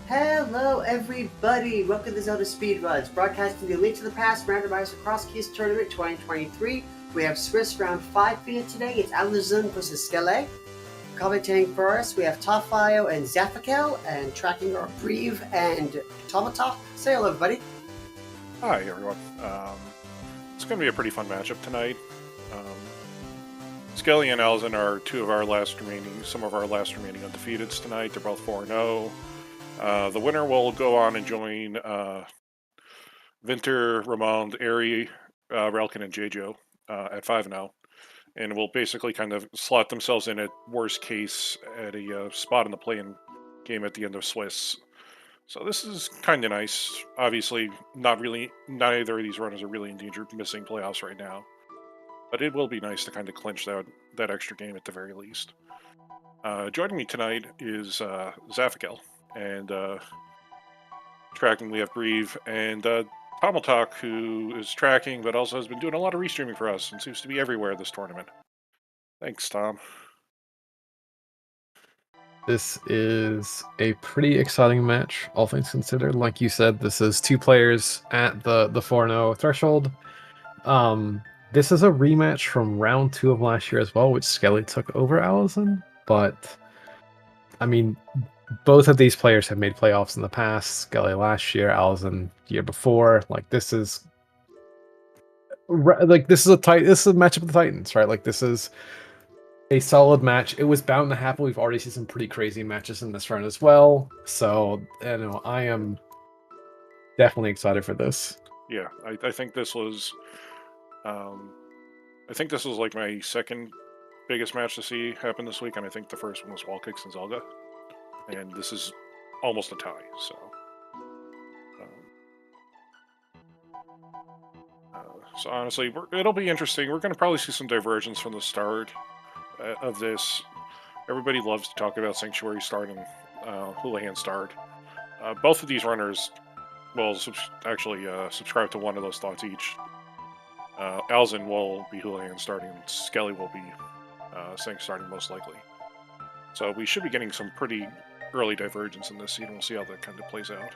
Hello, everybody! Welcome to ZeldaSpeedRuns, broadcasting the Link to the Past Randomizer Crosskeys Tournament 2023. We have Swiss round 5 for you today. It's Alaszun versus Skele. Commentating for us, we have Tafio and Zafakel, and tracking are Breve and Tomata. Say hello, everybody. Hi, everyone. It's going to be a pretty fun matchup tonight. Skele and Alaszun are some of our last remaining undefeateds tonight. They're both 4-0. The winner will go on and join Vinter, Ramond, Ari, Relkin, and Jejo at 5-0. And will basically kind of slot themselves in at worst case at a spot in the play-in game at the end of Swiss. So this is kind of nice. Obviously, neither of these runners are really in danger of missing playoffs right now. But it will be nice to kind of clinch that extra game at the very least. Joining me tonight is Zafakel. And tracking, we have Breve and Tomaltalk, who is tracking, but also has been doing a lot of restreaming for us and seems to be everywhere this tournament. Thanks, Tom. This is a pretty exciting match, all things considered. Like you said, this is two players at the 4-0 threshold. This is a rematch from round 2 of last year as well, which Skele took over Alaszun. But, I mean, both of these players have made playoffs in the past. Skele last year, Alaszun year before. Like, this is a matchup of the Titans, right? Like, this is a solid match. It was bound to happen. We've already seen some pretty crazy matches in this round as well. So, I am definitely excited for this. Yeah, I think this was, like my second biggest match to see happen this week, and I think the first one was Wall Kicks and Zelda, and this is almost a tie. So honestly, it'll be interesting. We're going to probably see some divergence from the start of this. Everybody loves to talk about Sanctuary start and Houlihan start. Both of these runners will subscribe to one of those thoughts each. Alaszun will be Houlihan starting, and Skele will be Sank starting most likely. So we should be getting some pretty early divergence in this season. We'll see how that kind of plays out.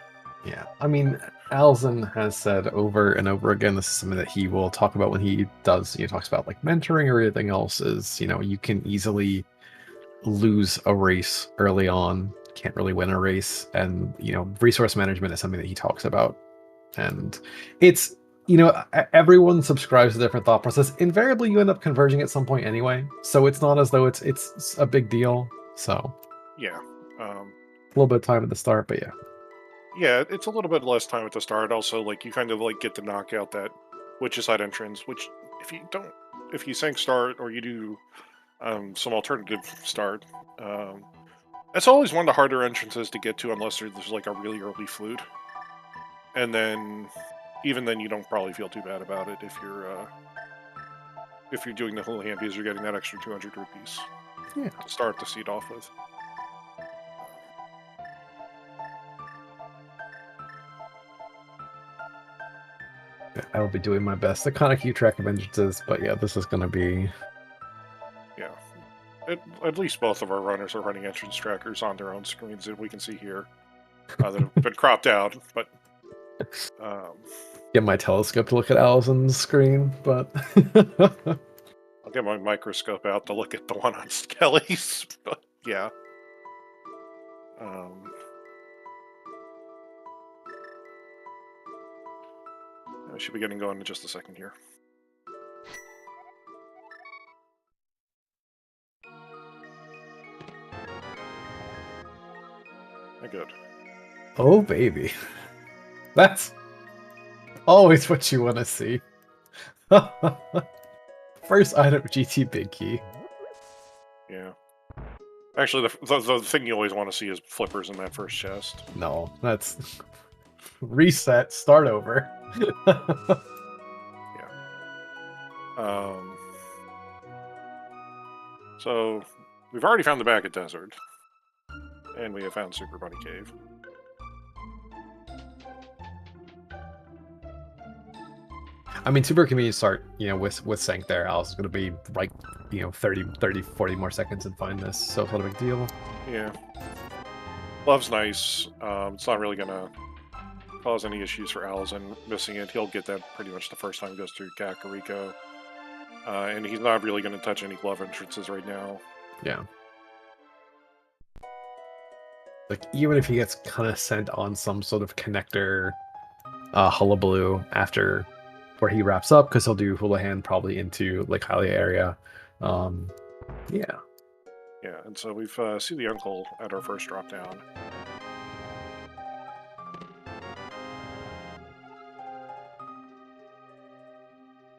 Yeah, I mean, Alaszun has said over and over again, this is something that he will talk about when he talks about like mentoring or anything else, is, you can easily lose a race early on, can't really win a race, and, resource management is something that he talks about. And it's, everyone subscribes to a different thought process. Invariably, you end up converging at some point anyway, so it's not as though it's a big deal. So yeah, a little bit of time at the start, but yeah. Yeah, it's a little bit less time at the start. Also, like, you kind of like get to knock out that witch's side entrance, which if you Sank start or you do some alternative start, that's always one of the harder entrances to get to unless there's like a really early flute. And then, even then, you don't probably feel too bad about it if you're doing the Houlihan because you're getting that extra 200 rupees to start the seed off with. I will be doing my best to kind of keep track of entrances, but yeah, this is going to be... Yeah. At least both of our runners are running entrance trackers on their own screens that we can see here that have been cropped out, but... Get my telescope to look at Alaszun's screen, but... I'll get my microscope out to look at the one on Skele's, but yeah. I should be getting going in just a second here. Good. Oh, baby. That's always what you want to see. First item, GT Big Key. Yeah. Actually, the thing you always want to see is flippers in that first chest. No, that's... Reset, start over. Yeah. So, we've already found the Baggett Desert. And we have found Super Bunny Cave. I mean, super convenient start, with Sank there. Alice is going to be like, 30, 40 more seconds and find this, so it's not a big deal. Yeah. Glove's nice. It's not really gonna cause any issues for Alaszun missing it. He'll get that pretty much the first time he goes through Kakariko. And he's not really going to touch any glove entrances right now. Yeah. Like, even if he gets kind of sent on some sort of connector hullabaloo after where he wraps up, because he'll do Houlihan probably into like Hylia area. Yeah. Yeah, and so we've see the uncle at our first drop down.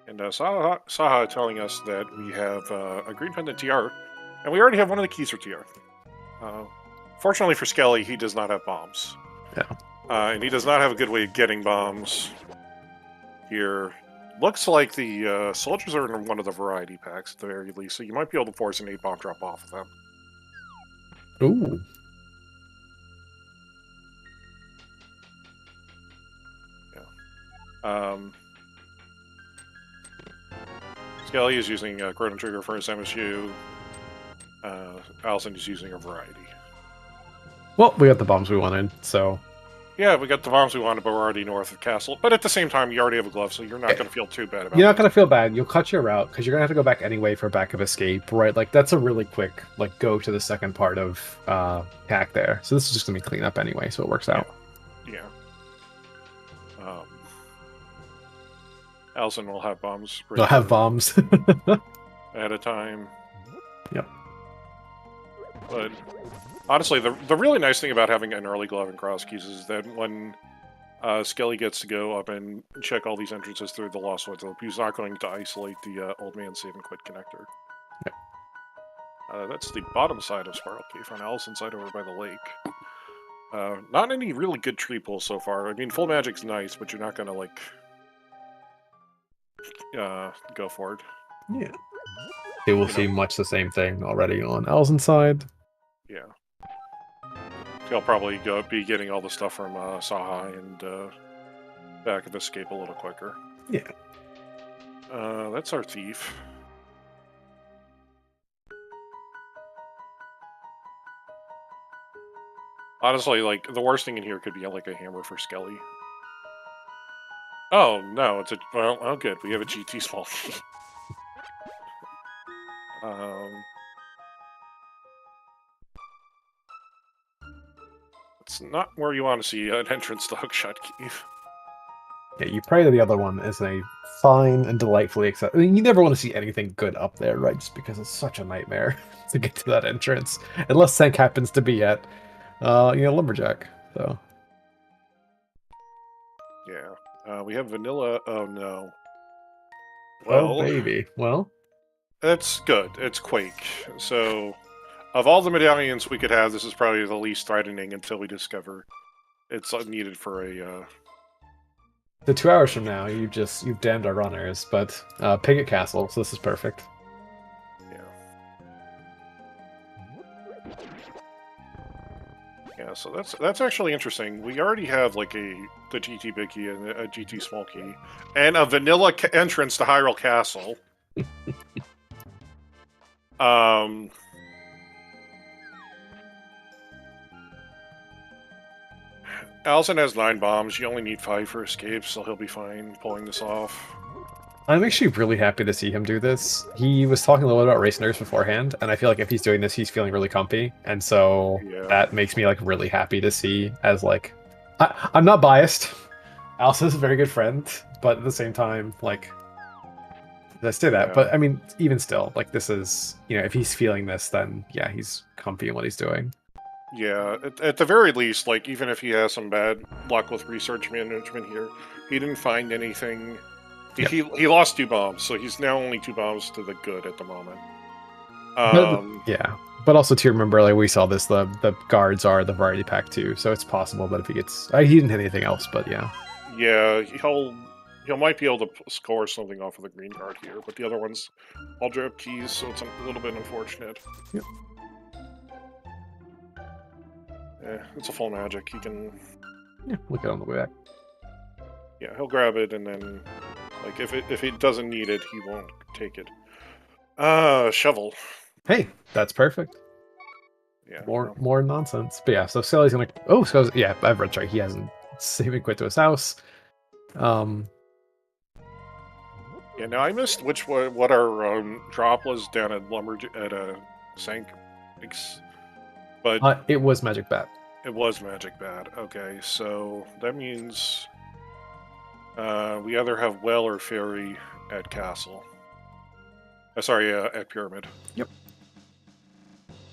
And Saha telling us that we have a green pendant TR, and we already have one of the keys for TR. Fortunately for Skele, he does not have bombs. Yeah. And he does not have a good way of getting bombs here. Looks like the soldiers are in one of the variety packs at the very least, so you might be able to force an 8-bomb drop off of them. Ooh. Yeah. Skele is using Chrono Trigger for his MSU. Alaszun is using a variety. Well, we got the bombs we wanted, so... Yeah, we got the bombs we wanted, but we're already north of Castle. But at the same time, you already have a glove, so you're not going to feel too bad about it. You're not going to feel bad. You'll cut your route, because you're going to have to go back anyway for Back of Escape, right? Like, that's a really quick, like, go to the second part of CAC there. So this is just going to be clean up anyway, so it works out. Yeah. Alaszun will have bombs. They'll have bombs. At a time. Yep. But honestly, the really nice thing about having an early glove in Crosskeys is that when Skele gets to go up and check all these entrances through the Lost Woods, he's not going to isolate the old man save and quit connector. Yep. That's the bottom side of Spiral Cave on Alaszun's side over by the lake. Not any really good tree pulls so far. I mean, full magic's nice, but you're not going to, like, go for it. Yeah. It will see much the same thing already on Alaszun's side. Yeah. He'll probably be getting all the stuff from Saha and Back of Escape a little quicker. Yeah. That's our thief. Honestly, like, the worst thing in here could be like a hammer for Skele. Oh, no, it's a... Well, oh, good. We have a GT small key. It's not where you want to see an entrance to Hookshot Cave. Yeah, you pray that the other one is a fine and delightfully acceptable. I mean, you never want to see anything good up there, right? Just because it's such a nightmare to get to that entrance. Unless Sank happens to be at, Lumberjack, so... Yeah. We have vanilla... Oh, no. Well... Oh, baby. Well? It's good. It's Quake. So, of all the medallions we could have, this is probably the least threatening until we discover it's needed for a... The 2 hours from now, you've damned our runners, but Pigot Castle, so this is perfect. Yeah, so that's actually interesting. We already have like the GT big key and a GT small key, and a vanilla entrance to Hyrule Castle. Alaszun has 9 bombs. You only need 5 for escape, so he'll be fine pulling this off. I'm actually really happy to see him do this. He was talking a little bit about race nerves beforehand, and I feel like if he's doing this, he's feeling really comfy, and so that makes me like really happy to see. As like, I'm not biased. Alaszun is a very good friend, but at the same time, like, let's do that. But I mean, even still, like, this is, if he's feeling this, then yeah, he's comfy in what he's doing. Yeah, at the very least, like, even if he has some bad luck with research management here, he didn't find anything. He lost 2 bombs, so he's now only 2 bombs to the good at the moment. But also to remember, like we saw this, the guards are the variety pack too, so it's possible that if he gets, he didn't hit anything else, but yeah. Yeah, he might be able to score something off of the green card here, but the other ones all drop keys, so it's a little bit unfortunate. Yep. It's a full magic. He can. Yeah, look at it on the way back. Yeah, he'll grab it, and then, like, if he doesn't need it, he won't take it. Shovel. Hey, that's perfect. Yeah. More nonsense. But yeah, so Skele's gonna. Oh, Skele's. Yeah, I've read right. He hasn't saved quit to his house. Yeah. Now I missed what our drop was down at Sank, but It was Magic Bat. it was Magic Bat. Okay, so that means we either have Well or Fairy at Castle. Sorry, at Pyramid. Yep.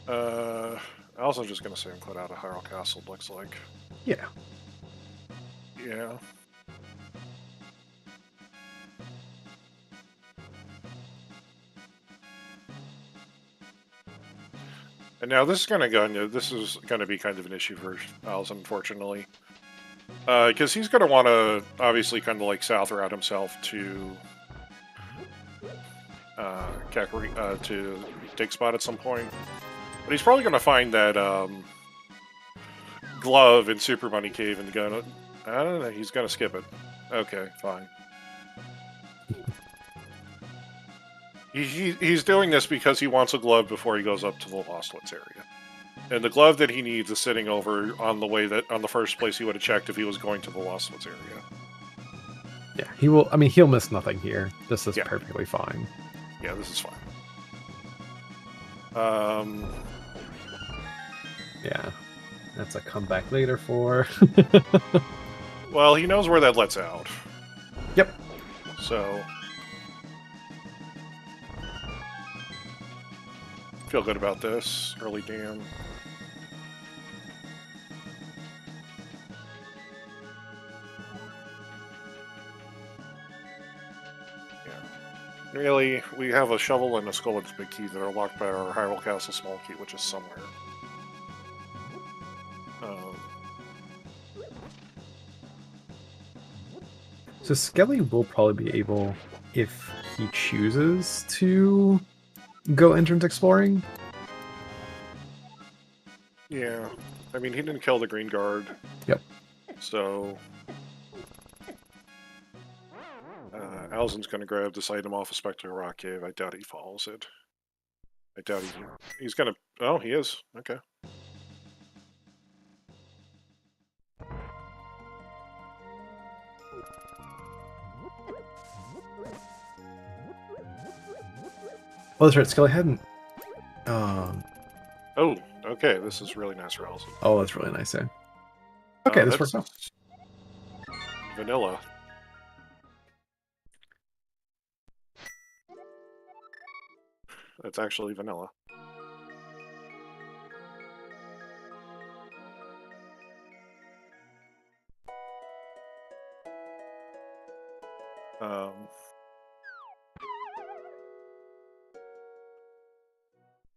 I was just gonna say put out a Hyrule Castle. Looks like. Yeah. Yeah. And now this is gonna be kind of an issue for Alaszun, unfortunately, because he's gonna want to obviously kind of like south route himself to to Dig Spot at some point, but he's probably gonna find that glove in Super Bunny Cave and I don't know. He's gonna skip it. Okay, fine. He's doing this because he wants a glove before he goes up to the Lost Woods area. And the glove that he needs is sitting over on the first place he would have checked if he was going to the Lost Woods area. Yeah, he will. I mean, he'll miss nothing here. This is perfectly fine. Yeah, this is fine. Yeah, that's a comeback later for. Well, he knows where that lets out. Yep. So. Feel good about this. Early dam. Yeah. Really, we have a shovel and a skull and big key that are locked by our Hyrule Castle small key, which is somewhere. So Skele will probably be able, if he chooses to go entrance exploring. Yeah. I mean, he didn't kill the green guard. Yep. So Alaszun's going to grab this item off a Spectral Rock Cave. I doubt he follows it. I doubt he's going to... Oh, he is. Okay. Oh, that's right. Skele hadn't. Oh, okay. This is really nice for Alaszun. Oh, that's really nice. Okay, this works out. Vanilla. That's actually vanilla.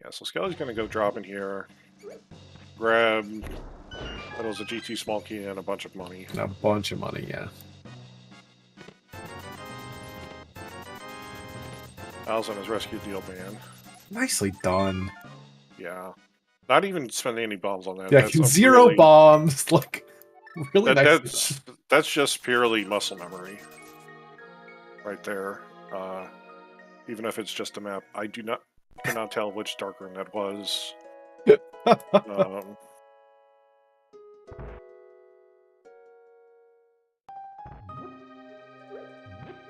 Yeah, so Skele's gonna go drop in here, grab that was a GT small key and a bunch of money. A bunch of money, yeah. Alaszun has rescued the old man. Nicely done. Yeah. Not even spending any bombs on that. Yeah, zero bombs. Like, really nice. That's just purely muscle memory. Right there. Even if it's just a map. I cannot tell which dark room that was.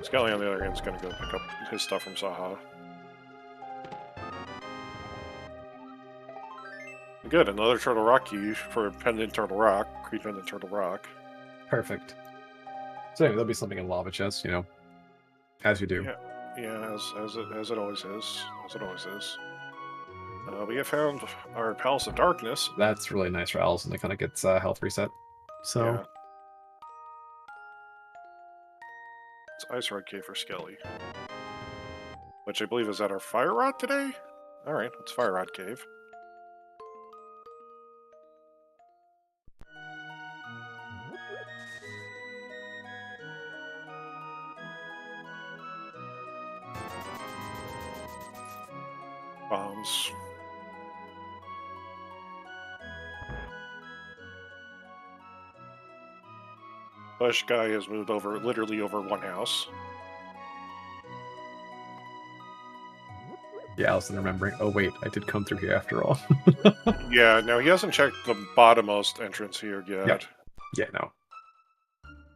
Skele, on the other hand, is going to go pick up his stuff from Saha. Good, another Turtle Rock key for Pendant Turtle Rock. Creep Pendant Turtle Rock. Perfect. So anyway, there'll be something in Lava Chest, as you do. Yeah, as it always is. As it always is. We have found our Palace of Darkness. That's really nice for Alaszun. That kind of gets health reset. So. Yeah. It's Ice Rod Cave for Skele. Which I believe is at our Fire Rod today? Alright, it's Fire Rod Cave. Bombs. Bush guy has moved literally over one house. Yeah, I was remembering. Oh wait, I did come through here after all. Yeah, no, he hasn't checked the bottommost entrance here yet. Yep. Yeah, no.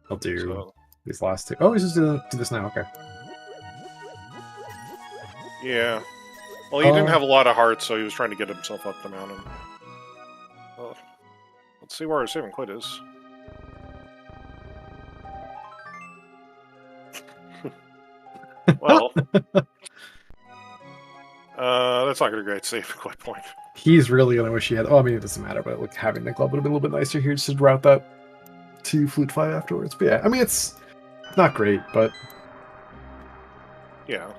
I'll do So, these last two. Oh, he's just do this now. Okay. yeah. Well, he didn't have a lot of hearts, so he was trying to get himself up the mountain. Well, let's see where our saving quit is. Well, that's not going to be a great save quit point. He's really gonna wish he had. Oh, I mean, it doesn't matter, but like having the glove would have been a little bit nicer here, just to route that to Flute 5 afterwards. But yeah, I mean, it's not great, but Yeah.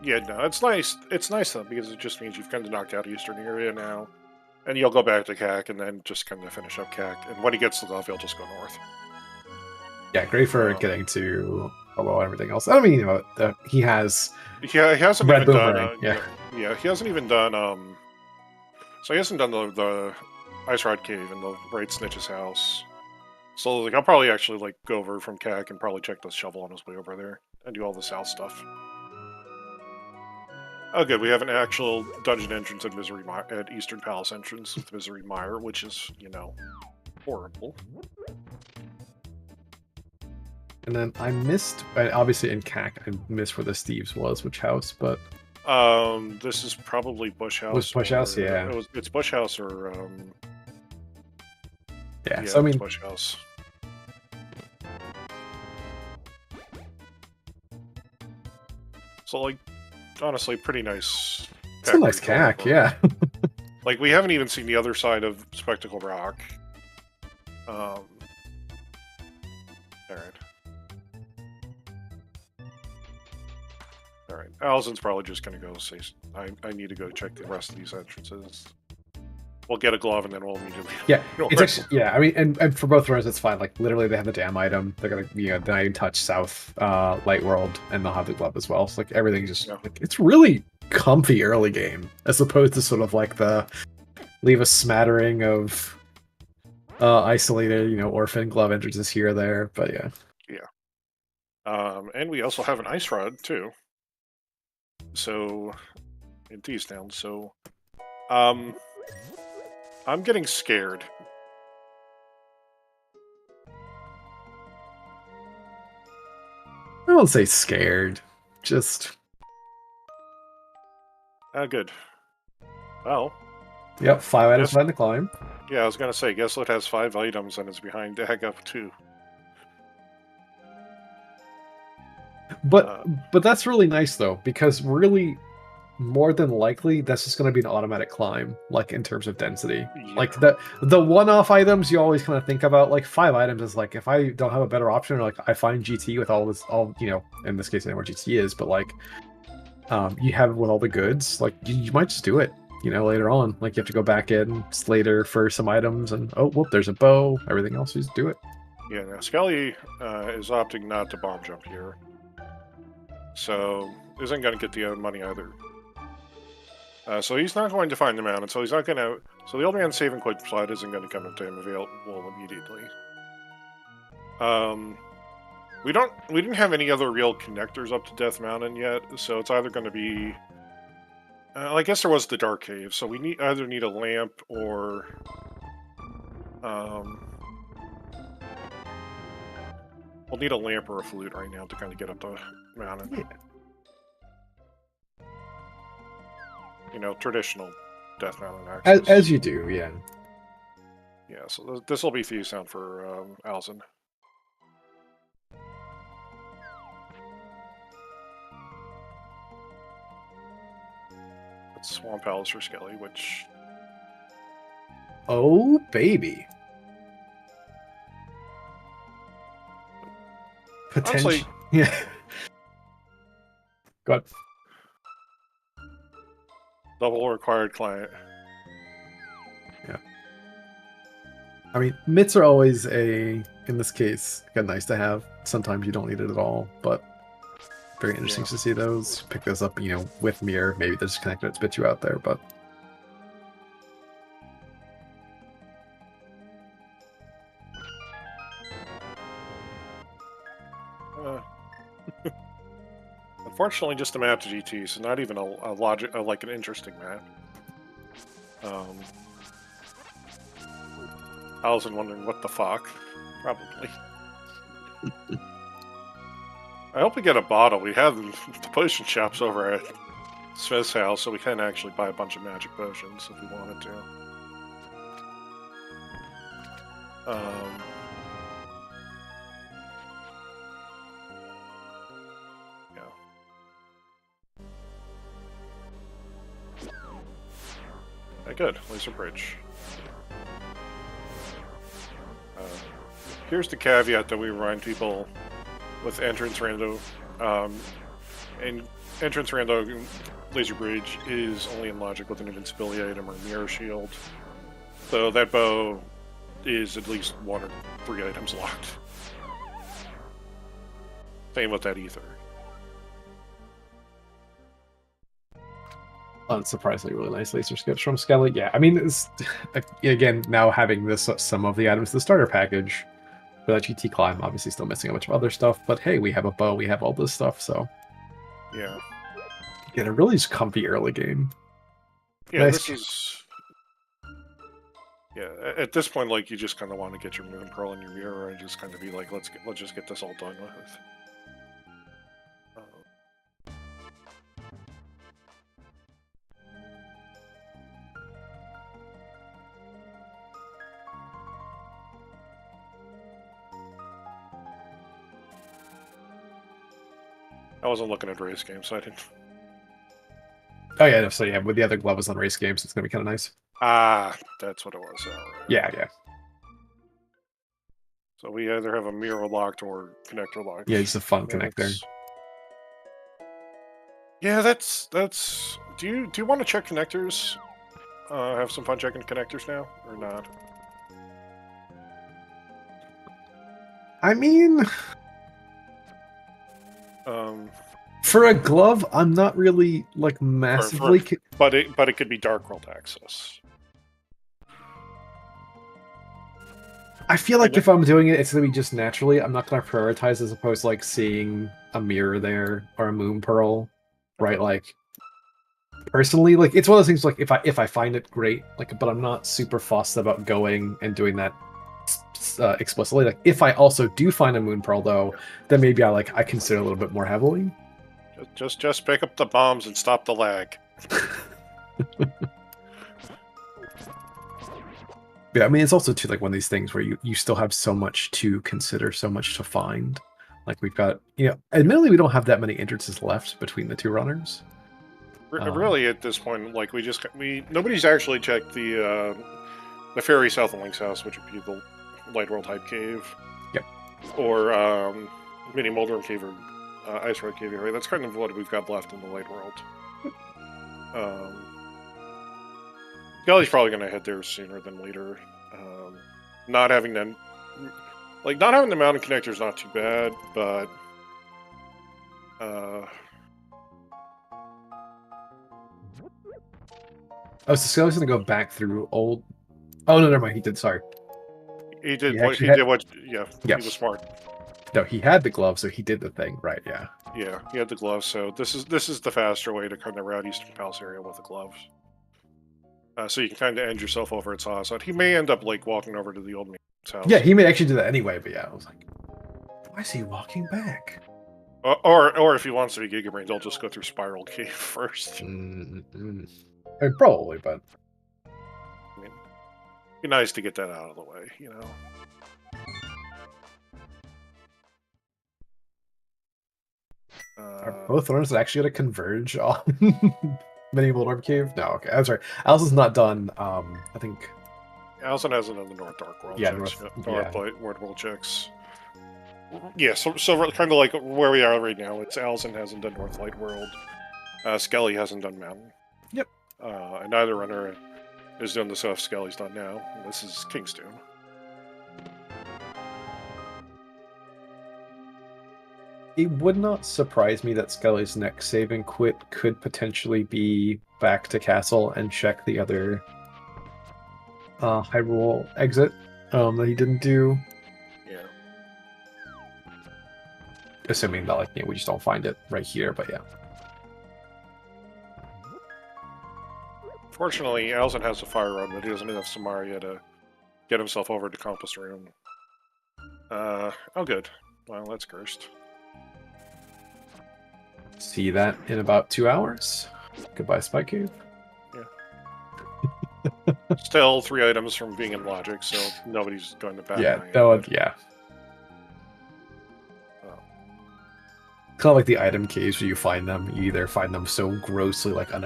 Yeah, no, it's nice. It's nice, though, because it just means you've kind of knocked out Eastern area now. And you'll go back to CAC and then just kind of finish up CAC. And when he gets to the he'll just go north. yeah, great for getting to Hello and everything else. I mean, you know, he has. Yeah, he hasn't Red even Boomerang, done. yeah. Yeah, he hasn't even done. So he hasn't done the Ice Rod Cave and the Braid Snitch's house. So like, I'll probably actually like go over from CAC and probably check the shovel on his way over there and do all the south stuff. Oh, good. We have an actual dungeon entrance at at Eastern Palace entrance with Misery Mire, which is, you know, horrible. And then I missed, obviously in CAC, I missed where the Steve's was, which house, but This is probably Bush House. was Bush House, yeah. It's Bush House or yeah. Yeah, So I mean, it's Bush House. So like, honestly, pretty nice. it's a nice CAC, yeah. Like, we haven't even seen the other side of Spectacle Rock. Alright. Alright. Alaszun's probably just gonna go say, I need to go check the rest of these entrances. We'll get a glove and then we'll immediately... Yeah, it's actually, yeah, I mean, and for both runners, it's fine. Like, literally, they have the damn item. They're gonna, you know, Deny and Touch South, Light World, and they'll have the glove as well. So, like, everything's just, like, it's really comfy early game, as opposed to sort of, like, the leave a smattering of isolated, you know, orphan glove entrances here or there, but yeah. Yeah. And we also have an Ice Rod, too. So, in Teastown, so... I'm getting scared. I won't say scared, just... Good. Well... Yep, 5 items behind the climb. Yeah, I was gonna say, Guesslet has 5 items and is behind Dag up 2. But that's really nice, though, because really... more than likely, that's just going to be an automatic climb, like, in terms of density. Yeah. Like, the one-off items you always kind of think about, like, 5 items is, like, if I don't have a better option, or, like, I find GT with all, you know, in this case, I know where GT is, but, like, you have it with all the goods, like, you might just do it, you know, later on. Like, you have to go back in later for some items, and, oh, whoop, there's a bow, everything else, you just do it. Yeah, now, Skele is opting not to bomb jump here. So, isn't going to get the money either. So he's not going to find the mountain, so he's not going to... So the old man's save and quit slot isn't going to come into him available immediately. We didn't have any other real connectors up to Death Mountain yet, so it's either going to be... I guess there was the Dark Cave, so we either need a lamp or... we'll need a lamp or a flute right now to kind of get up the mountain. Yeah. You know, traditional Death Mountain access. As you do, yeah. Yeah, so this will be Thieves Sound for Alaszun. It's Swamp Palace for Skele, which... Oh, baby. Potentially. Honestly, Yeah. Go ahead. double required client. Yeah. I mean, mitts are always in this case, nice to have. Sometimes you don't need it at all, but very interesting to see those. Pick those up, you know, with mirror. Maybe they're just connected to spit you out there, but... Unfortunately, just a map to GT, so not even a logic, like an interesting map. Alaszun wondering what the fuck. Probably. I hope we get a bottle. We have the potion shops over at Smith's house, so we can actually buy a bunch of magic potions if we wanted to. Yeah. Okay, good. Laser bridge. Here's the caveat that we remind people with entrance rando. And entrance rando laser bridge is only in logic with an invincibility item or mirror shield. So that bow is at least 1 or 3 items locked. Same with that ether. Unsurprisingly, really nice laser skips from Skele. Yeah, I mean, it's, again, now having this some of the items, the starter package for that GT climb, obviously still missing a bunch of other stuff, but hey, we have a bow, we have all this stuff, so Yeah. yeah, it really is comfy early game. Yeah, Nice. this is. Yeah, at this point, like, you just kind of want to get your moon pearl in your mirror and just kind of be like, let's just get this all done with. I wasn't looking at race games, so I didn't. Oh yeah, no, so yeah, with the other gloves on race games, it's gonna be kind of nice. Ah, that's what it was. Right. Yeah, yeah. So we either have a mirror locked or connector locked. Yeah, it's a fun connector. Yeah, that's. Do you want to check connectors? Have some fun checking connectors now, or not? I mean, for a glove, I'm not really like massively. But it could be Dark World access. I feel like if I'm doing it, it's gonna be just naturally. I'm not gonna prioritize as opposed to like seeing a mirror there or a moon pearl, right? Like personally, like it's one of those things. Like if I find it great, like, but I'm not super fussed about going and doing that explicitly. Like if I also do find a moon pearl though, then maybe I consider a little bit more heavily. Just pick up the bombs and stop the lag. Yeah, I mean, it's also too like one of these things where you still have so much to consider, so much to find. Like we've got, admittedly we don't have that many entrances left between the two runners. Really, at this point, like nobody's actually checked the Fairy South of Link's house, which would be the Light World Hype Cave. Yep. Or Mini Moldrum Cave or Ice Road Cave. Right? That's kind of what we've got left in the Light World. Skele's probably going to head there sooner than later. Not having the mountain connector is not too bad, but oh, so Skele's going to go back through old. Oh no, never mind. He did. Sorry. He did. Yeah. He was smart. No, he had the glove, so he did the thing, right? Yeah. Yeah, he had the gloves. So this is the faster way to kind of route Eastern Palace area with the gloves. So you can kind of end yourself over at Sawside. He may end up like walking over to the old man's house. Yeah, he may actually do that anyway. But yeah, I was like, why is he walking back? Or if he wants to be Gigabrain, they'll just go through Spiral Cave first. I mean, probably, but I mean, it'd be nice to get that out of the way, Are both runners actually going to converge on Mini Moldrum Cave? No, okay. I'm sorry. Alice not done. I think Alaszun hasn't done the North Dark World Yeah, checks. North World checks. Yeah, so kind of like where we are right now. It's Alaszun hasn't done North Light World. Skele hasn't done Mountain. Yep. And neither runner has done the stuff Skele's done now. This is Kingstone. it would not surprise me that Skele's next save and quit could potentially be back to castle and check the other Hyrule exit that he didn't do. Yeah. assuming that like we just don't find it right here. But yeah. Fortunately, Alaszun has a fire rod, but he doesn't have Samaria to get himself over to Compass Room. Oh, good. Well, that's cursed. See that in about 2 hours. Goodbye, Spike Cube. Yeah. Still 3 items from being in logic, so nobody's going to bat. Yeah, yeah. Kind of like the item caves where you find them. You either find them so grossly like you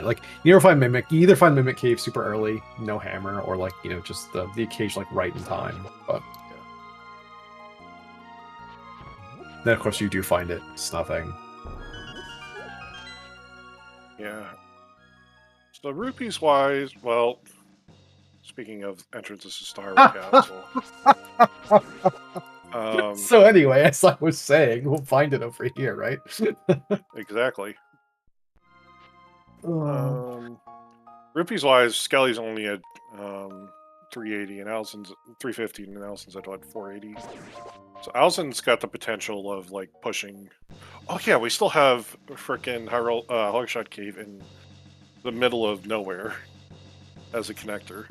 never find mimic. You either find mimic cave super early, no hammer, or like just the occasional like right in time. But then of course you do find it. It's nothing. Yeah. So rupees wise, well, speaking of entrances to Star Castle. So anyway, as I was saying, we'll find it over here, right? Exactly. Rupees wise, Skele's only at 380 and Alaszun's 350 and Alaszun's at what, 480. So Alaszun's got the potential of like pushing. Oh yeah, we still have frickin' Hogshot Cave in the middle of nowhere as a connector,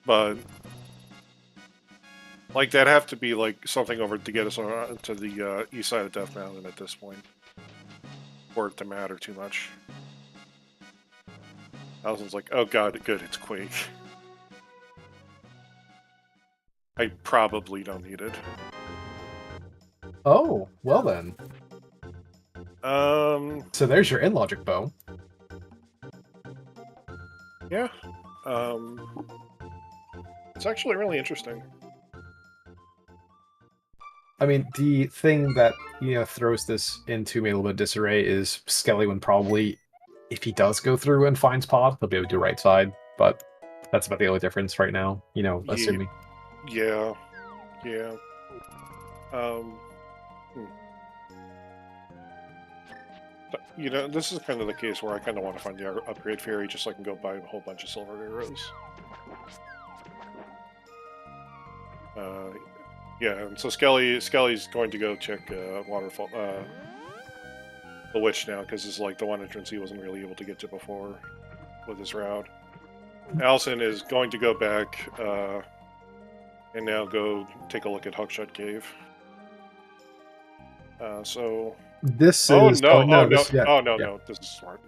but like that'd have to be like something over to get us to the east side of Death Mountain at this point, for it to matter too much. Alaszun's like, oh god, good, it's Quake. I probably don't need it. Oh, well then. So there's your in-logic bow. Yeah. It's actually really interesting. I mean, the thing that, throws this into me a little bit of disarray is Skele would probably, if he does go through and finds Pod, he'll be able to do right side, but that's about the only difference right now, assuming. Yeah. This is kind of the case where I kind of want to find the upgrade fairy just so I can go buy a whole bunch of silver arrows. Yeah, and so Skele's going to go check Waterfall, the Witch now, because it's like the one entrance he wasn't really able to get to before with his route. Alaszun is going to go back and now go take a look at Hogshot Cave. So this no, is no, this is smart.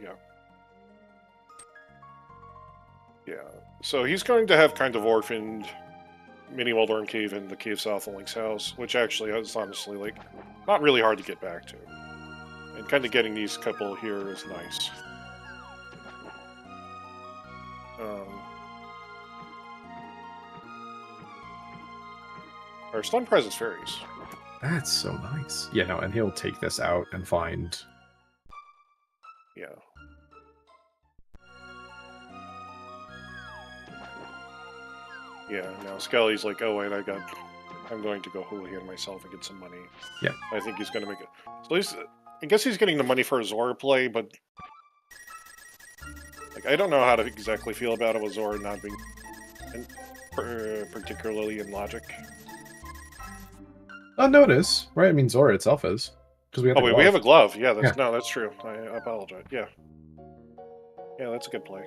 Yeah. So he's going to have kind of orphaned Mini Waldorn Cave and the Cave South of Link's house, which actually is honestly like not really hard to get back to, and kind of getting these couple here is nice. Our Stun Presence Fairies. That's so nice. Yeah, no, and he'll take this out and find... Yeah. Yeah, now Skele's like, oh wait, I'm going to go hooligan myself and get some money. Yeah. I think he's going to make it. So at least, I guess he's getting the money for a Zora play, but... Like, I don't know how to exactly feel about it with Zora not being particularly in logic. No, it is, right? I mean, Zora itself is. We have we have a glove. Yeah, that's true. I apologize. Yeah. Yeah, that's a good play.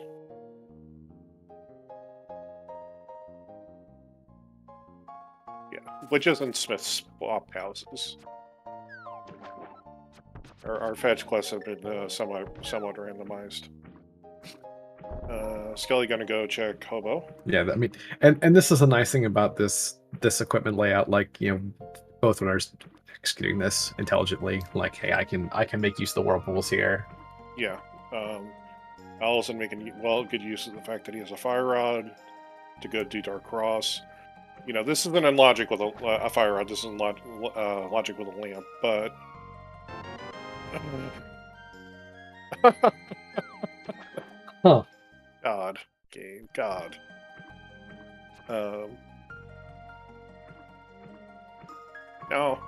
Yeah, witches and smiths swap houses. Our fetch quests have been somewhat randomized. Skele gonna go check Hobo. Yeah, I mean, and this is a nice thing about this equipment layout. Like, both runners executing this intelligently. Like, hey, I can make use of the whirlpools here. Yeah. Alaszun making good use of the fact that he has a fire rod to go do Dark Cross. This isn't in logic with a fire rod. This is in logic with a lamp, but. Huh. God. Game. God. Now,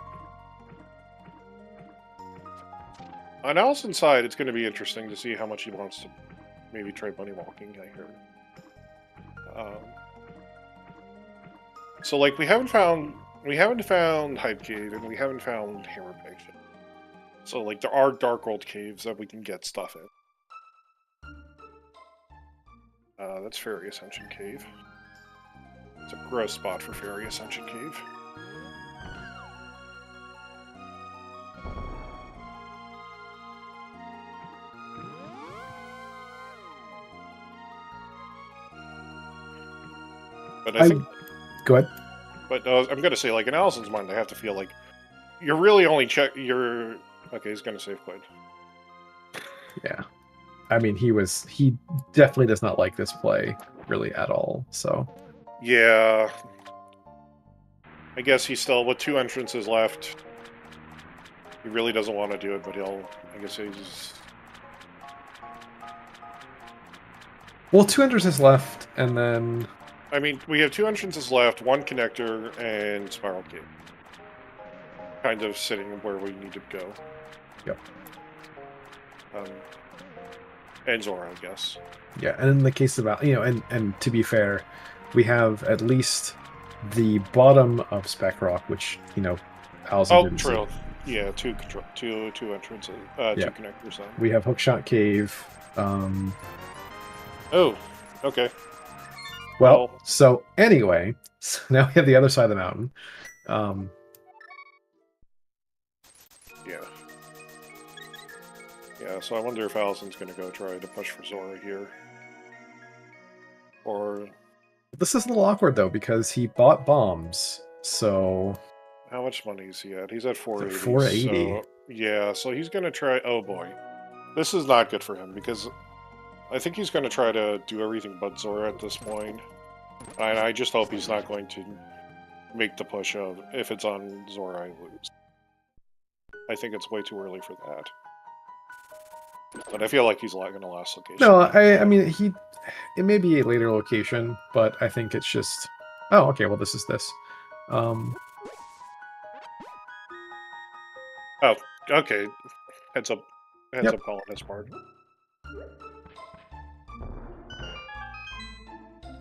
on Alaszun's side, it's going to be interesting to see how much he wants to maybe try bunny walking, I heard. So, like, we haven't found we haven't found Hype Cave, and we haven't found Hammer Pig. So, like, there are Dark World caves that we can get stuff in. That's Fairy Ascension Cave. It's a gross spot for Fairy Ascension Cave. But I think... Go ahead. But I'm going to say, like, in Alaszun's mind, I have to feel like you're really only you're... Okay, he's going to save quid. Yeah. I mean, he definitely does not like this play really at all, so. Yeah. I guess he's still, with 2 entrances left, he really doesn't want to do it, but I guess he's... Well, 2 entrances left, and then... I mean, we have 2 entrances left, 1 connector, and Spiral Gate. Kind of sitting where we need to go. Yep. And Zora, I guess. Yeah, and in the case of, and to be fair, we have at least the bottom of Spec Rock, which, Alaszun didn't true. see. Yeah, two entrances, Yeah. 2 connectors then. We have Hookshot Cave. Oh, okay. Well, so anyway, so now we have the other side of the mountain. Yeah. Yeah, so I wonder if Alaszun's going to go try to push for Zora here. Or... This is a little awkward, though, because he bought bombs, so... How much money is he at? He's at 480. 480. So, yeah, so he's going to try... Oh, boy. This is not good for him, because I think he's going to try to do everything but Zora at this point. And I just hope he's not going to make the push of, if it's on Zora, I lose. I think it's way too early for that. But I feel like he's going to last location. No, I mean, it may be a later location, but I think it's just... Oh, okay, well, this is this. Oh, okay. Heads up call on his part.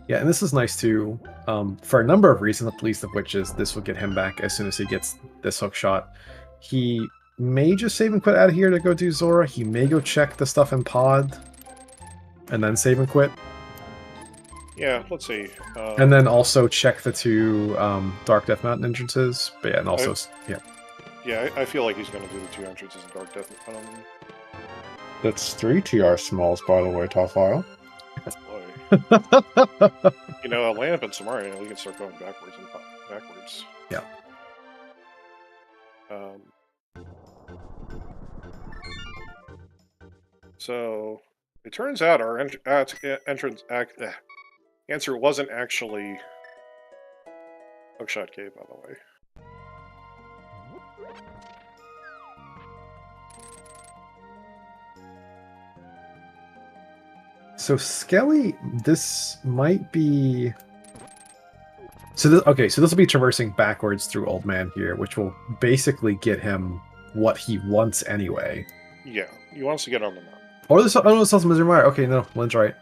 Yeah, and this is nice too, for a number of reasons, not the least of which is this will get him back as soon as he gets this hook shot. He may just save and quit out of here to go do Zora. He may go check the stuff in Pod, and then save and quit. Yeah, let's see. And then also check the 2 Dark Death Mountain entrances. But yeah, and also, yeah. Yeah, I feel like he's going to do the 2 entrances in Dark Death Mountain. That's 3 TR smalls, by the way, top file. You know, Lamp and Samaria, we can start going backwards and backwards. Yeah. So, it turns out our answer wasn't actually Hookshot Cave, by the way. So Skele, this might be... So this will be traversing backwards through Old Man here, which will basically get him what he wants anyway. Yeah, he wants to get on the map. Or this, oh, this also Misery Mire. Okay, no, Lynn's right.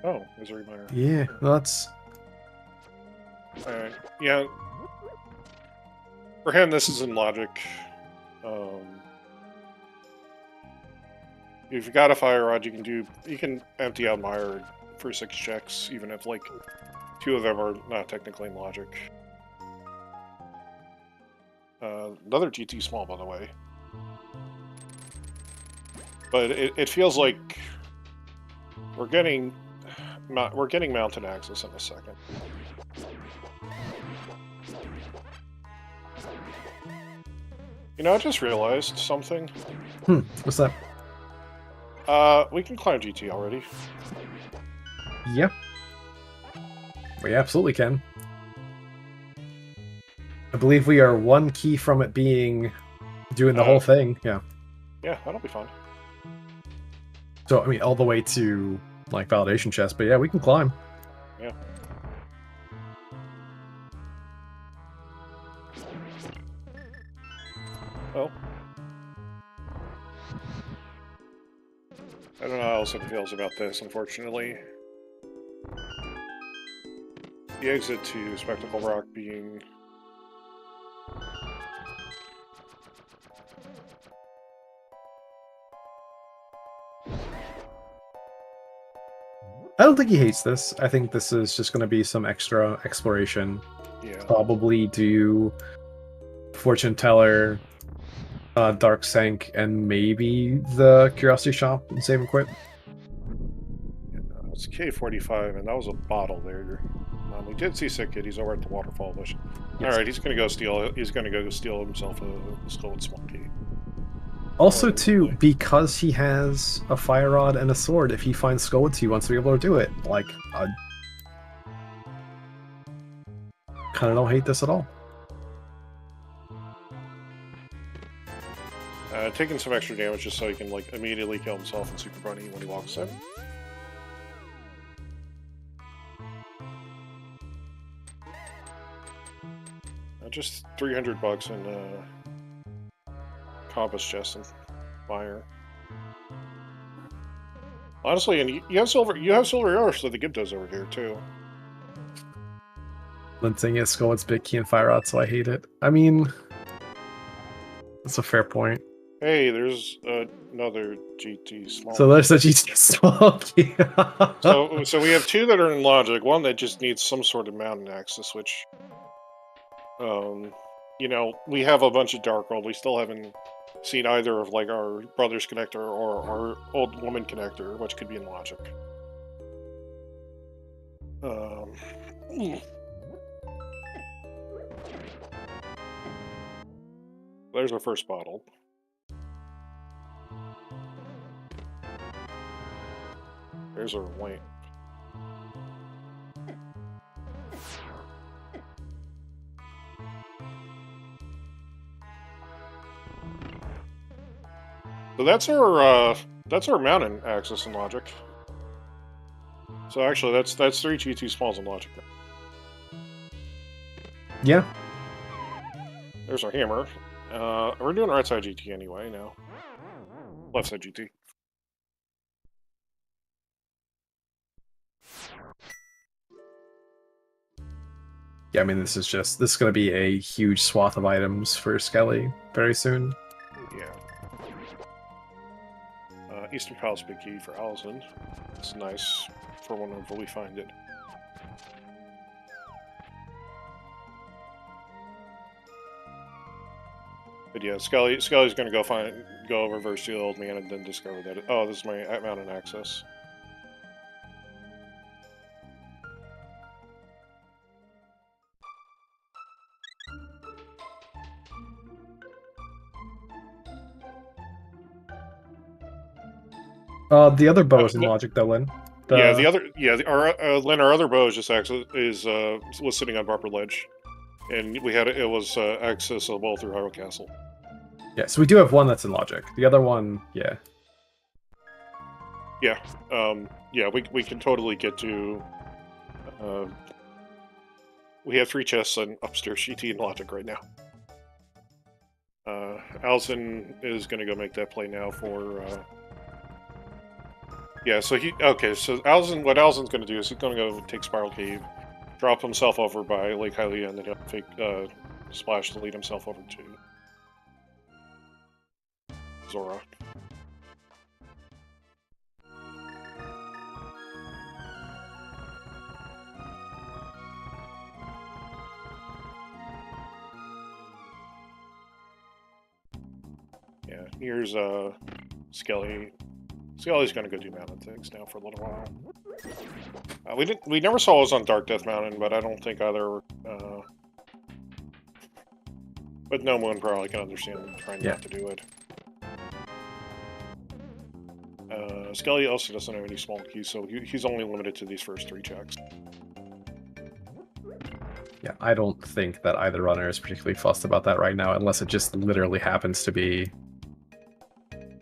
Oh, Misery Mire. Yeah, no, that's... Alright, yeah. For him, this is in logic. If you got a Fire Rod, you can empty out Mire for 6 checks, even if, like, 2 of them are not technically in logic. Another GT small, by the way. But it feels like we're getting mountain access in a second. You know, I just realized something. What's that? We can climb GT already. Yeah. We absolutely can. I believe we are 1 key from it being doing the whole thing. Yeah. Yeah, that'll be fun. So, I mean, all the way to, like, validation chest, but yeah, we can climb. Yeah. Well. I don't know how Alaszun feels about this, unfortunately. The exit to Spectacle Rock being I don't think he hates this. I think this is just going to be some extra exploration. Yeah. Probably do Fortune Teller, Dark Sank, and maybe the Curiosity Shop and save and quit. It's K45, and that was a bottle there. We did see Sick Kid. He's over at the waterfall bush. Yes. All right, he's gonna go steal. He's gonna go steal himself a skull and small key. Also, too, Probably. because he has a fire rod and a sword, if he finds Skull, he wants to be able to do it. Like, I kind of don't hate this at all. Taking some extra damage just so he can like immediately kill himself in Super Bunny when he walks in. Just $300 in compass chest and fire. Honestly, and you have silver arrows, so they give those over here too. One thing is, Skull, it's big key and fire rod, so I hate it. I mean, that's a fair point. Hey, there's another GT small. So there's a GT small key. so we have two that are in logic. One that just needs some sort of mountain axis, which, you know, we have a bunch of Dark World. We still haven't seen either of like our brother's connector or our old woman connector, which could be in logic. There's our first bottle. There's our lamp. So that's our mountain axis in logic. So actually, that's 3 G2 smalls in logic. Yeah. There's our hammer. We're doing right side GT anyway now. Left side GT. Yeah, I mean, this is going to be a huge swath of items for Skele very soon. Yeah. Eastern Palace big key for Alaszun. It's nice for whenever we find it. But yeah, Skele's gonna go reverse the old man and then discover that this is my mountain access. The other bow is in logic, though, Lynn. Lynn, our other bow is just was sitting on Barber Ledge, and it was accessible through Hyrule Castle. Yeah, so we do have one that's in logic. The other one, yeah. Yeah, we can totally get to. We have 3 chests on upstairs GT in logic right now. Alaszun is going to go make that play now for. Yeah, so what Alaszun's going to do is he's going to go take Spiral Cave, drop himself over by Lake Hylia, and then he'll fake splash to lead himself over to Zora. Yeah, here's Skele. Skele's gonna go do mountain things now for a little while. We never saw us on Dark Death Mountain, but I don't think either. But No Moon probably can understand trying not to do it. Skele also doesn't have any small keys, so he's only limited to these first 3 checks. Yeah, I don't think that either runner is particularly fussed about that right now, unless it just literally happens to be,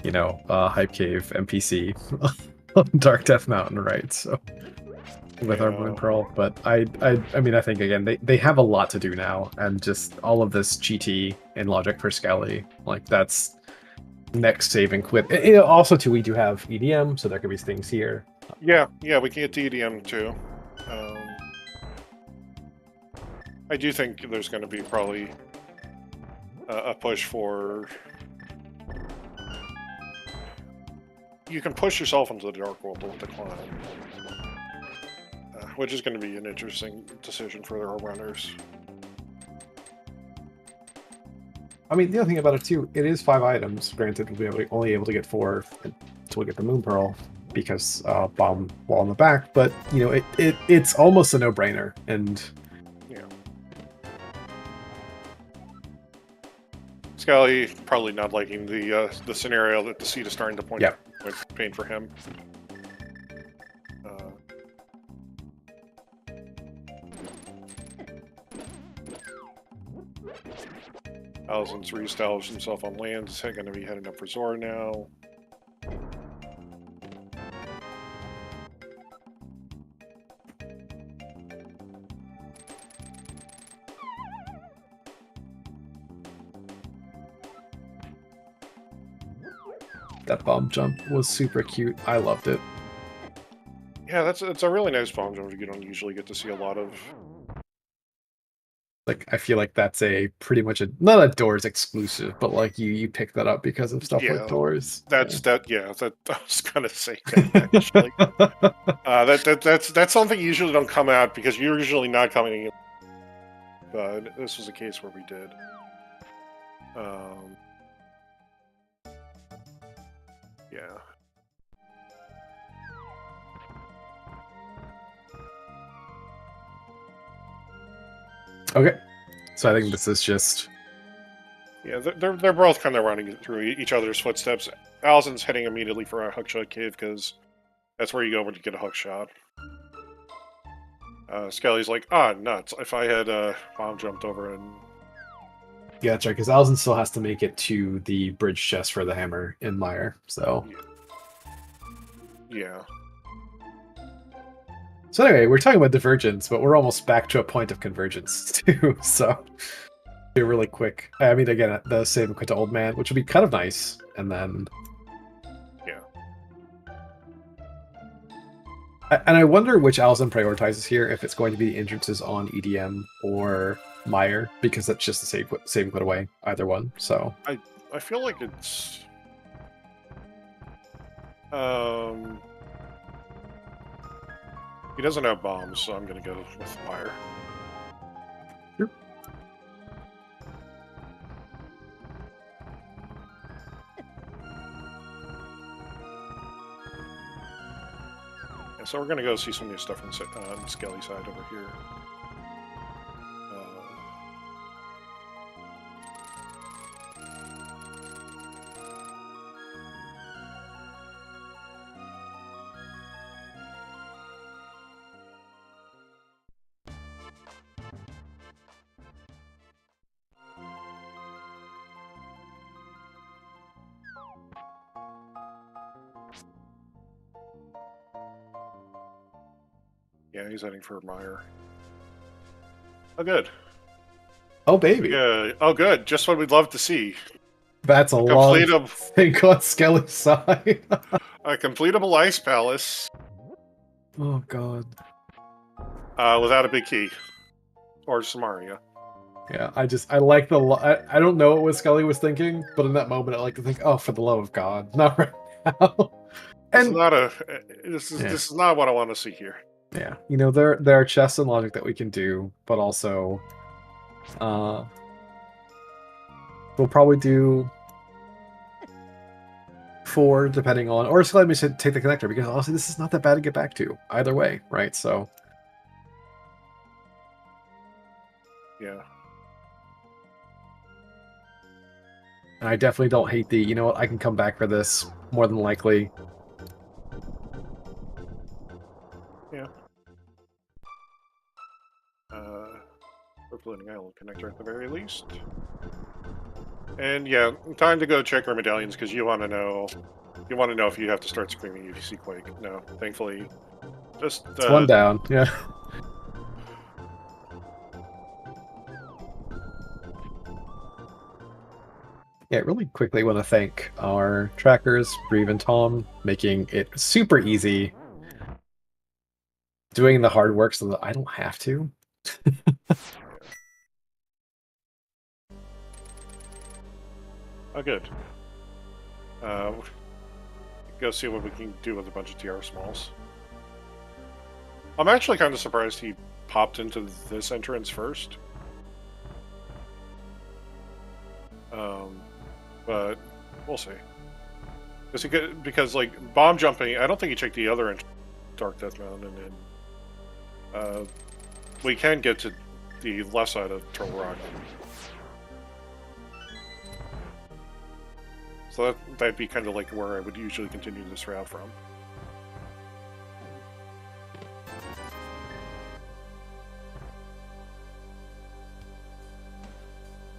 you know, Hype Cave NPC on Dark Death Mountain, right? So with our Moon Pearl, but I mean, I think again they have a lot to do now, and just all of this GT in logic for Skele, like that's next save and quit. Also, too, we do have EDM, so there could be things here. Yeah, we can get to EDM too. I do think there's going to be probably a push for. You can push yourself into the Dark World with the climb, which is going to be an interesting decision for our runners. I mean, the other thing about it too, it is 5 items. Granted, we'll be only able to get 4 until we get the Moon Pearl because bomb wall in the back. But you know, it's almost a no-brainer. And yeah, Skele probably not liking the scenario that the seed is starting to point with pain for him. Alaszun's reestablished himself on land. He's going to be heading up for Zora now. that bomb jump was super cute. I loved it. Yeah, it's a really nice bomb jump you don't usually get to see a lot of. Like, I feel like that's a pretty much not a Doors exclusive, but like you pick that up because of stuff like Doors. That's that. Yeah, that I was gonna say that actually. That's something you usually don't come out because you're usually not coming in. But this was a case where we did. Yeah. Okay, so I think this is just... Yeah, they're both kind of running through each other's footsteps. Alaszun's heading immediately for a hookshot cave because that's where you go when you get a hookshot. Skele's like, nuts. If I had bomb jumped over and... Yeah, that's right, because Alaszun still has to make it to the bridge chest for the hammer in Mire, so... Yeah. So anyway, we're talking about divergence, but we're almost back to a point of convergence, too, so... Be really quick. I mean, again, the same Quinta Old Man, which would be kind of nice, and then... Yeah. And I wonder which Alaszun prioritizes here, if it's going to be the entrances on EDM or Mire, because that's just the same put away, either one, so... I feel like it's... He doesn't have bombs, so I'm going to go with Mire. Sure. Yeah, so we're going to go see some new stuff on the Skele side over here. Yeah, he's heading for Mire. Oh, good. Oh, baby. Yeah. Oh, good. Just what we'd love to see. That's a long thing on Skele's side. A completable ice palace. Oh, God. Without a big key. Or Samaria. Yeah, I like the... I don't know what Skele was thinking, but in that moment I like to think, oh, for the love of God, not right now. And this is not what I want to see here. Yeah, you know, there are chests and logic that we can do, but also, we'll probably do 4 depending on, or just let me take the connector because honestly, this is not that bad to get back to either way, right? So, yeah, and I definitely don't hate the. You know what? I can come back for this more than likely. Yeah. We're floating island connector at the very least. And yeah, time to go check our medallions because you want to know. You want to know if you have to start screaming if you see Quake. No, thankfully, just it's one down. Yeah. Yeah, really quickly want to thank our trackers, Breve and Tom, making it super easy. Doing the hard work so that I don't have to. Oh, good. Go see what we can do with a bunch of TR smalls. I'm actually kind of surprised he popped into this entrance first. But we'll see. Because like bomb jumping, I don't think he checked the other entrance, Dark Death Mountain, and we can get to the left side of Turtle Rock. So that'd be kind of like where I would usually continue this route from.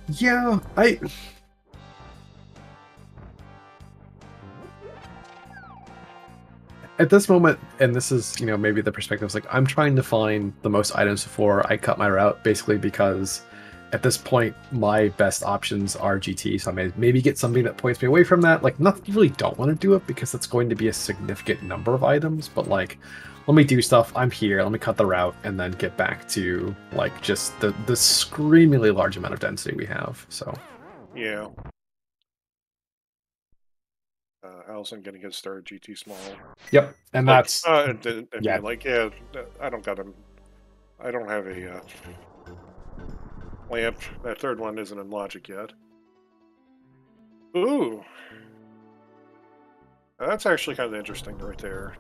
Yeah, at this moment, and this is, you know, maybe the perspective is like, I'm trying to find the most items before I cut my route, basically because at this point, my best options are GT, so I may maybe get something that points me away from that. Like, not really don't want to do it because it's going to be a significant number of items, but like, let me do stuff, I'm here, let me cut the route, and then get back to, like, just the screamingly large amount of density we have, so. Yeah. Alaszun gonna get started GT small. Yep, and Like, that's... and yeah. being like, yeah, I don't have a lamp. That third one isn't in logic yet. Ooh. That's actually kind of interesting right there.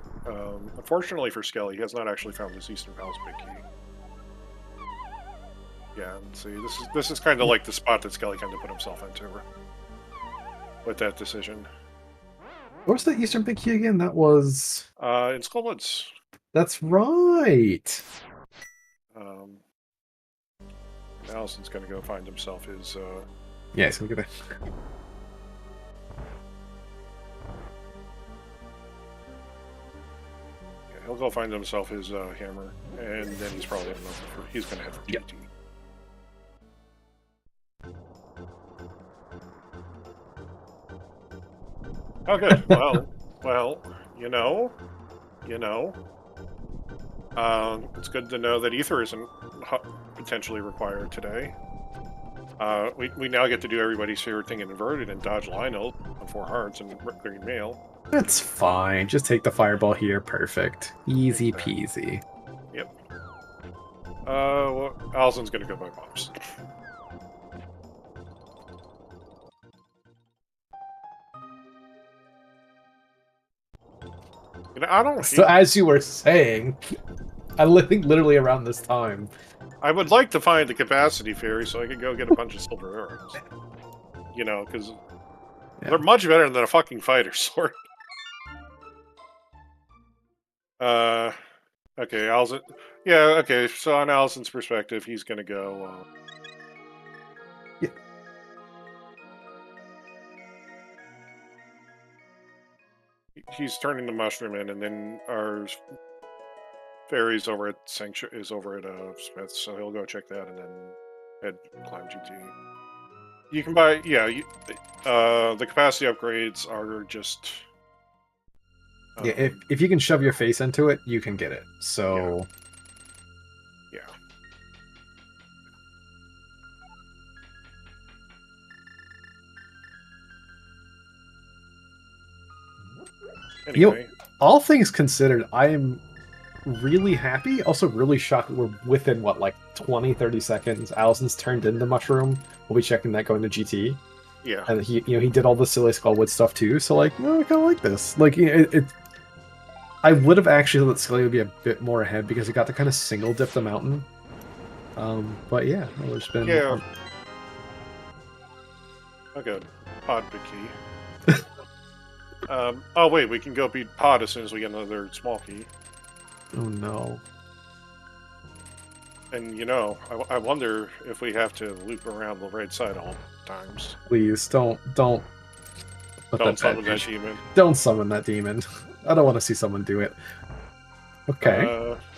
Unfortunately for Skele, he has not actually found this Eastern Palace big key. Yeah, and see, this is kind of like the spot that Skele kind of put himself into with that decision. What was the Eastern Big Key again? That was... in Skull Woods. That's right! Alaszun's gonna go find himself his, Yeah, he's gonna get it. Yeah, he'll go find himself his hammer, and then he's probably he's gonna head for GT. Yep. Oh, good. well, you know, it's good to know that ether isn't potentially required today. We now get to do everybody's favorite thing in inverted and dodge Lionel on 4 hearts and green mail. That's fine. Just take the fireball here. Perfect. Easy peasy. Yep. Well, Alaszun's gonna go by bombs. You know, I don't. So as you were saying, I think literally around this time. I would like to find the capacity fairy so I could go get a bunch of silver arrows. You know, because they're much better than a fucking fighter sword. Okay, Alaszun. Yeah, okay. So on Alaszun's perspective, he's gonna go. Yeah. He's turning the mushroom in, and then our fairy's over at Sanctuary is over at Smith's, so he'll go check that and then head climb GT. You can buy, yeah. The capacity upgrades are just. Yeah, if you can shove your face into it, you can get it. So. Yeah. Anyway. You know, all things considered, I am really happy. Also, really shocked that we're within what, like 20-30 seconds. Alaszun's turned into Mushroom. We'll be checking that going to GT. Yeah. And he did all the silly Skullwood stuff too. So like, I kind of like this. Like, I would have actually thought Skele would be a bit more ahead because he got to kind of single dip the mountain. But yeah, it's been. Yeah. Okay. Pod big key. Oh wait, we can go beat Pod as soon as we get another small key. Oh no. And you know, I wonder if we have to loop around the right side all times. Please don't. Don't summon that demon. Don't summon that demon. I don't want to see someone do it. Okay.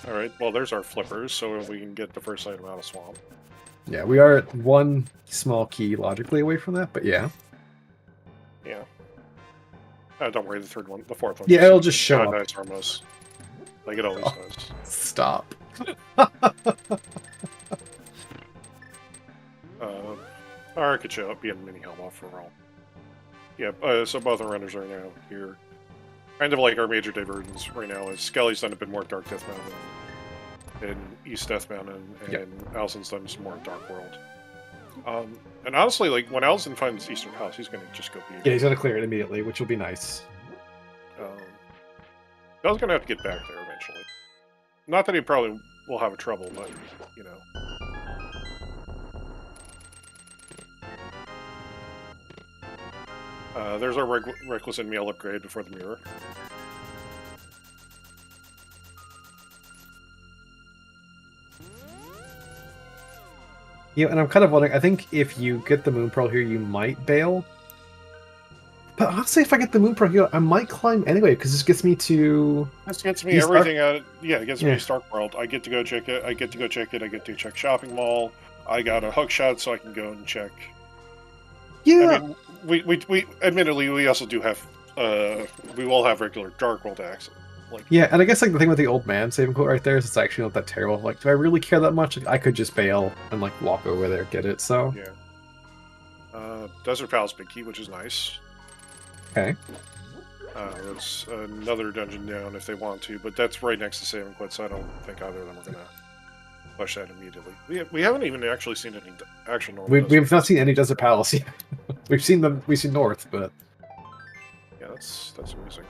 All right. Well, there's our flippers, so we can get the first item out of swamp. Yeah, we are at one small key logically away from that, but yeah. Yeah. Don't worry, the fourth one. Yeah, it'll just show up. Nice Armos, like it always does. Stop. Or it could show up being mini helm off for all. Yeah, so both our runners are now here. Kind of like our major divergence right now is Skele's done a bit more Dark Death Mountain and East Death Mountain, and Alaszun's done some more Dark World. And honestly, like when Alaszun finds Eastern House, he's gonna just go beat. Yeah, he's gonna clear it immediately, which will be nice. I was gonna have to get back there eventually. Not that he probably will have trouble, but you know. There's our Reckless and Meal upgrade before the mirror. Yeah, and I'm kind of wondering, I think if you get the Moon Pearl here, you might bail. But honestly, if I get the Moon Pearl here, I might climb anyway, because this gets me to... This gets me everything out. Yeah, it gets me Stark World. I get to go check it. I get to go check it. I get to check Shopping Mall. I got a hook shot, so I can go and check. Yeah. I mean, we admittedly, we also do have... we will have regular Dark World access. Like, yeah, and I guess like the thing with the old man saving quote right there is it's actually not that terrible. Like, do I really care that much? Like, I could just bail and like walk over there, get it. So yeah. Desert Palace Big Key, which is nice. Okay. That's another dungeon down if they want to, but that's right next to Saving Quit, so I don't think either of them are gonna push that immediately. We haven't even actually seen any actual north. We've not seen any Desert Palace yet. We've seen north, but yeah, that's amazing.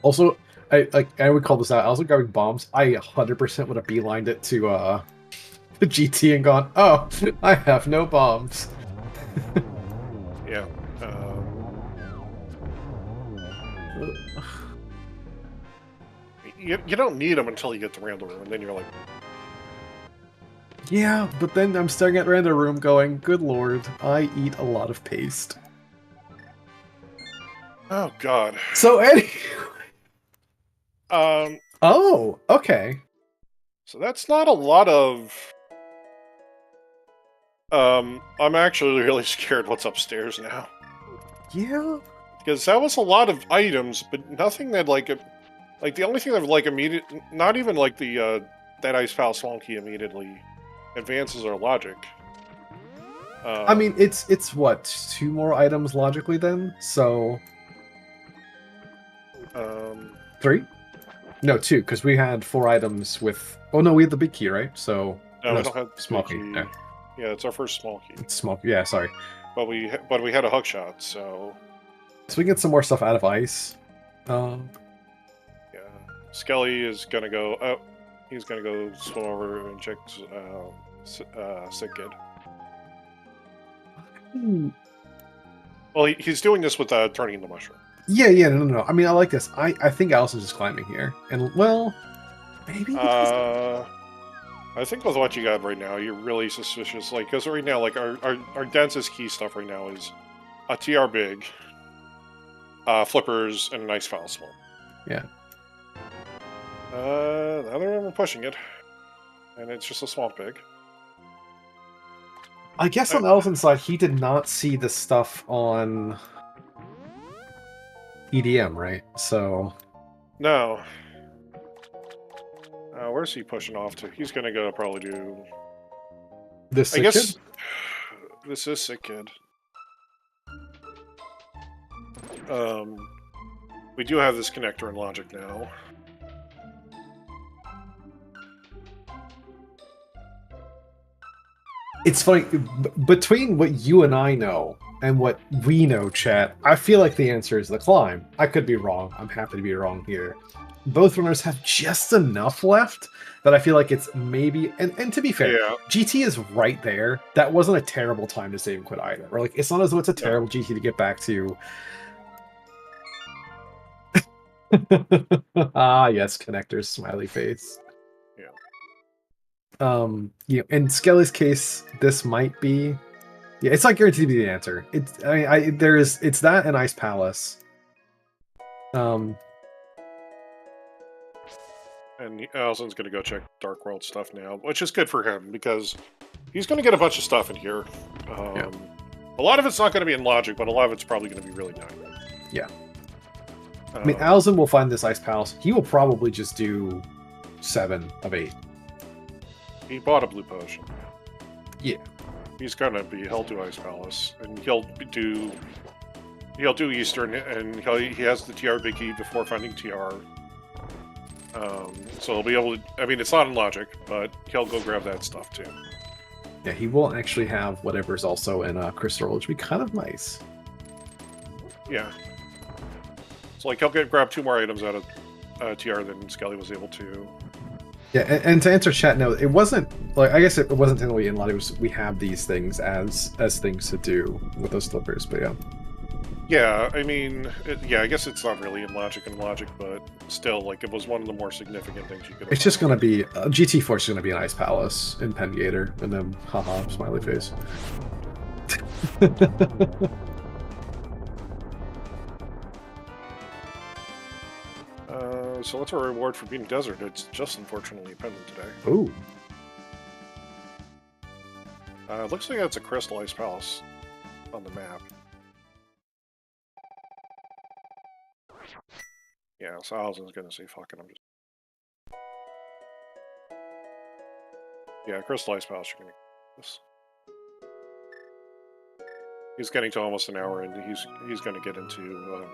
Also, I would call this out. I was grabbing bombs. I 100% would have beelined it to the GT and gone, oh, I have no bombs. Yeah. You don't need them until you get to Randall Room, and then you're like... Yeah, but then I'm staring at Randall Room going, good lord, I eat a lot of paste. Oh, God. So anyway... Oh, okay. So that's not a lot of... I'm actually really scared what's upstairs now. Yeah? Because that was a lot of items, but nothing that, like the only thing that, like, immediate... Not even, like, the, that Ice Palace Swan Key immediately advances our logic. I mean, it's what, 2 more items logically then? So... 3? No, 2, because we had 4 items with... Oh no, we had the big key, right? So... No, we don't have the small key. No. Yeah, it's our first small key. It's small, yeah, sorry. But we had a hook shot, so... So we can get some more stuff out of ice. Yeah. Skele is gonna go... Oh, he's gonna go swim over and check Sick Kid. Well, he's doing this with turning the mushroom. Yeah, no. I mean, I like this. I think Alaszun's just climbing here. And, well, maybe... I think with what you got right now, you're really suspicious. Like, because right now, like, our densest key stuff right now is a TR big, flippers, and a nice foul small. Yeah. The other one, we're pushing it. And it's just a swamp big. I guess on Alaszun's side, he did not see the stuff on EDM, right? So... No. Where's he pushing off to? He's gonna go probably do... This I guess... Kid? This is Sick Kid. We do have this connector in logic now. It's funny, between what you and I know and what we know, chat, I feel like the answer is the climb. I could be wrong. I'm happy to be wrong here. Both runners have just enough left that I feel like it's maybe... And to be fair, Yeah. GT is right there. That wasn't a terrible time to save and quit either. Or like, it's not as though it's a terrible GT to get back to. Ah, yes, connectors, smiley face. In Skele's case, this might be... Yeah, it's not guaranteed to be the answer. It's it's that and Ice Palace. And Alaszun's going to go check Dark World stuff now, which is good for him, because he's going to get a bunch of stuff in here. A lot of it's not going to be in logic, but a lot of it's probably going to be really nice. Yeah. I mean, Alaszun will find this Ice Palace. He will probably just do 7 of 8. He bought a blue potion. Yeah. He's going to be held to Ice Palace, and he'll do he'll do Eastern, and he has the TR Big Key before finding TR. So he'll be able to. I mean, it's not in logic, but he'll go grab that stuff too. Yeah, he will actually have whatever's also in Crystal, which would be kind of nice. Yeah. So like he'll grab 2 more items out of TR than Skele was able to. Yeah, and to answer chat, no, it wasn't like I guess it wasn't technically in lot. It was we have these things as things to do with those slippers, but yeah. Yeah, I mean, I guess it's not really in logic, but still, like, it was one of the more significant things you could have It's just going to be... GT Force is going to be an Ice Palace in Pengator, and then, haha, smiley face. So what's our reward for being Desert? It's just unfortunately pendant today. Ooh. Looks like it's a Crystal Ice Palace on the map. Yeah, so Alaszun's gonna say fuck it, I'm just... Yeah, Crystal Ice Palace, you're gonna get this. He's getting to almost an hour, and he's gonna get into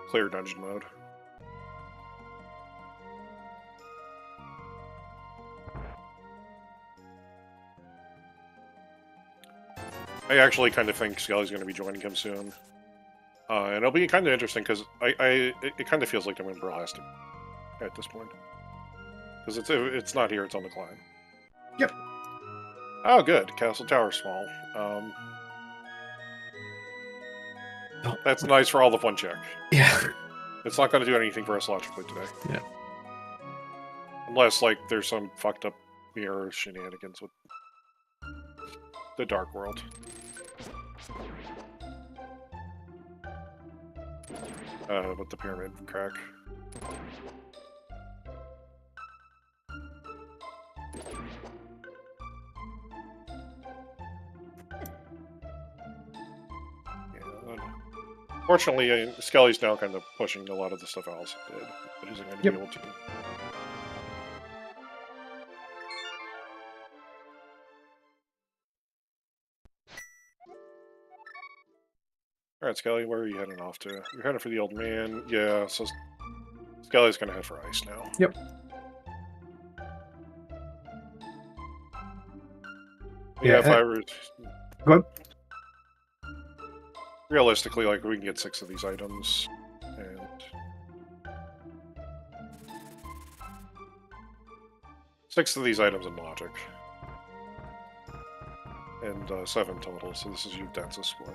clear dungeon mode. I actually kind of think Skele's going to be joining him soon. And it'll be kind of interesting, because it kind of feels like I'm in Burlastic at this point. Because it's not here, it's on the climb. Yep. Oh, good. Castle Tower small. That's nice for all the fun check. Yeah. It's not going to do anything for us logically today. Yeah. Unless, like, there's some fucked up mirror shenanigans with the Dark World. With the pyramid crack. Fortunately, Skele's now kind of pushing a lot of the stuff Alaszun did, but isn't going to be able to. Alright, Skele, where are you heading off to? You're heading for the old man. Yeah, so Skele's going to head for ice now. Yep. Yeah, if I were... Go ahead. Realistically, like, we can get 6 of these items, and... 6 of these items in logic. And 7 total, so this is your densest way.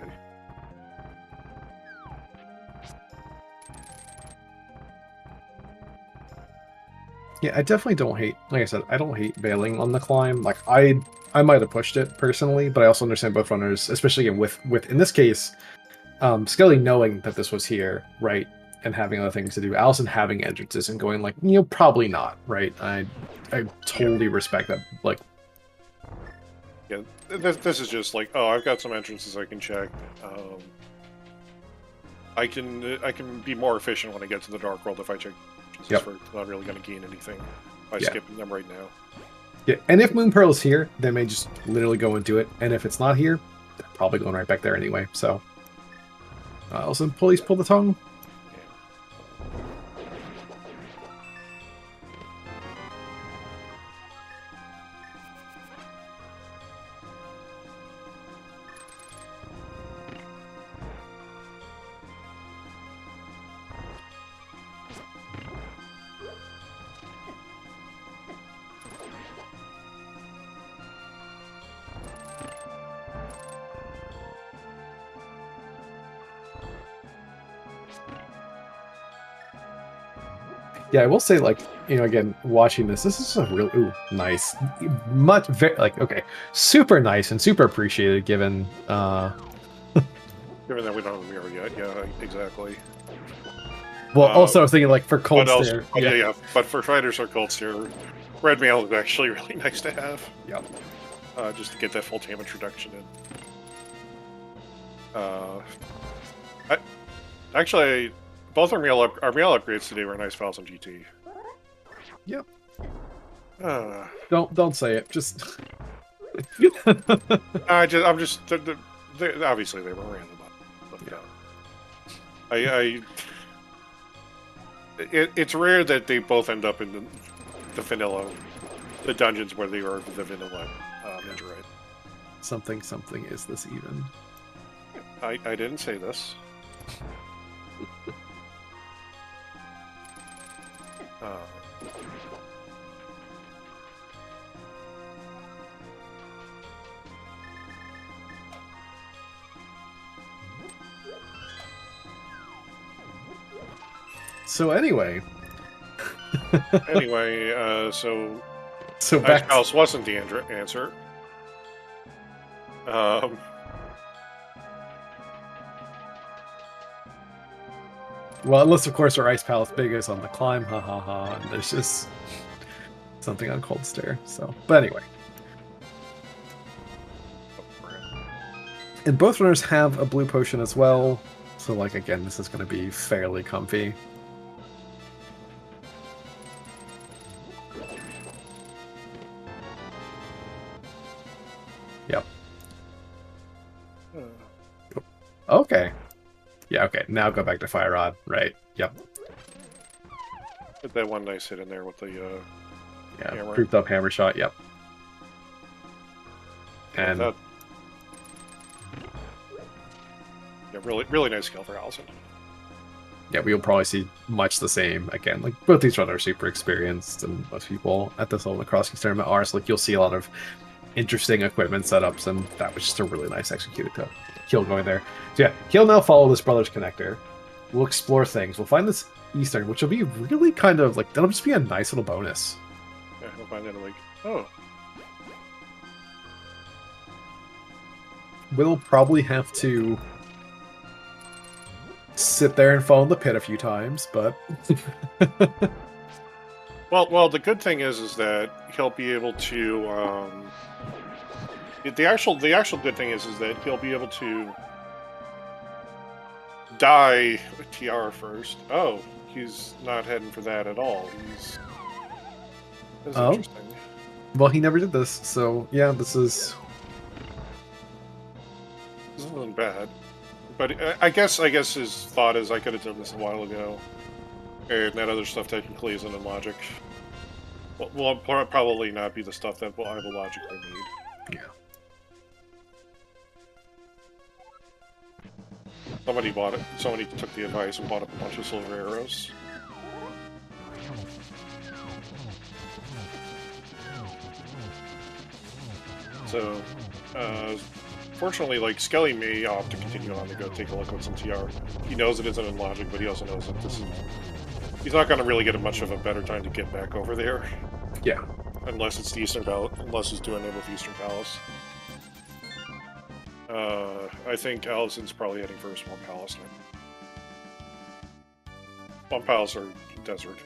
Yeah, I definitely don't hate, like I said, I don't hate bailing on the climb. Like, I might have pushed it personally, but I also understand both runners, especially again with in this case, Skele knowing that this was here, right, and having other things to do, Alaszun having entrances and going like, probably not, right? I totally respect that. Like, yeah, this is just like, oh, I've got some entrances I can check. I can be more efficient when I get to the Dark World if I check. Yep. For not really going to gain anything by skipping them right now. Yeah, and if Moon Pearl is here, they may just literally go and do it. And if it's not here, they're probably going right back there anyway. So, Alaszun, please pull the tongue. Yeah, I will say, like, again, watching this is a real, nice, okay, super nice and super appreciated given, Given that we don't have a mirror yet, yeah, exactly. Well, also I was thinking, like, for Cold Stare. Yeah, but for Fighters or Cold Stare, Red Mail is actually really nice to have. Yeah. Just to get that full damage reduction in. Actually, both our mail upgrades today were nice files on GT. Yep. Uh, don't say it. Just. I'm just obviously they were random, but it's rare that they both end up in the vanilla, the dungeons where they are the vanilla ninja raid. Something is this even? I didn't say this. So anyway. So back Ice Palace wasn't the answer. Well, unless of course our Ice Palace big is on the climb, ha ha ha, and there's just something on Cold Stare. So, but anyway. And both runners have a blue potion as well. So, like, again, this is going to be fairly comfy. Yep. Okay. Yeah, okay. Now go back to Fire Rod. Right. Yep. Get that one nice hit in there with the hammer. Grouped up hammer shot. Yep. And yeah, really nice skill for Alaszun. Yeah, we'll probably see much the same again. Like, both these runners are super experienced, and most people at this level of the Crosskeys tournament are. So, like, you'll see a lot of interesting equipment setups, and that was just a really nice executed kill going there. So yeah, he'll now follow this brother's connector. We'll explore things. We'll find this Eastern, which will be really kind of like, that'll just be a nice little bonus. Yeah, we'll find it like, oh. We'll probably have to sit there and fall in the pit a few times, but well, the good thing is that he'll be able to. The actual good thing is that he'll be able to die with TR first. Oh, he's not heading for that at all. That's interesting. Well, he never did this, so yeah, this isn't bad. But I guess his thought is, I could have done this a while ago, and that other stuff technically isn't in logic. Will probably not be the stuff that I will logically need. Yeah. Somebody bought it. Somebody took the advice and bought up a bunch of silver arrows. So, fortunately, like, Skele may opt to continue on to go take a look at some TR. He knows it isn't in logic, but he also knows that this is... He's not going to really get much of a better time to get back over there. Yeah. Unless it's the Eastern Palace, unless he's doing it with Eastern Palace. I think Alaszun's probably heading for a Swamp Palace now. Swamp Palace or desert.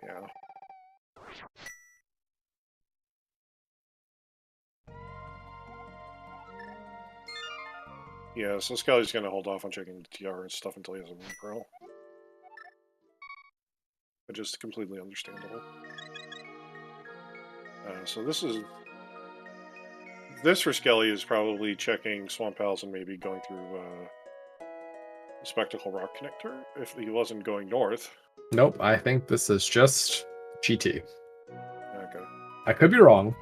Yeah. Yeah, so Skele's gonna hold off on checking the TR and stuff until he has a Moon Pearl. Which is completely understandable. So this for Skele is probably checking Swamp Palace and maybe going through Spectacle Rock Connector if he wasn't going north. Nope, I think this is just GT. Okay. I could be wrong.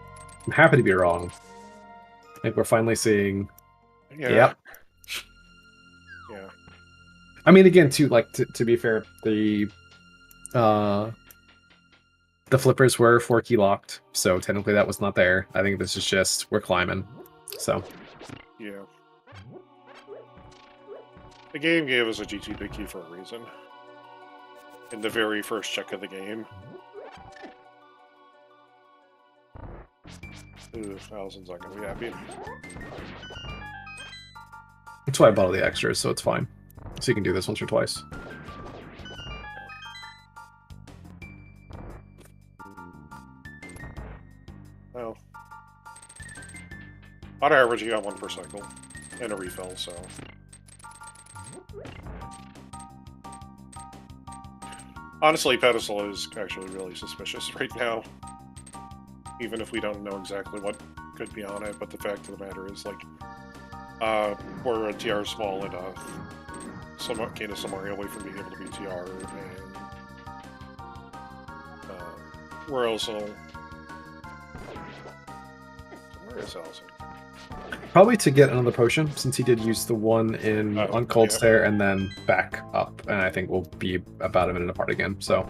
I'm happy to be wrong. I think we're finally seeing... Yeah. Yep. Yeah. I mean, again, to be fair, the flippers were 4-key locked, so technically that was not there. I think this is just, we're climbing, so. Yeah. The game gave us a GT big key for a reason. In the very first check of the game. Ooh, Alaszun's not gonna be happy. That's why I bought all the extras, so it's fine. So you can do this once or twice. Well, on average, you got one per cycle and a refill, so. Honestly, Pedestal is actually really suspicious right now. even if we don't know exactly what could be on it. But the fact of the matter is, like, we're a TR small and kind of some area away from being able to be TR, and we're also. Where is Alaszun? Probably to get another potion, since he did use the one on Cold Stare and then back up, and I think we'll be about a minute apart again. So,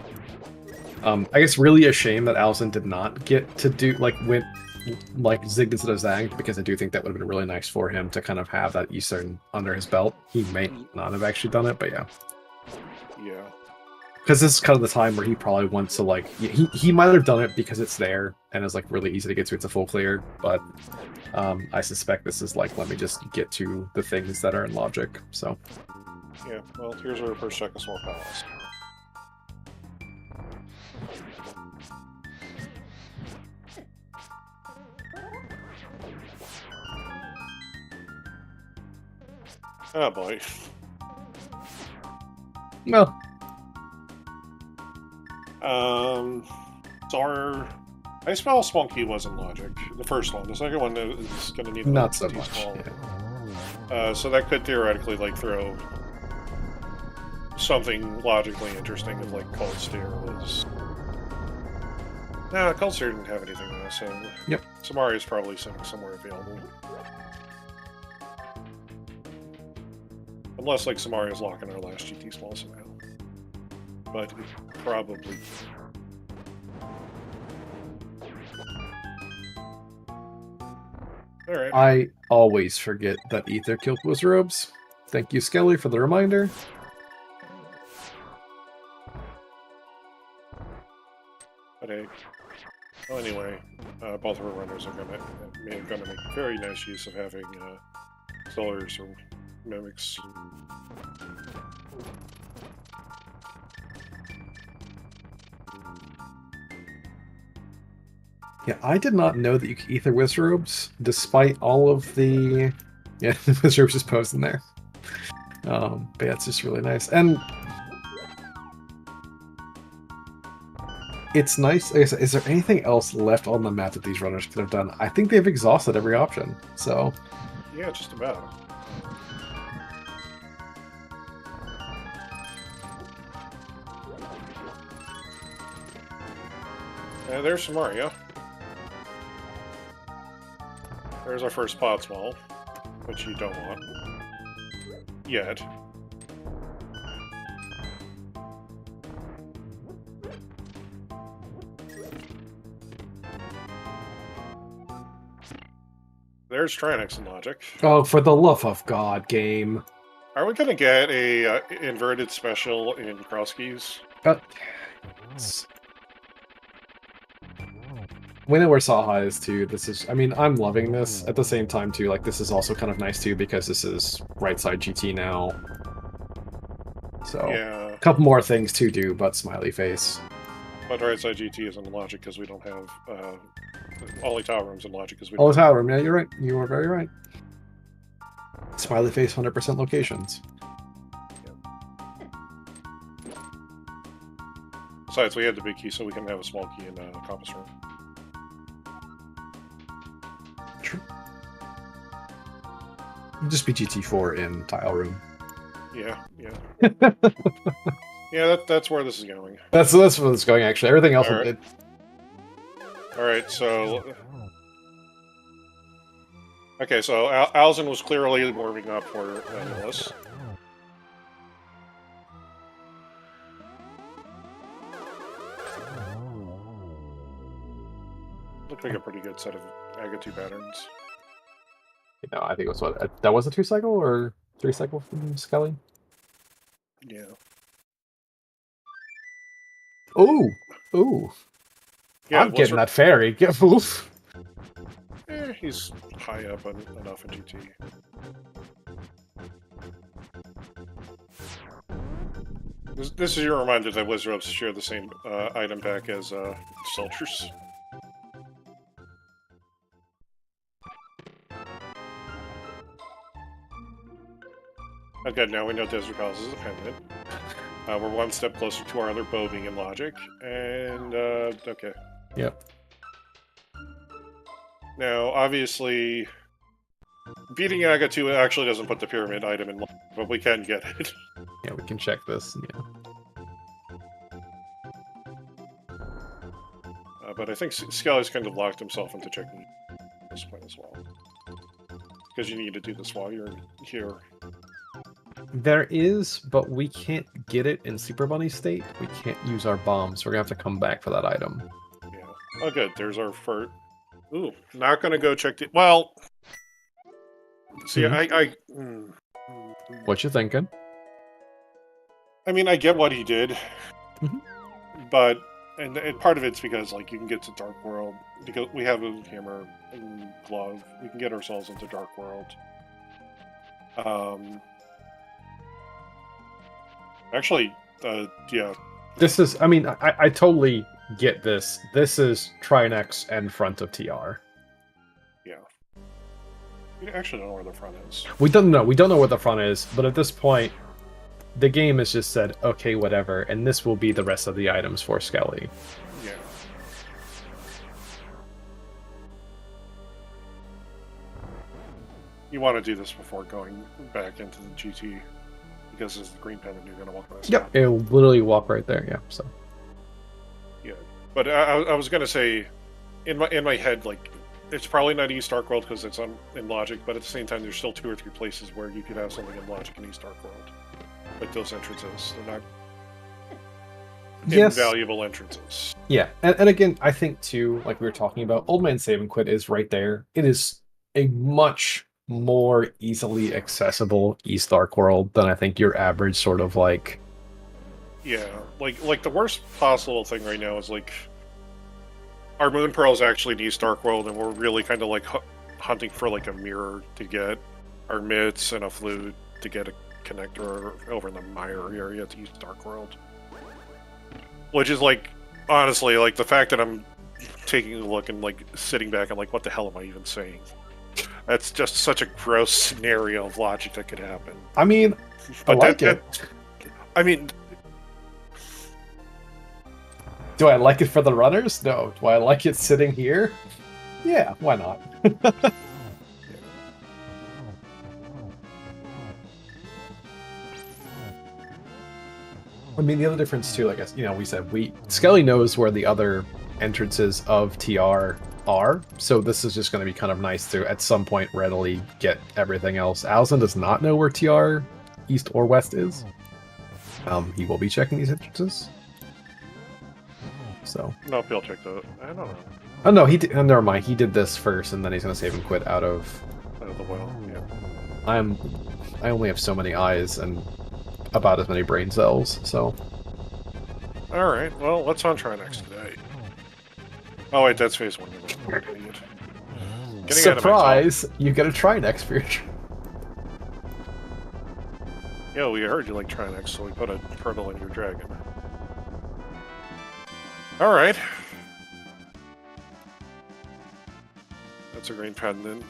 I guess really a shame that Alaszun did not get to do went zigged instead of zagged, because I do think that would have been really nice for him to kind of have that Eastern under his belt. He may not have actually done it, but yeah. Yeah. Because this is kind of the time where he probably wants to he might have done it because it's there and is really easy to get to. It's a full clear, but I suspect this is let me just get to the things that are in logic. So yeah, well, here's our first check of Small Palace. Oh boy. Well. So our I spell Spunky was in logic. The first one. The second one is going to need not so too much. small. Yeah. So that could theoretically throw something logically interesting if Cold Stare was. Nah, Cold Stare didn't have anything in this, so yep. Samari is probably sitting somewhere available. Unless Samari is locking our last GT small somehow. But probably. Alright. I always forget that Ether killed Wizrobes. Thank you, Skele, for the reminder. But hey. Well, anyway, both of our runners are going to make very nice use of having Stellars or Mimics. Yeah, I did not know that you could Ether Wizrobes, despite all of the... Yeah, Wizrobes just posed in there. But yeah, it's just really nice. And it's nice. Is there anything else left on the map that these runners could have done? I think they've exhausted every option, so... Yeah, just about. And there's Mario. There's our first pod small, which you don't want. Yet. There's Tranix in logic. Oh, for the love of God, game. Are we going to get a inverted special in Crosskeys? We know where Saha is too. This is, I mean, I'm loving this. At the same time too, this is also kind of nice too, because this is right side GT now. So, yeah. A couple more things to do, but smiley face. But right side GT is in logic because we don't have only tower rooms in logic because we. Oh, tower room. Yeah, you're right. You are very right. Smiley face, 100% locations. Besides, we had the big key, so we can have a small key in compass room. True. Just be GT4 in tile room. Yeah, yeah. Yeah, that's where this is going. That's where it's going, actually. Everything else... Alright, so... Okay, so Alaszun was clearly warming up for Nicholas. Looked like a pretty good set of Agatu patterns. No, I think it was what? That was a 2-cycle or 3-cycle from Skele? Yeah. Ooh! Ooh! Yeah, I'm getting that fairy. Get oof! He's high up enough in GT. This is your reminder that Wizrobes share the same item pack as soldiers. Okay, now we know Desert Palace is a pendant. We're one step closer to our other bow being in logic, and okay. Yep. Now, obviously, beating Yaga 2 actually doesn't put the pyramid item in, but we can get it. Yeah, we can check this. Yeah. But I think Skele's kind of locked himself into checking this point as well. Because you need to do this while you're here. There is, but we can't get it in Super Bunny state. We can't use our bombs. We're gonna have to come back for that item. Yeah. Oh, good. There's our first. Ooh, not gonna go check the. Well, see, What you thinking? I mean, I get what he did, Mhm. but and part of it's because like you can get to Dark World because we have a hammer and glove. We can get ourselves into Dark World. Actually, yeah. This is. I mean, I totally get this. This is Trinex and front of TR. Yeah. We actually don't know where the front is. We don't know. We don't know where the front is. But at this point, the game has just said, okay, whatever, and this will be the rest of the items for Skele. Yeah. You want to do this before going back into the GT, because it's the green pen and you're going to walk by. Yep, it'll literally walk right there. Yeah. So. Yeah, but I was going to say, in my head, like, it's probably not East Dark World because it's in Logic, but at the same time, there's still 2 or 3 places where you could have something in Logic in East Dark World. Like those entrances. They're not invaluable entrances. Yeah, and again, I think too, like we were talking about, Old Man Save and Quit is right there. It is a much more easily accessible East Dark World than I think your average sort of like... Yeah, like the worst possible thing right now is like our Moon Pearl is actually in East Dark World, and we're really kind of like hunting for like a mirror to get our mitts and a flute to get a connector over in the Mire area to East Dark World. Which is like, honestly, like the fact that I'm taking a look and like sitting back and like, what the hell am I even saying? That's just such a gross scenario of logic that could happen. I mean, but I like it. I mean, do I like it for the runners? No. Do I like it sitting here? Yeah, why not? I mean, the other difference too, I guess, you know, we said Skele knows where the other entrances of TR are, so this is just going to be kind of nice to, at some point, readily get everything else. Alaszun does not know where TR East or West is. He will be checking these entrances. So. No, he'll check the. I don't know. Oh no, he did. Oh, never mind. He did this first, and then he's going to save and quit out of the well. Yeah. I only have so many eyes and about as many brain cells, so. All right. Well, what's on Trinex today? Oh wait, that's phase 1. Surprise! You get a Trinex for your. Yeah, we heard you like Trinex, so we put a kernel in your dragon. All right. That's a green pendant.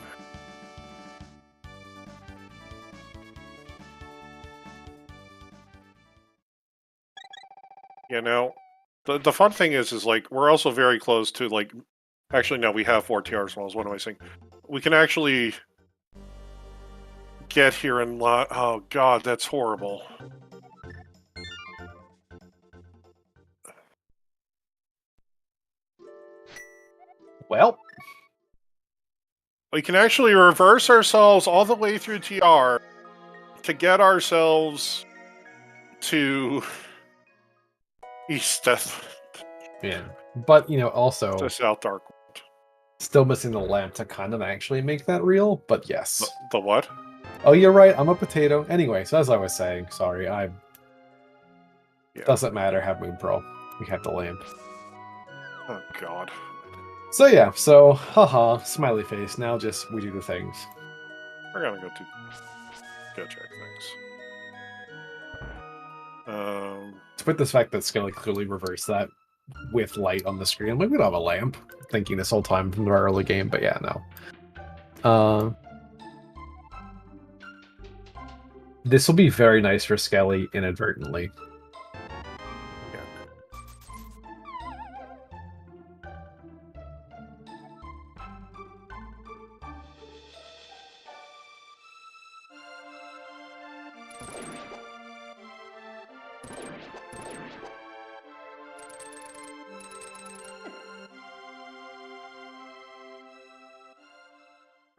Yeah, now, the fun thing is like, we're also very close to, like, actually, no, we have 4 TR smalls, what am I saying? We can actually get here and oh god, that's horrible. Well, we can actually reverse ourselves all the way through TR to get ourselves to East Death. Yeah, but you know, also to South Dark World. Still missing the lamp to kind of actually make that real, but yes. The what? Oh, you're right. I'm a potato. Anyway, so as I was saying, sorry, yeah. Doesn't matter. Have Moon Pearl. We have the lamp. Oh god. So yeah, so haha, smiley face. Now just we do the things. We're gonna go check things. Despite this fact that Skele clearly reversed that with light on the screen, I'm like, we don't have a lamp. Thinking this whole time from our early game, but yeah, no. This will be very nice for Skele inadvertently.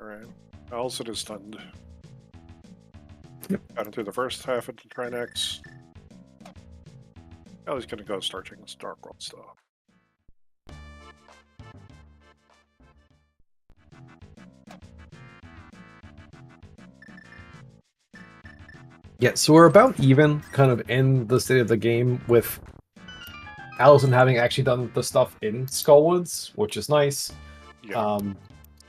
Alright. Alaszun is stunned. Yep. Got him through the first half of the try next. Now he's gonna go start checking this Dark World stuff. Yeah, so we're about even kind of in the state of the game with Alaszun having actually done the stuff in Skullwoods, which is nice. Yeah.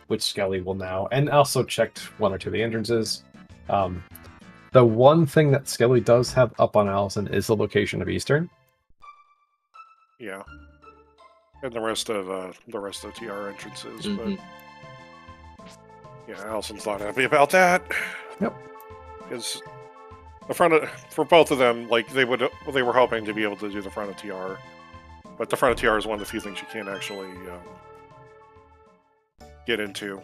Which Skele will now, and also checked one or two of the entrances. The one thing that Skele does have up on Alaszun is the location of Eastern. Yeah. And the rest of TR entrances, but yeah, Alaszun's not happy about that. Yep. Because the front of, for both of them, like they were hoping to be able to do the front of TR, but the front of TR is one of the few things you can't actually get into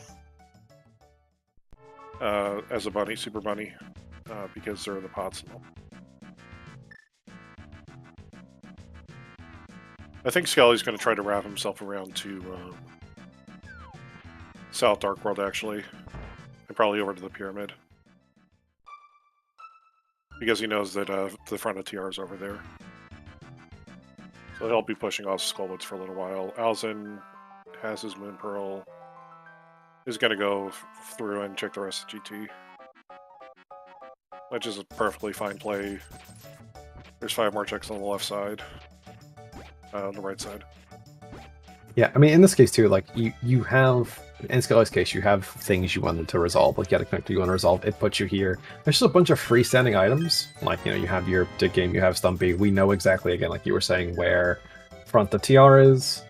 as a bunny, super bunny, because there are the pots and all. I think Skele's going to try to wrap himself around to South Dark World, actually, and probably over to the Pyramid. Because he knows that the front of TR is over there. So he'll be pushing off Skullwoods for a little while. Alaszun has his Moon Pearl. He's going to go through and check the rest of GT. Which is a perfectly fine play. There's 5 more checks on the left side. On the right side. Yeah, I mean, in this case too, like you have, in Skele's case, you have things you wanted to resolve. Like you had a connector you want to resolve, it puts you here. There's just a bunch of freestanding items. Like, you know, you have your dig game, you have Stumpy. We know exactly, again, like you were saying, where front of TR is.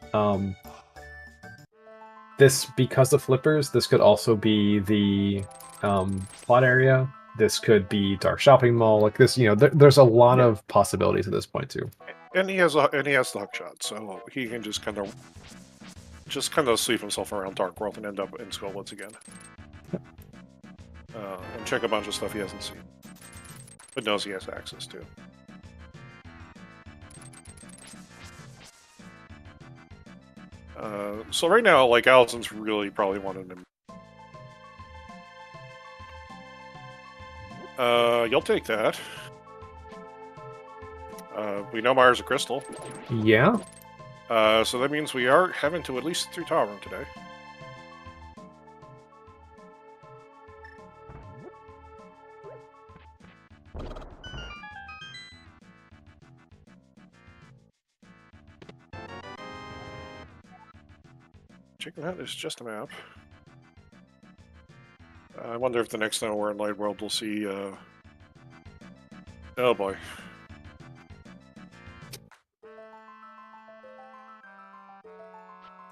This, because of flippers, this could also be the plot area. This could be Dark Shopping Mall. Like this, you know, there's a lot of possibilities at this point too. And he has the hook shot, so he can just kind of sweep himself around Dark World and end up in Skullwoods again. And check a bunch of stuff he hasn't seen, but knows he has access to. So right now, like, Alaszun's really probably wanting him. You'll take that. We know Myers a crystal. Yeah. So that means we are having to at least through Tower Room today. Checking that is just a map. I wonder if the next time we're in Light World we'll see, oh boy.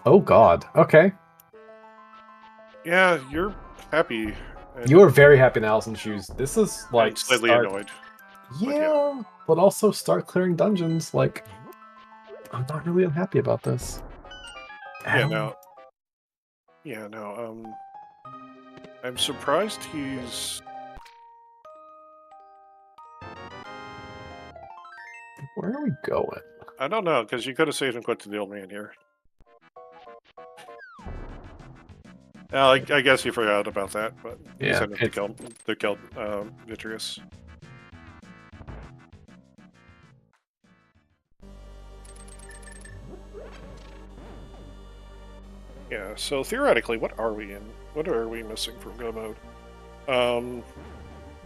Oh god. Okay. Yeah, you're happy. You are very happy in Alaszun's shoes. This is like Slightly annoyed. Yeah, but also start clearing dungeons. Like, I'm not really unhappy about this. Yeah, no. I'm surprised he's. Where are we going? I don't know, because you could have saved and quit to the old man here. I guess he forgot about that, but he Yeah, sent him to kill Vitreous. Yeah, so theoretically, what are we in? What are we missing from Go Mode?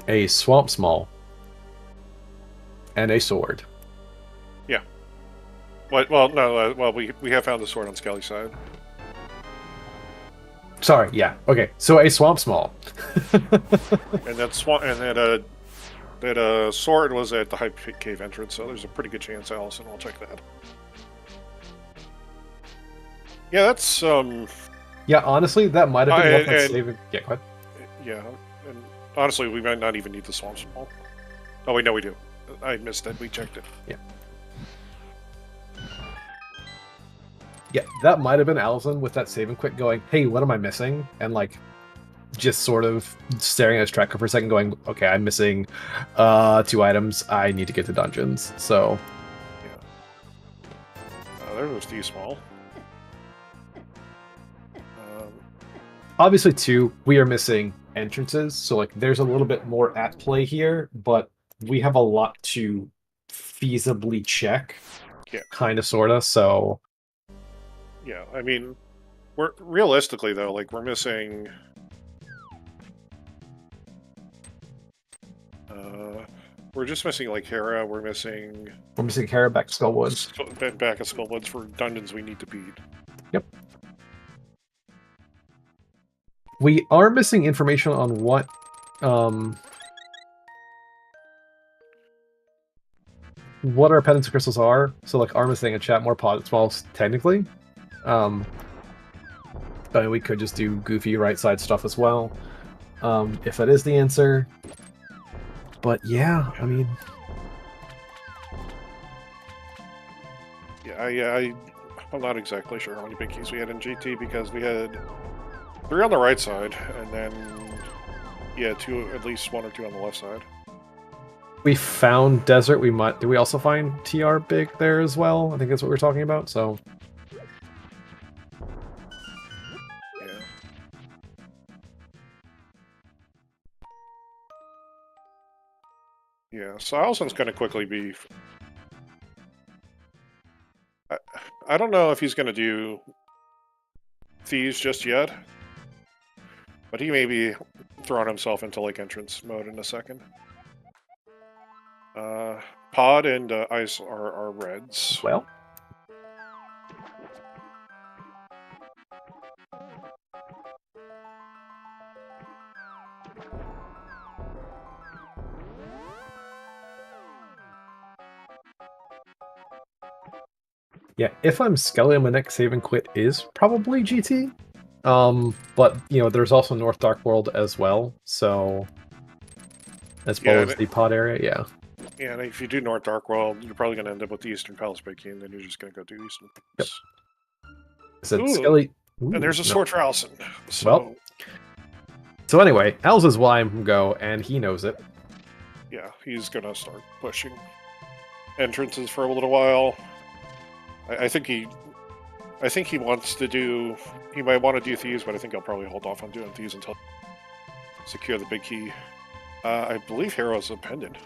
A Swamp Small. And a sword. Yeah. Well, no, well, we have found the sword on Skele's side. Sorry, yeah. Okay, so a Swamp Small. And that sword was at the Hype Cave entrance, so there's a pretty good chance Alaszun will check that. Yeah, that's Yeah, honestly, that might have been worth that saving. Yeah, go ahead. Yeah, and honestly, we might not even need the Swamp Small. Oh, wait, no, we do. I missed it. We checked it. Yeah. Yeah, that might have been Alaszun with that save and quit going, hey, what am I missing? And like, just sort of staring at his tracker for a second, going, "Okay, I'm missing 2 items. I need to get to dungeons." So, There goes D small. obviously, too, we are missing entrances. So, like, there's a little bit more at play here, but we have a lot to feasibly check. Yeah. Kind of, sort of. So, Yeah, I mean, we're realistically though, like we're missing. We're just missing like Hera. We're missing Hera back to Skullwoods. Back at Skullwoods for dungeons we need to beat. Yep. We are missing information on what our pendants and crystals are. So, like, Arm is saying in chat, more pod smalls, technically. I mean, we could just do goofy right side stuff as well, if that is the answer. But yeah, I mean, I'm not exactly sure how many big keys we had in GT because we had 3 on the right side and then 2, at least 1 or 2 on the left side. we found desert. Did we also find TR big there as well? I think that's what we're talking about. So. Yeah, so Alaszun's going to quickly be... I don't know if he's going to do Thieves just yet, but he may be throwing himself into like entrance mode in a second. Pod and Ice are reds. Well. Yeah, if I'm Skele, my next save and quit is probably GT. But, you know, there's also North Dark World as well, so... As well as the pod area, yeah. Yeah, and if you do North Dark World, you're probably going to end up with the Eastern Palace Big Key, and then you're just going to go do Eastern Palace. Yep. So Skele... and there's a sword for Alaszun. So... Well... So anyway, Al's is why I'm go, and he knows it. Yeah, he's going to start pushing entrances for a little while. I think he wants to do... He might want to do Thieves, but I think he'll probably hold off on doing Thieves until secure the big key. I believe Hero's a pendant.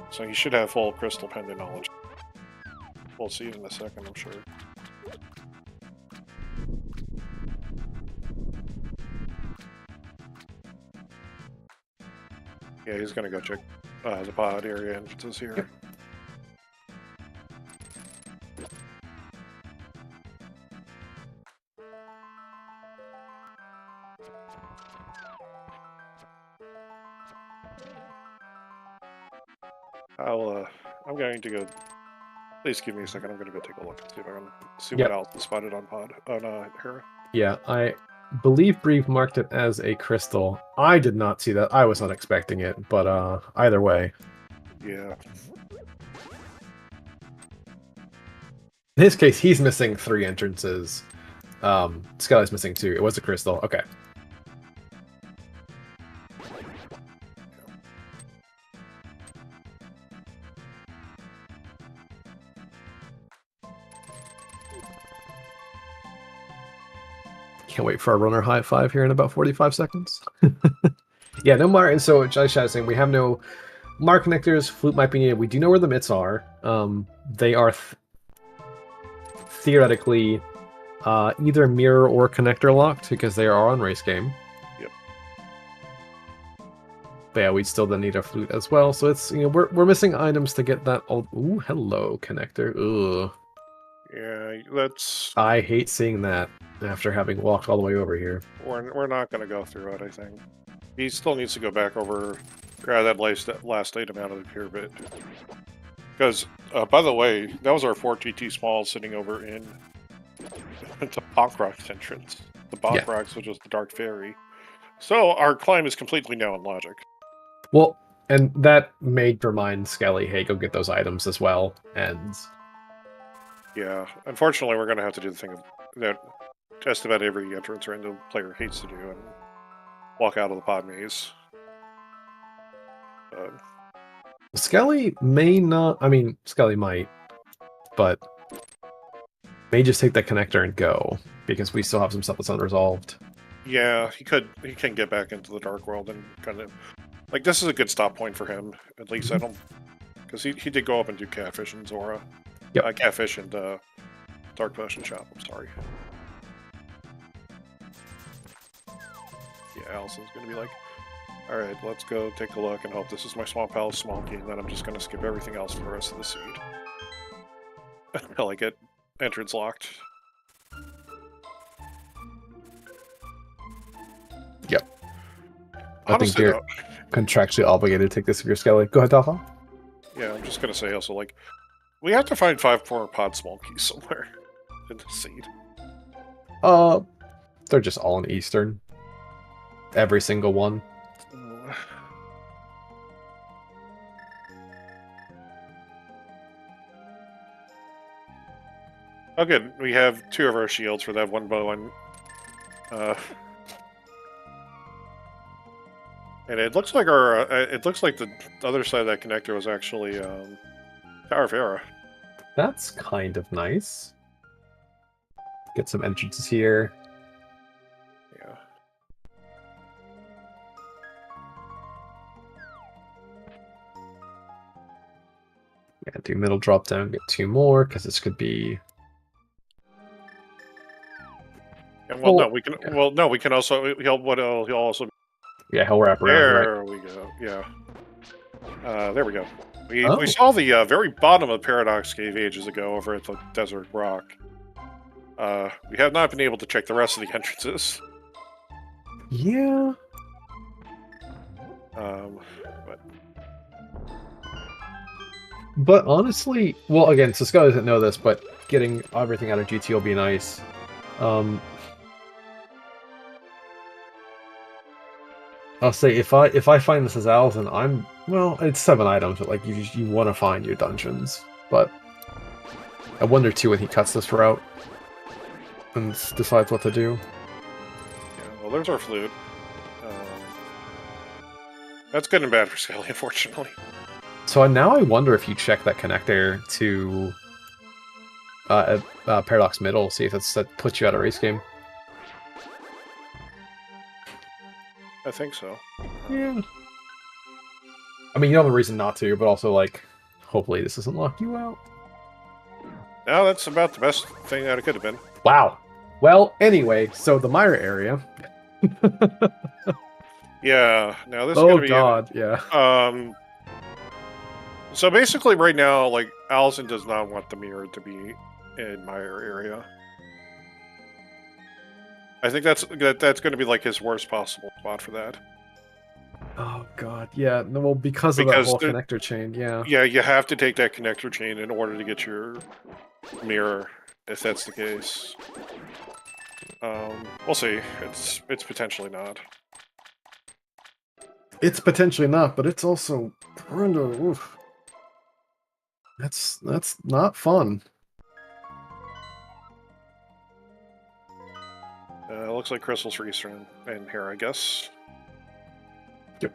So he should have full crystal pendant knowledge. We'll see in a second, I'm sure. Yeah, he's gonna go check the pod area entrances here. Yep. I'm going to go. Please give me a second. I'm going to go take a look and see if I can see what else is spotted on pod on Hera. Yeah, I believe Breve marked it as a crystal. I did not see that. I was not expecting it, but either way. Yeah. In his case, he's missing 3 entrances. Skele's missing 2. It was a crystal. Okay. Can't wait for our runner high 5 here in about 45 seconds. Yeah, no mark. And so, just saying, we have no mark connectors. Flute might be needed. We do know where the mitts are. They are theoretically either mirror or connector locked because they are on race game. Yep. But yeah, we still then need a flute as well. So it's, you know, we're missing items to get that. Ooh, hello connector. Ugh. Yeah, that's... I hate seeing that after having walked all the way over here. We're not going to go through it, I think. He still needs to go back over, grab that last item out of the pyramid. Because, by the way, that was our 4 GT small sitting over in the Bonkrocks entrance. The Bonkrocks, which is the Dark Fairy. So our climb is completely now in logic. Well, and that may remind Skele, hey, go get those items as well. And yeah, unfortunately, we're going to have to do the thing of that just about every entrance random player hates to do and walk out of the pod maze. Skele may not. I mean, Skele might, but may just take that connector and go because we still have some stuff that's unresolved. Yeah, he could. He can get back into the dark world and kind of like this is a good stop point for him. At least I don't, because he did go up and do Catfish and Zora. Yep. Catfish and Dark Potion Shop. I'm sorry. Yeah, Alassun's gonna be like, all right, let's go take a look and hope this is my Swamp Palace small key, and then I'm just gonna skip everything else for the rest of the seed. Until I get entrance locked. Yep. Honestly, I think you're contractually obligated to take this if you're Skele. Go ahead, Alpha. yeah, I'm just gonna say also, like, we have to find 5 more pod small keys somewhere in the seed. They're just all in Eastern. Every single one. Oh, good. We have 2 of our shields for that 1 bow and it looks like our it looks like the other side of that connector was actually Tower of Era. That's kind of nice. Get some entrances here. Yeah. Yeah, do middle drop down, get 2 more, because this could be. And well, Oh, no, we can. yeah. Well, no, we can also. He'll also. Yeah, he'll wrap around. There Right? we go. Yeah. There we go. We Oh. we saw the very bottom of the Paradox Cave ages ago over at the Desert Rock. We have not been able to check the rest of the entrances. Yeah. But honestly, well, again, so Skele doesn't know this, but getting everything out of GT will be nice. I'll say if I find this as Alaszun, well, it's 7 items, but like you want to find your dungeons. But I wonder too when he cuts this route and decides what to do. Yeah, well, there's our flute. That's good and bad for Skele, unfortunately. So now I wonder if you check that connector to Paradox Middle, see if that puts you out of race game. I think so. Yeah. I mean, you don't have a reason not to, but also, like, hopefully this doesn't lock you out. No, that's about the best thing that it could have been. Wow. Well, anyway, so the Myra area. Yeah, now this is gonna be... God, yeah. So basically right now, like, Alaszun does not want the mirror to be in my area. I think that's going to be like his worst possible spot for that. Oh God, yeah. No, well, because of that whole connector chain, yeah. Yeah, you have to take that connector chain in order to get your mirror, if that's the case. We'll see. It's potentially not. It's potentially not, but it's also kind of. Oof. That's not fun. Looks like crystals for Eastern and here, I guess. Yep.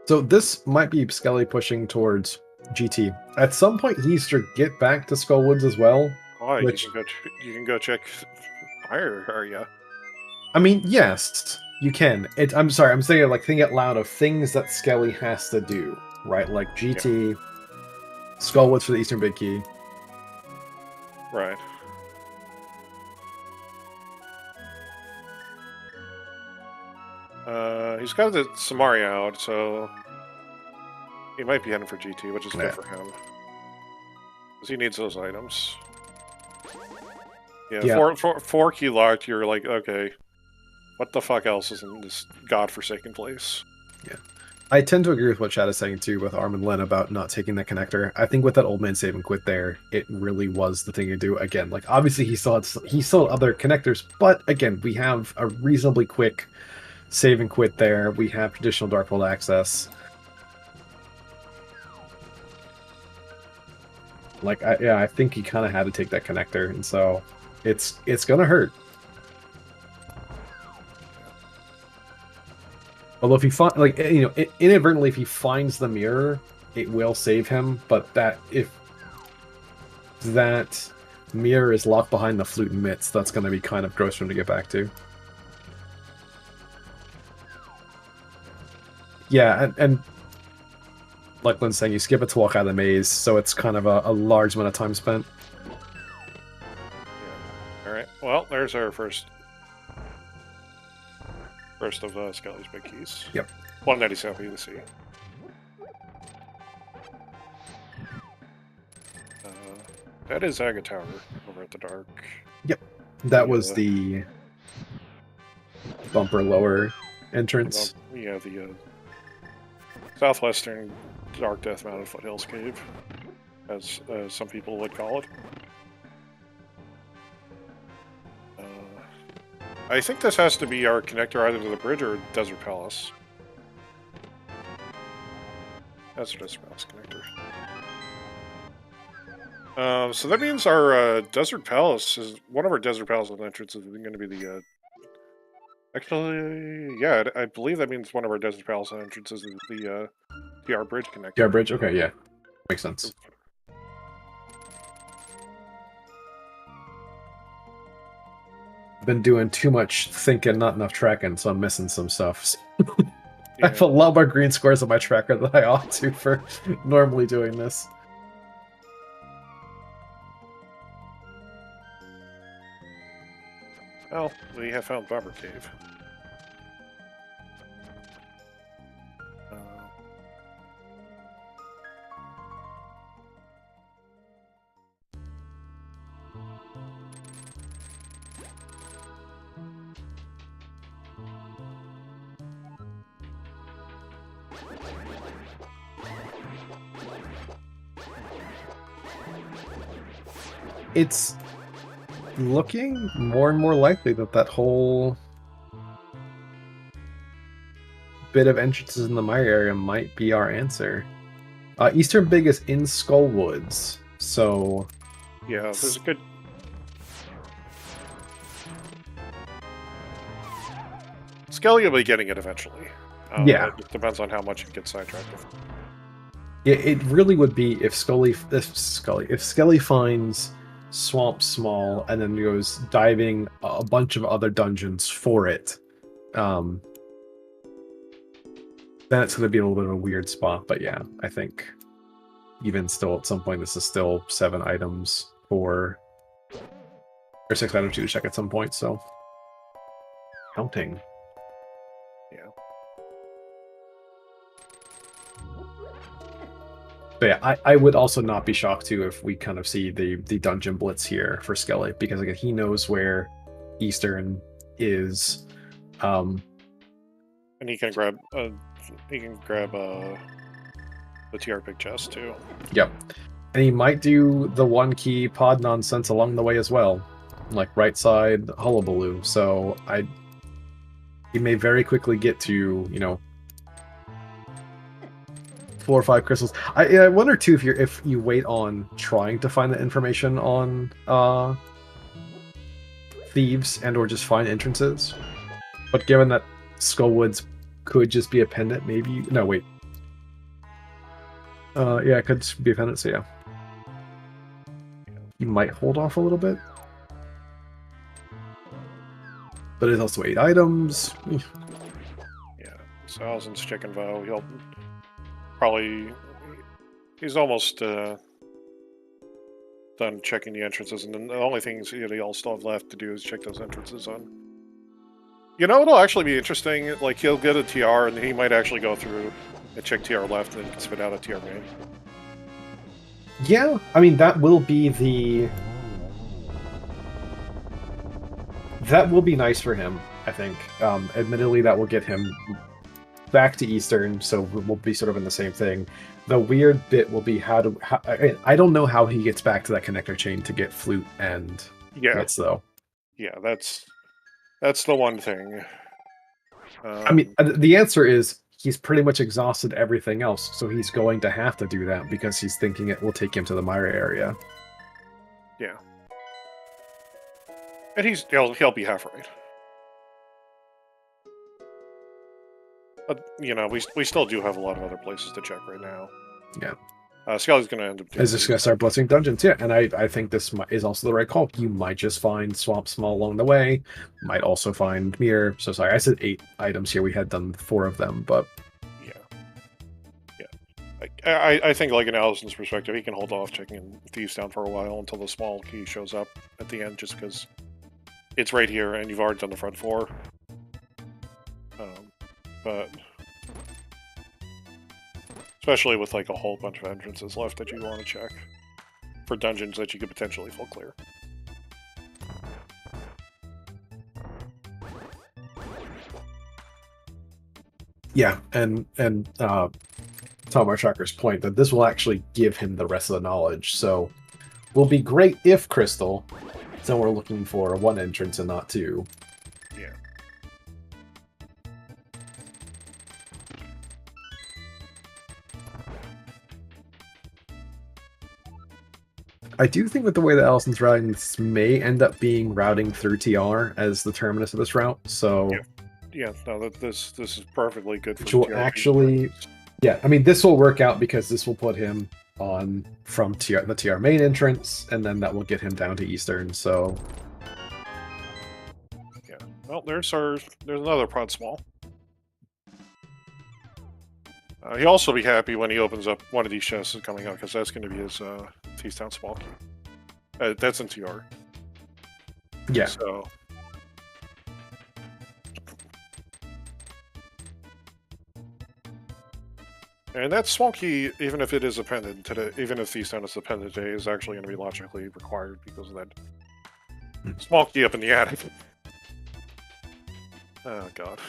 So this might be Skele pushing towards GT. At some point, he needs to get back to Skullwoods as well. Oh, which... you can go check higher area. I mean, yes, you can. I'm sorry, I'm saying like thinking out loud of things that Skele has to do, right? Like GT, yeah. Skullwoods for the Eastern Big Key. Right. He's got the Samari out, so he might be heading for GT, which is good for him. Because he needs those items. Yeah, 4 key locked, you're like, okay, what the fuck else is in this godforsaken place? Yeah. I tend to agree with what Chad is saying too with Arm and Len about not taking that connector. I think with that old man save and quit there, it really was the thing to do. Again, like obviously he still had other connectors, but again, we have a reasonably quick save and quit there. We have traditional Dark World access. Like, I think he kind of had to take that connector, and so it's gonna hurt. Although if he inadvertently, if he finds the mirror, it will save him. But if that mirror is locked behind the flute and mitts, that's going to be kind of gross for him to get back to. Yeah, and like Lynn's saying, you skip it to walk out of the maze, so it's kind of a large amount of time spent. Yeah. All right. Well, there's our first of Skele's big keys. Yep. One that he's happy to see. That is Aga Tower over at the dark. Yep. That was the bumper lower entrance. Yeah, the southwestern Dark Death Mountain Foothills Cave, as some people would call it. I think this has to be our connector either to the bridge or Desert Palace. That's the Desert Palace connector. So that means our Desert Palace is one of our Desert Palace entrances is going to be the. Actually, yeah, I believe that means one of our Desert Palace entrances is the TR Bridge connector. TR Bridge, okay, yeah, makes sense. Been doing too much thinking, not enough tracking, so I'm missing some stuff. Yeah. I have a lot more green squares on my tracker than I ought to for normally doing this. Well, we have found Barber Cave. It's looking more and more likely that whole bit of entrances in the mire area might be our answer. Eastern Big is in Skull Woods, so... Yeah, there's a good... Skele will be getting it eventually. Yeah. It depends on how much it gets sidetracked. Yeah, it really would be if Skele finds Swamp Small and then goes diving a bunch of other dungeons for it. Then it's going to be a little bit of a weird spot, but yeah, I think even still at some point this is still 7 items or 6 items to check at some point, so counting. Yeah. But yeah, I would also not be shocked too if we kind of see the dungeon blitz here for Skele, because again, he knows where Eastern is. And he can grab the TR big chest too. Yep. And he might do the 1 key pod nonsense along the way as well. Like right side Hullabaloo. So he may very quickly get to, 4 or 5 crystals. I wonder too if you wait on trying to find the information on thieves and or just find entrances. But given that Skullwoods could just be a pendant, maybe no wait. Yeah, it could be a pendant, so yeah. You might hold off a little bit. But it's also 8 items. Yeah. So Alaszun's chicken vow. He'll probably... He's almost done checking the entrances, and then the only things he'll still have left to do is check those entrances on. It'll actually be interesting. Like, he'll get a TR, and he might actually go through and check TR left, and then spit out a TR main. Yeah, I mean, that will be the... That will be nice for him, I think. Admittedly, that will get him back to Eastern, so we'll be sort of in the same thing. The weird bit will be I don't know how he gets back to that connector chain to get flute and mitts, though. Yeah, that's the one thing. I mean, the answer is he's pretty much exhausted everything else, so he's going to have to do that because he's thinking it will take him to the Myra area. Yeah. And he'll be half right. But, you know, we still do have a lot of other places to check right now. Yeah. Skele's going to end up doing Is just going to start blitzing dungeons, yeah. And I think this is also the right call. You might just find Swamp Small along the way. Might also find Mirror. So sorry, I said 8 items here. We had done 4 of them, but... Yeah. I think, like, in Alaszun's perspective, he can hold off checking Thieves down for a while until the small key shows up at the end, just because it's right here and you've already done the front 4. But... especially with, like, a whole bunch of entrances left that you want to check for dungeons that you could potentially full clear. Yeah, and Tomar Shocker's point that this will actually give him the rest of the knowledge, so will be great if Crystal, so we're looking for 1 entrance and not 2. Yeah. I do think with the way that Alaszun's routing, this may end up being routing through TR as the terminus of this route, so... Yeah, no, this is perfectly good for which will TR actually... Yeah, I mean, this will work out because this will put him on from the TR main entrance, and then that will get him down to Eastern, so... Yeah. Well, there's another prod small. He'll also be happy when he opens up one of these chests coming out, because that's going to be his Thieves Town small key. That's in TR. Yeah. So... and that small key, even if it is appended today, even if Thieves Town is appended today, is actually going to be logically required because of that small key up in the attic. Oh, God.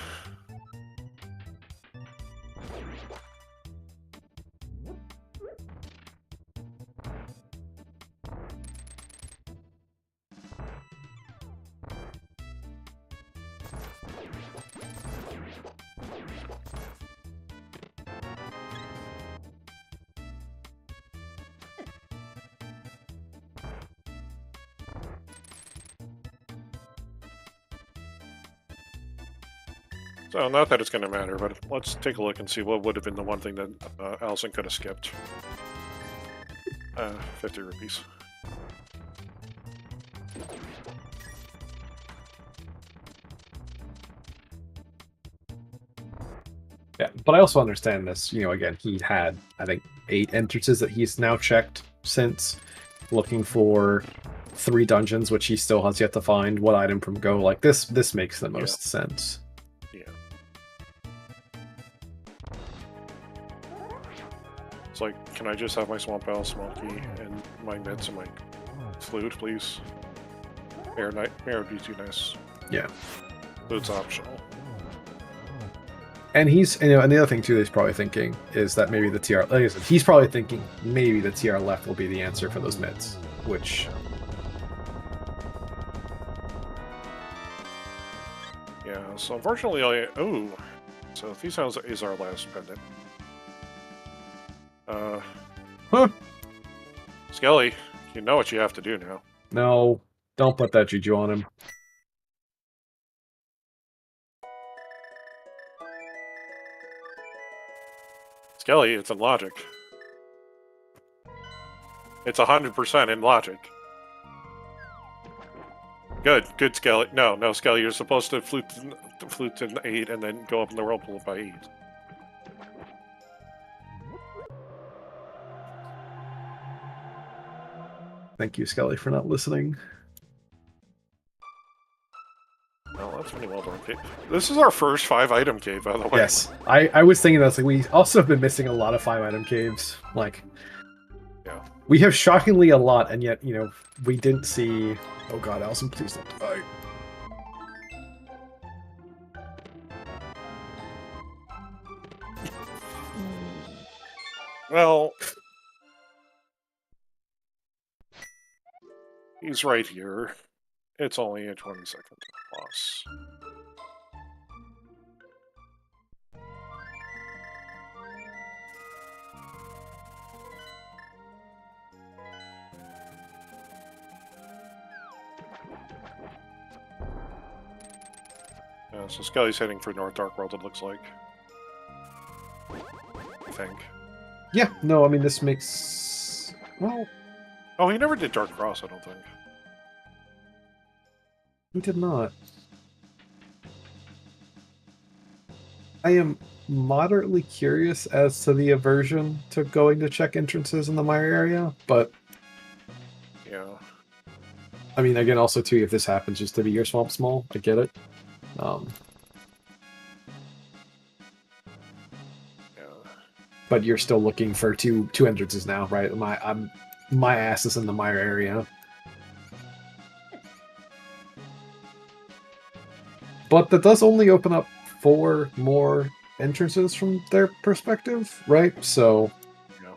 So, not that it's going to matter, but let's take a look and see what would have been the one thing that Alaszun could have skipped. 50 rupees. Yeah, but I also understand this. You know, again, he had, I think, 8 entrances that he's now checked since, looking for 3 dungeons, which he still has yet to find. What item from Go? Like, this makes the most sense. Yeah. It's like, can I just have my Swamp Owl small key and my meds and my flute, please? Mirror would be too nice. Yeah. Flute's optional. And he's, you know, and the other thing too, he's probably thinking is that maybe the TR, like I said, he's probably thinking maybe the TR left will be the answer for those mids, which... Yeah, so unfortunately, so Thieves Town is our last pendant. Huh. Skele, you know what you have to do now. No, don't put that juju on him. Skele, it's in logic. It's 100% in logic. Good, Skele. No, Skele, you're supposed to flute to 8 and then go up in the whirlpool by 8. Thank you, Skele, for not listening. Well, that's pretty well done. Okay. This is our first 5-item cave, by the way. Yes, I was thinking that's like we also have been missing a lot of 5-item caves. Like, yeah, we have shockingly a lot, and yet, you know, we didn't see. Oh God, Alaszun, please don't die. Well, he's right here. It's only a 20-second loss. So Skele's heading for North Dark World, it looks like. I think. Yeah, no, I mean, this makes... Well, Oh, he never did Dark Cross, I don't think. he did not. I am moderately curious as to the aversion to going to check entrances in the Mire area, but... Yeah. I mean, again, also, too, if this happens just to be your swamp small, I get it. Yeah. But you're still looking for two entrances now, right? My ass is in the Mire area. But that does only open up 4 more entrances from their perspective, right? So... Yeah.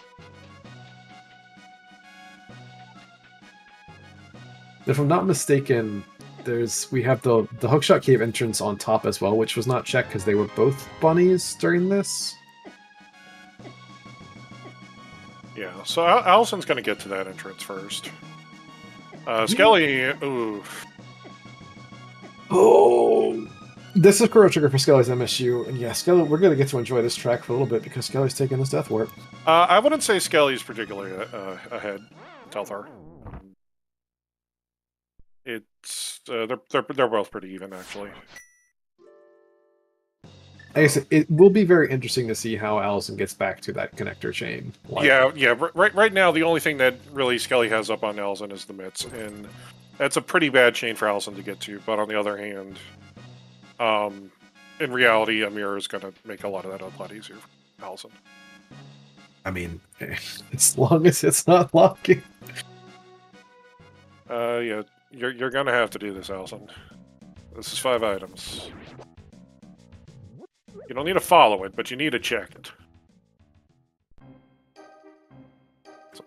If I'm not mistaken, we have the Hookshot Cave entrance on top as well, which was not checked because they were both bunnies during this. Yeah, so Alassun's going to get to that entrance first. Skele, ooh. Oh! This is Chrono Trigger for Skele's MSU, and yeah, Skele, we're going to get to enjoy this track for a little bit because Skele's taking this death warp. I wouldn't say Skele's particularly ahead, Telthar. It's they're both pretty even, actually. I guess it will be very interesting to see how Alaszun gets back to that connector chain. Yeah. Right now, the only thing that really Skele has up on Alaszun is the mitts, and that's a pretty bad chain for Alaszun to get to. But on the other hand, in reality, a mirror is going to make a lot of that a lot easier for Alaszun. I mean, as long as it's not locking. Yeah, you're going to have to do this, Alaszun. This is 5 items. You don't need to follow it, but you need to check it.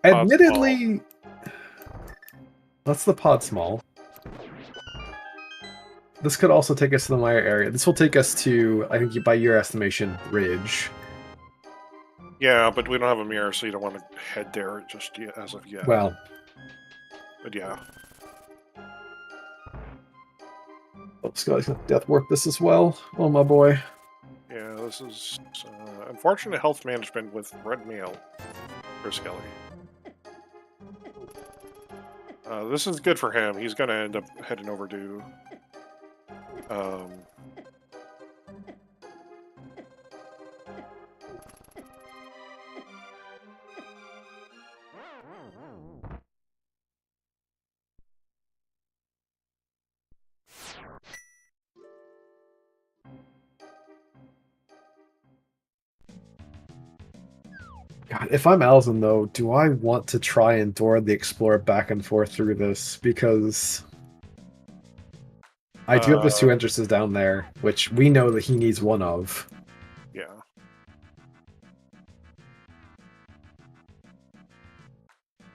Admittedly, that's the pod small. This could also take us to the Mire area. This will take us to, I think by your estimation, Ridge. Yeah, but we don't have a mirror, so you don't want to head there just yet, as of yet. Well. But yeah. Oh, Scully's gonna death warp this as well. Oh, my boy. Yeah, this is unfortunate health management with red mail for Skele. This is good for him. He's going to end up heading over to... God, if I'm Alaszun, though, do I want to try and door the Explorer back and forth through this? Because I do have those 2 entrances down there, which we know that he needs one of. Yeah.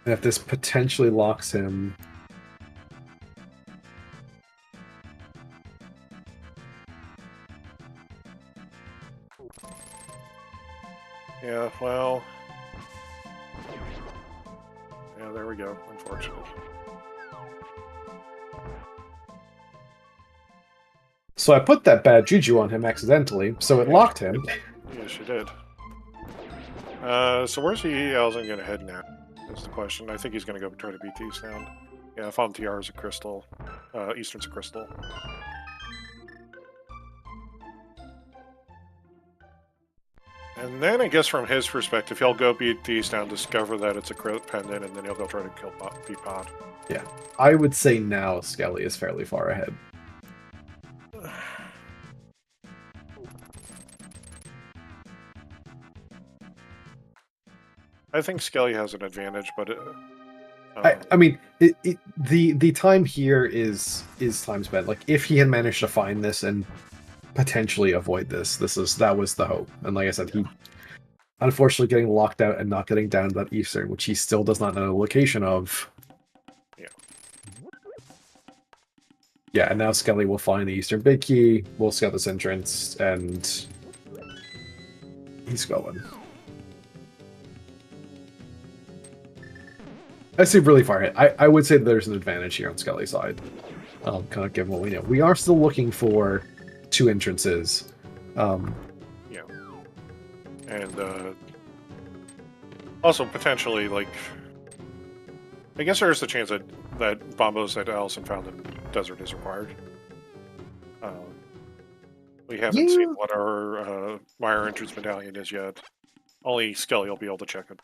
And if this potentially locks him... Yeah, well... Yeah, there we go, unfortunately. So I put that bad juju on him accidentally, so it locked him. Yes, you did. So where's Alaszun going to head now? Is the question. I think he's going to go try to beat the Eastbound. Yeah, Fontiar is a crystal. Eastern's a crystal. And then I guess from his perspective, he'll go beat the Eastbound, discover that it's a crit pendant, and then he'll go try to kill beat Pod. Yeah, I would say now Skele is fairly far ahead. I think Skele has an advantage, but I mean, the time here is time spent. Like, if he had managed to find this and potentially avoid this, that was the hope. And like I said, he unfortunately getting locked out and not getting down to that Eastern, which he still does not know the location of. Yeah. Yeah, and now Skele will find the Eastern Big Key, we'll scout this entrance, and he's going. I see really far ahead. I would say that there's an advantage here on Skele's side. Kind of given what we know. We are still looking for two entrances. Yeah. And also potentially, like, I guess there is the chance that bombos that Alaszun found in the desert is required. We haven't seen what our Mire entrance medallion is yet. Only Skele will be able to check it.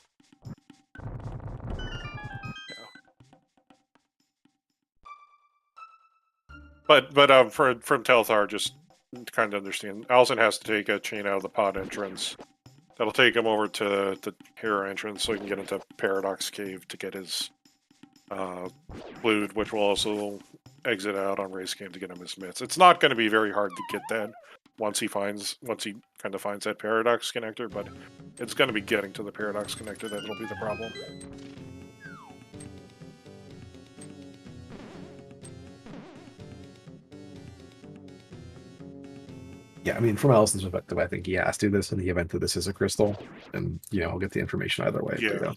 Yeah. But from Telthar, just to kind of understand, Alaszun has to take a chain out of the pod entrance. That'll take him over to the hero entrance so he can get into Paradox Cave to get his loot, which will also exit out on Race Game to get him his mitts. It's not going to be very hard to get that once he kind of finds that Paradox connector, but it's going to be getting to the Paradox connector that'll be the problem. Yeah, I mean, from Alason's perspective, I think he has to do this in the event that this is a crystal, and I'll get the information either way. Yeah, but,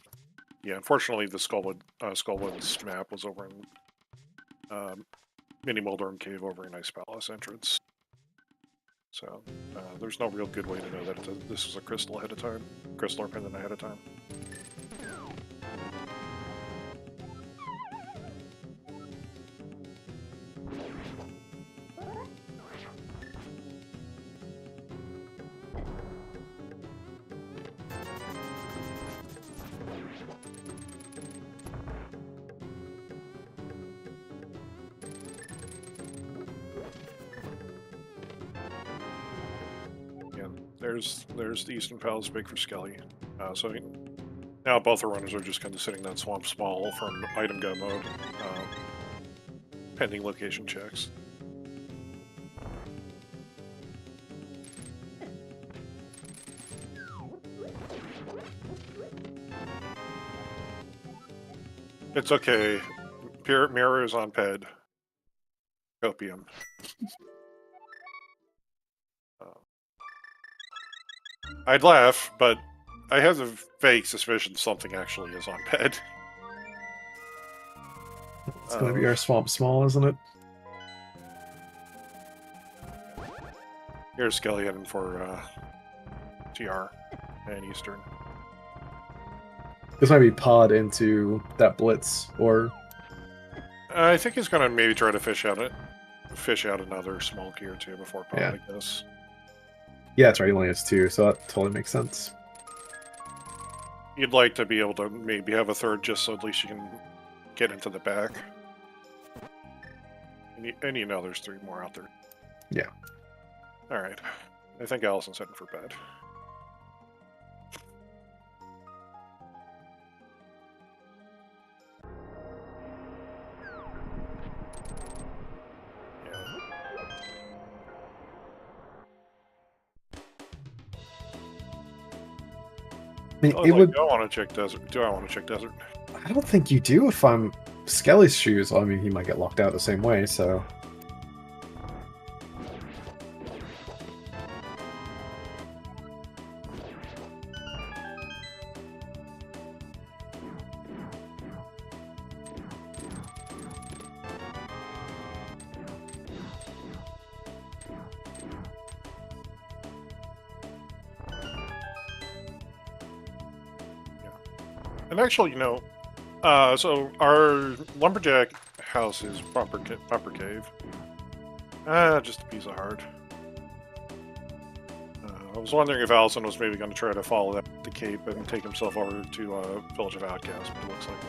yeah. Unfortunately, the Skullwood's map was over in Mini Moldorm Cave over in Ice Palace entrance. So there's no real good way to know that this is a crystal ahead of time, crystal or pendant ahead of time. There's the Eastern Palace big for Skele. So now both the runners are just kind of sitting that swamp small from item go mode, pending location checks. It's okay. Mirror is on ped. Copium. I'd laugh, but I have a vague suspicion something actually is on ped. It's going to be our swamp small, isn't it? Here's Skele heading for TR and Eastern. This might be pod into that blitz, or I think he's going to maybe try to fish out another small key or two before pod, Yeah. I guess. Yeah, that's right. He only has two, so that totally makes sense. You'd like to be able to maybe have a third just so at least you can get into the back. And there's three more out there. Yeah. Alright. I think Alason's heading for bed. I mean, it would. Do I want to check desert? I don't think you do if I'm Skele's shoes. Well, I mean, he might get locked out the same way, so. And actually, so our lumberjack house is Bumper Cave. Just a piece of heart. I was wondering if Alaszun was maybe going to try to follow the cape and take himself over to Village of Outcasts, but it looks like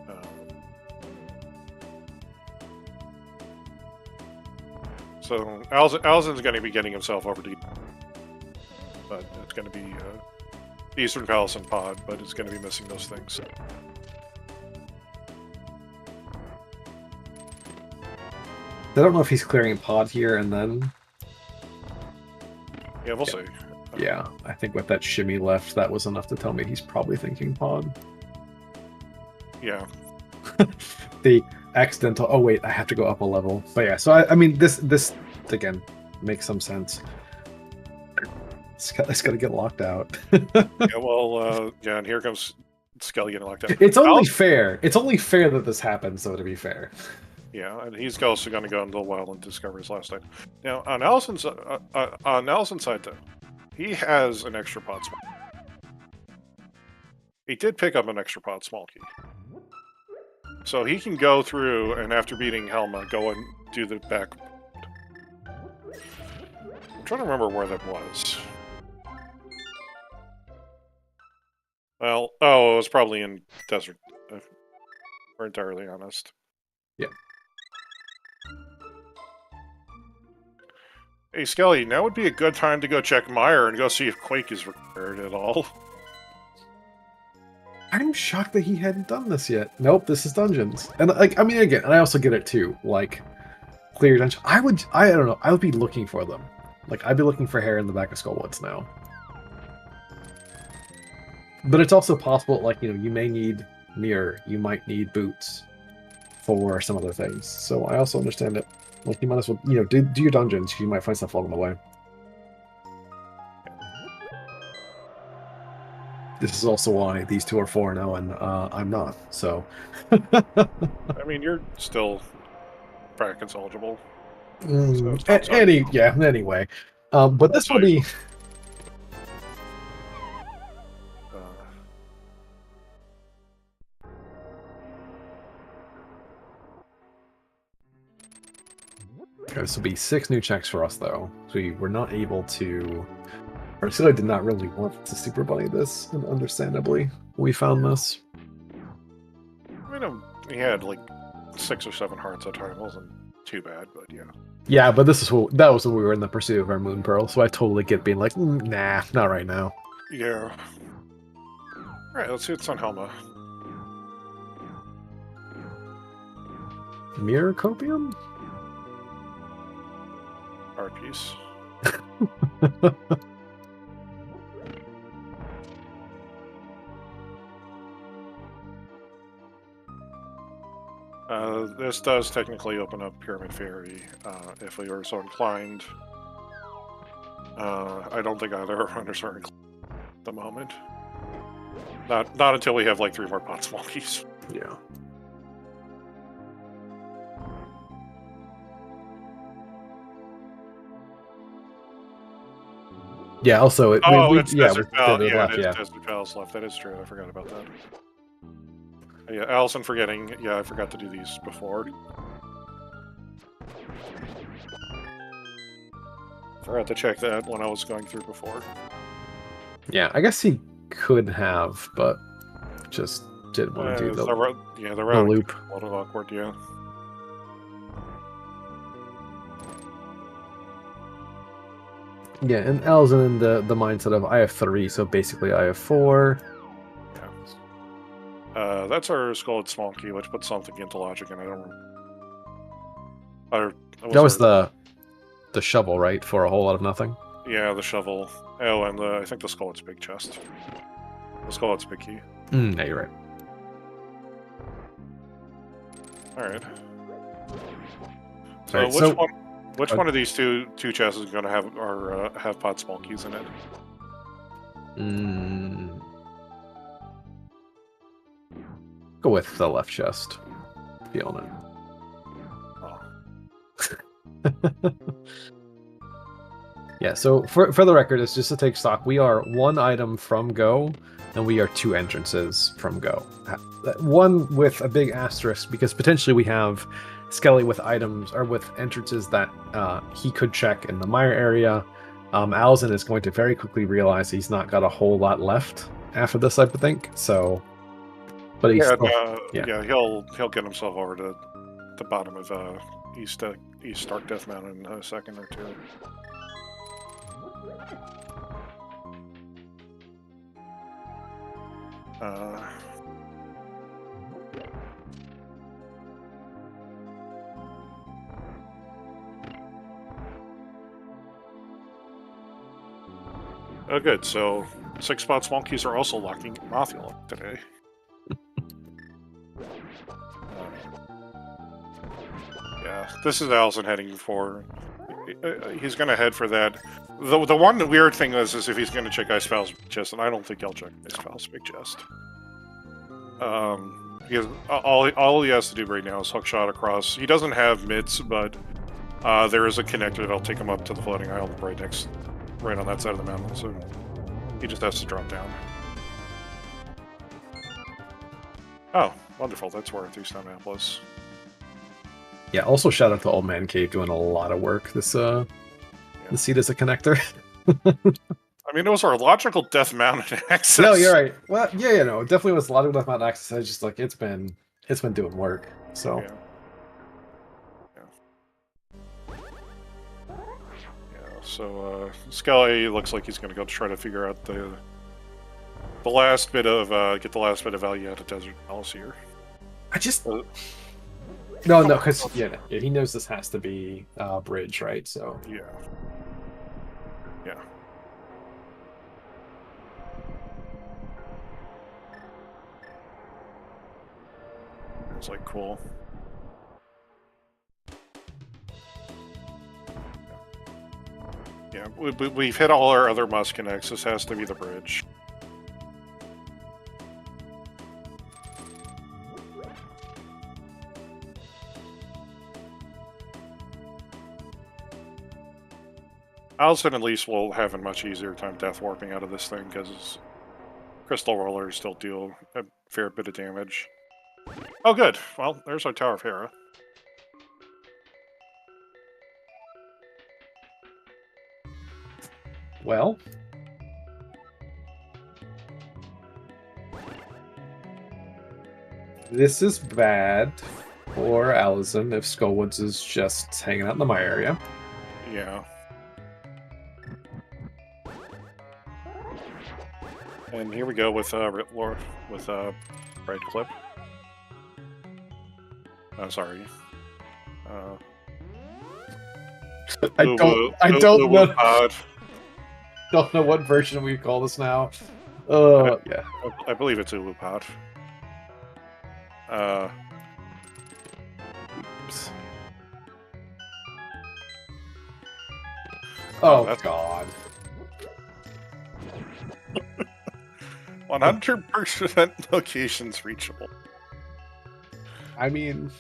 no. So Alaszun's going to be getting himself over to, but it's going to be the Eastern Palace and Pod, but it's going to be missing those things. I don't know if he's clearing Pod here and then. Yeah, we'll see. Yeah, I think with that shimmy left, that was enough to tell me he's probably thinking Pod. Yeah. The accidental. Oh wait, I have to go up a level. But yeah, so I mean, this again makes some sense. It's got to get locked out. Yeah, well, yeah, and here comes Skele getting locked out. It's only fair. It's only fair that this happens, though. To be fair. Yeah, and he's also going to go into the wild and discover his last item. Now, on Alasun's side, though, he has an extra pod small. He did pick up an extra pod small key. So he can go through, and after beating Helma, go and do the back. I'm trying to remember where that was. Well, oh, it was probably in Desert, if we're entirely honest. Yeah. Hey, Skele, now would be a good time to go check Meyer and go see if Quake is repaired at all. I'm shocked that he hadn't done this yet. Nope, this is dungeons. And like, I mean, again, and I also get it too. Like, clear dungeon. I don't know. I would be looking for them. Like, I'd be looking for hair in the back of Skullwoods now. But it's also possible, like, you know, you may need mirror, you might need boots for some other things. So I also understand it. Like, you might as well, you know, do your dungeons. You might find stuff along the way. This is also why these two are 4-0 and I'm not, so... I mean, you're still practice eligible. Anyway. But this will be... This will be 6 new checks for us, though. So we were not able to... Or Skele did not really want to Super Bunny this, and understandably, we found this. I mean, he had like 6 or 7 hearts at a time. It wasn't too bad, but yeah. Yeah, but this is that was when we were in the pursuit of our Moon Pearl, so I totally get being like, nah, not right now. Yeah. Alright, let's see what's on Helma. Mirror Copium? Art piece. This does technically open up Pyramid Fairy, if we were so inclined. I don't think either runners are inclined at the moment. Not until we have like 3 more pot small keys. Yeah. Yeah, also... It's yeah, Desert Pal. Yeah, left, it is yeah. Desert Pal's left. That is true. I forgot about that. Yeah, Alaszun forgetting. Yeah, I forgot to do these before. Forgot to check that when I was going through before. Yeah, I guess he could have, but just didn't want to do the round loop. A little awkward, yeah. Yeah, and L's in the mindset of I have 3, so basically I have 4. That's our Skull Small Key, which puts something into logic, and I don't remember. That was the shovel, right? For a whole lot of nothing? Yeah, the shovel. Oh, and I think the Skull Big Chest. The Skull Big Key. Yeah, you're right. Alright. So, which one of these two chests is going to have pot small keys in it? Go with the left chest. Feeling it. Oh. Yeah, so for the record, it's just to take stock. We are 1 item from Go, and we are 2 entrances from Go. 1 with a big asterisk, because potentially we have Skele with items, or with entrances that he could check in the Meyer area. Alaszun is going to very quickly realize he's not got a whole lot left after this, I would think. So, but he's he'll get himself over to the bottom of East Stark Death Mountain in a second or 2. Oh, good. So 6 spot small keys are also locking Mothula today. Yeah, this is Alaszun heading for. He's going to head for that. The one weird thing is if he's going to check Ice Val's chest, and I don't think he'll check Ice Val's big chest. All he has to do right now is hook shot across. He doesn't have mids, but there is a connector that'll take him up to the floating island right on that side of the mountain. So he just has to drop down. Oh, wonderful! That's where 3-star map was. Yeah. Also, shout out to Old Man Cave doing a lot of work. This the seat as a connector. I mean, it was our logical Death Mountain access. No, you're right. Well, yeah, no, it definitely was a lot of Death Mountain access. It's just like it's been doing work. So. Yeah. So Skele looks like he's going to go try to figure out the last bit of get the last bit of value out of Desert Palace here. I just no, because he knows this has to be bridge, right? So yeah. It's like cool. Yeah, we've hit all our other must connects. This has to be the bridge. Alaszun at least will have a much easier time death warping out of this thing because crystal rollers still deal a fair bit of damage. Oh, good. Well, there's our Tower of Hera. well. This is bad for Alaszun if Skullwoods is just hanging out in the Maya area. Yeah. And here we go with Red Clip. Oh, sorry. I don't know what version we call this now. Yeah. I believe it's Ulupad. Oops. Oh, that's God. 100% locations reachable. I mean,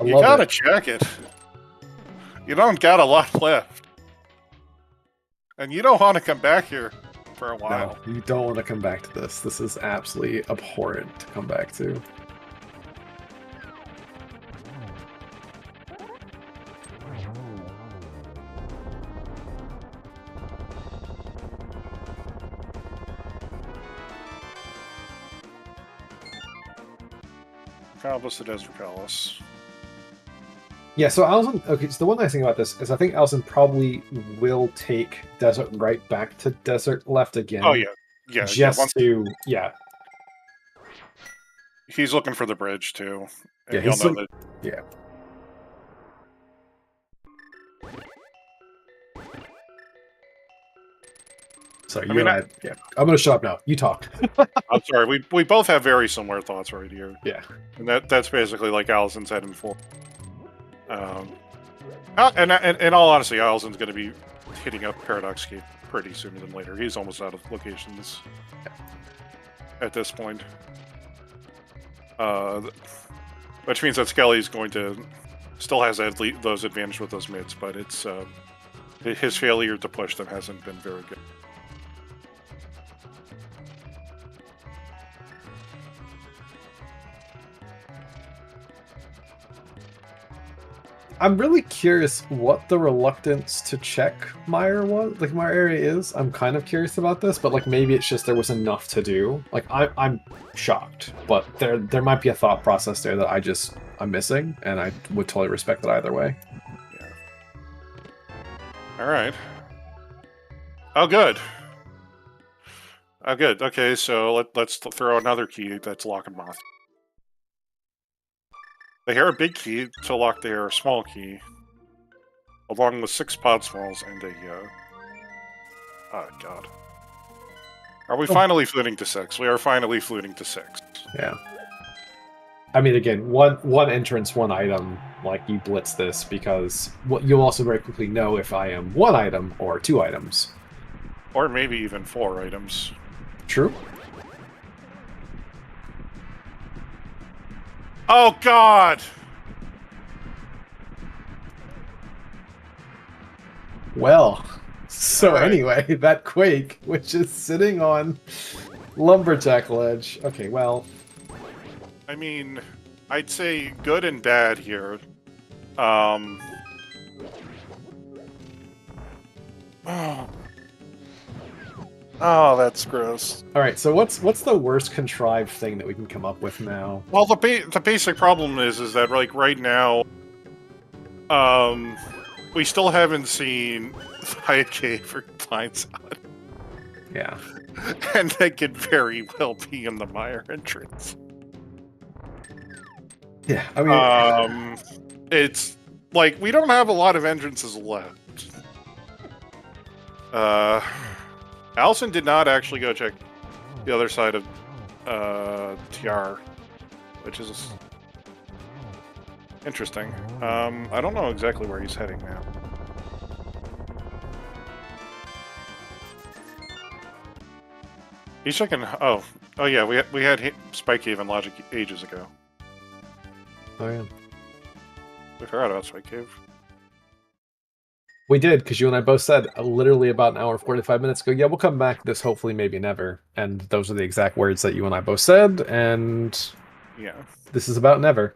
you gotta check it. You don't got a lot left. And you don't want to come back here for a while. No, you don't want to come back to this. This is absolutely abhorrent to come back to. Accomplish the Desert Palace. Yeah, so Alaszun, okay, so the one nice thing about this is I think Alaszun probably will take Desert right back to Desert left again. Oh, yeah. Yeah. Yeah. He's looking for the bridge, too. And Yeah, he'll know that. Yeah. Sorry, yeah. I'm going to shut up now. You talk. I'm sorry. We both have very similar thoughts right here. Yeah. And that's basically like Alaszun's heading for. And in all honesty, Alaszun's going to be hitting up Paradox Gate pretty sooner than later. He's almost out of locations at this point. Which means that Skele's going to still has those advantage with those mids, but it's his failure to push them hasn't been very good. I'm really curious what the reluctance to check Mire was. Like, Mire area is. I'm kind of curious about this, but like maybe it's just there was enough to do. Like I'm shocked, but there might be a thought process there that I'm missing, and I would totally respect that either way. Yeah. All right. Oh, good. Oh, good. Okay, so let's throw another key that's Lock and Moth. They hear a big key to lock their small key, along with 6 pod smalls and a. Oh God. Are we finally fluting to 6? We are finally fluting to 6. Yeah. I mean, again, one entrance, one item. Like, you blitz this because you'll also very quickly know if I am 1 item or 2 items, or maybe even 4 items. True. Oh God! Well, so Alright. anyway, that Quake, which is sitting on Lumberjack Ledge. Okay, well, I mean, I'd say good and bad here. Oh, that's gross. all right. So what's the worst contrived thing that we can come up with now? Well, the basic problem is that like right now, we still haven't seen 5K for Pines out, Yeah. and that could very well be in the Mire entrance. Yeah. I mean, It's like we don't have a lot of entrances left. Alaszun did not actually go check the other side of TR, which is interesting. I don't know exactly where he's heading now. He's checking. Oh yeah, we had Spike Cave and Logic ages ago. oh yeah. We forgot about Spike Cave. We did, because you and I both said literally about an hour and 45 minutes ago, yeah, we'll come back to this hopefully, maybe never. And those are the exact words that you and I both said, and Yeah, this is about never.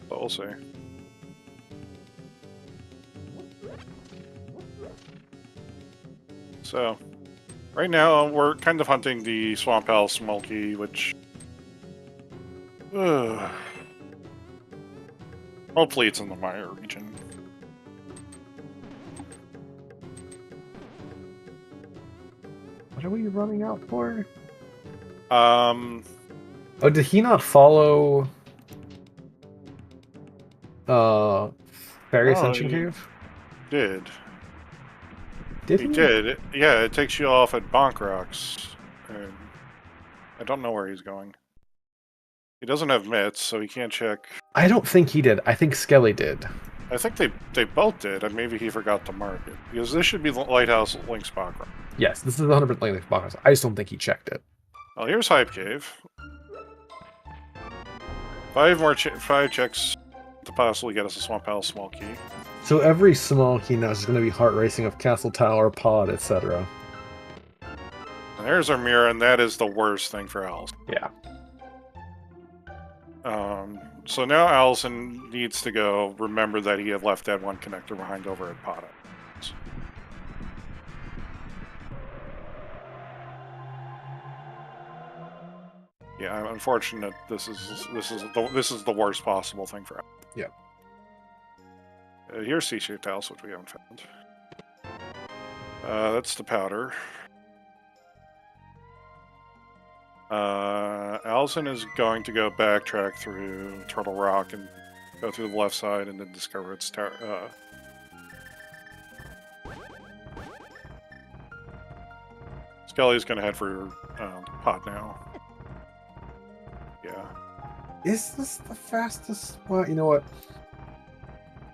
but we'll see. So, right now we're kind of hunting the Swamp Owl Smolky, which hopefully it's in the Mire region. What are we running out for? Um, Oh, did he not follow Fairy Ascension he Cave? did. Did He he? did. Yeah, it takes you off at Bonk Rocks. And I don't know where he's going. He doesn't have mitts, so he can't check. I don't think he did. I think Skele did. I think they both did, and maybe he forgot to mark it. Because this should be the Lighthouse Link Spot. Yes, this is 100% like box. I just don't think he checked it. Well, here's Hype Cave. 5 checks to possibly get us a Swamp Owl small key. So every small key now is going to be heart racing of Castle Tower, Pod, etc. And there's our mirror, and that is the worst thing for Alaszun. Yeah. So now Alaszun needs to go remember that he had left that one connector behind over at Pod. Yeah, I'm unfortunate. This is the worst possible thing for him. Yeah. Here's C-shaped house, which we haven't found. That's the powder. Alaszun is going to go backtrack through Turtle Rock and go through the left side and then discover its Skele is going to head for Pot now. Yeah. Is this the fastest? Well, you know what?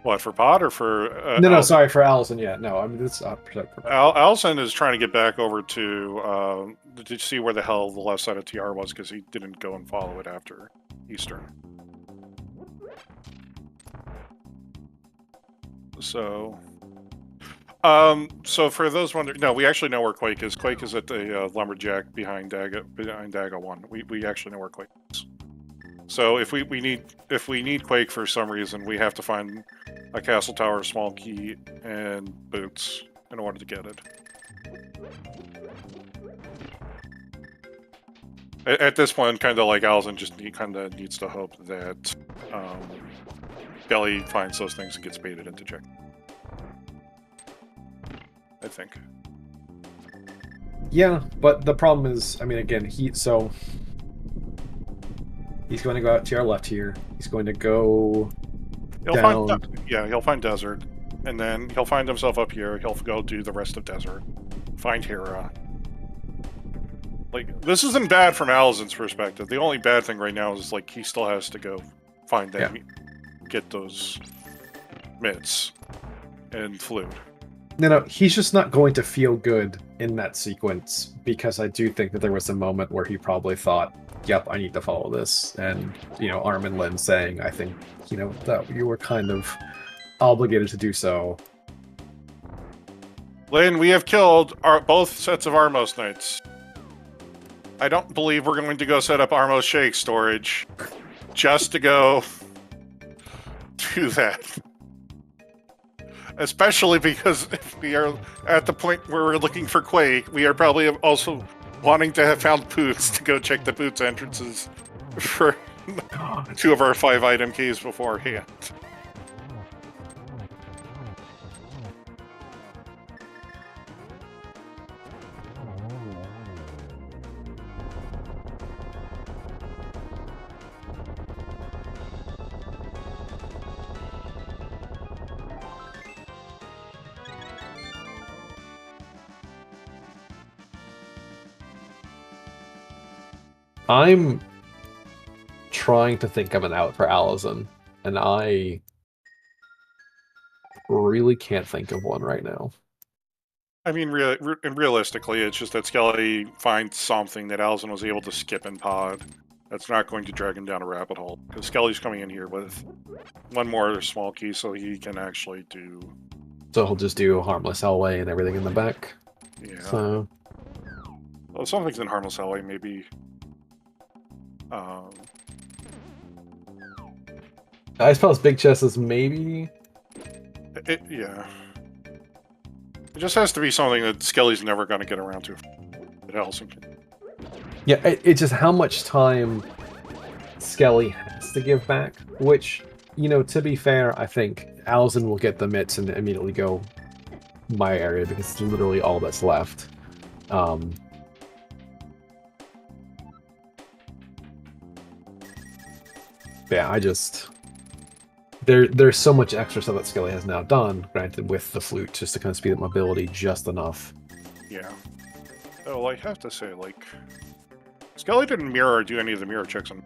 What, for Pot or for... no, sorry, for Alaszun, yeah. No, I mean, this is Alaszun is trying to get back over to see where the hell the left side of TR was, because he didn't go and follow it after Eastern. So... so for those wondering... No, we actually know where Quake is. Quake is at the Lumberjack behind Daga 1. We actually know where Quake is. So if we need Quake for some reason, we have to find a Castle Tower small key and boots in order to get it. At this point, kind of like Alaszun just needs to hope that Skele finds those things and gets baited into check. I think. Yeah, but the problem is, I mean, again, he's going to go out to our left here. He's going to go down. He'll find desert, and then he'll find himself up here. He'll go do the rest of desert, find Hera. Like, this isn't bad from Alaszun's perspective. The only bad thing right now is like he still has to go find that, get those mitts and fluid. he's just not going to feel good in that sequence, because I do think that there was a moment where he probably thought, yep, I need to follow this. And, Arm and Lynn saying, I think, that you were kind of obligated to do so. Lynn, we have killed both sets of Armos Knights. I don't believe we're going to go set up Armos Shake storage just to go do that. Especially because if we are at the point where we're looking for Quake, we are probably also wanting to have found Boots to go check the Boots entrances for 2 of our 5 item keys beforehand. I'm trying to think of an out for Alaszun, and I really can't think of one right now. I mean, realistically, it's just that Skele finds something that Alaszun was able to skip in pod. That's not going to drag him down a rabbit hole. Because Skele's coming in here with 1 more small key, so he can actually do... So he'll just do Harmless Hellway and everything in the back. Yeah. So... Well, some things in Harmless Hellway maybe... I suppose Big Chest is maybe... yeah. It just has to be something that Skele's never going to get around to. That Alaszun can. Yeah, it's just how much time Skele has to give back, which, to be fair, I think Alaszun will get the mitts and immediately go my area, because it's literally all that's left. Yeah, I just... There's so much extra stuff that Skele has now done, granted with the flute, just to kind of speed up mobility just enough. Yeah. Oh, I have to say, Skele didn't mirror or do any of the mirror checks on...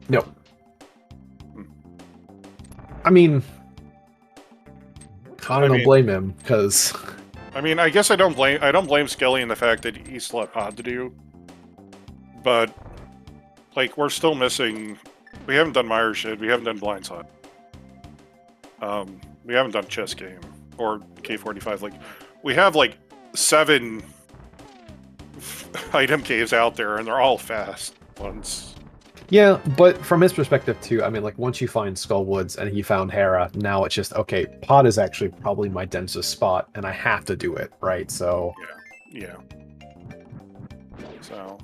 No. I mean... I don't blame him, because... I mean, I guess I don't blame Skele in the fact that he still had pod to do. But, we're still missing... We haven't done Meyer shit, we haven't done Blindside. We haven't done Chess Game, or K45. We have, 7 item caves out there, and they're all fast ones. Yeah, but from his perspective, too, I mean, once you find Skullwoods and he found Hera, now it's just, okay, pod is actually probably my densest spot, and I have to do it, right? So... Yeah. So...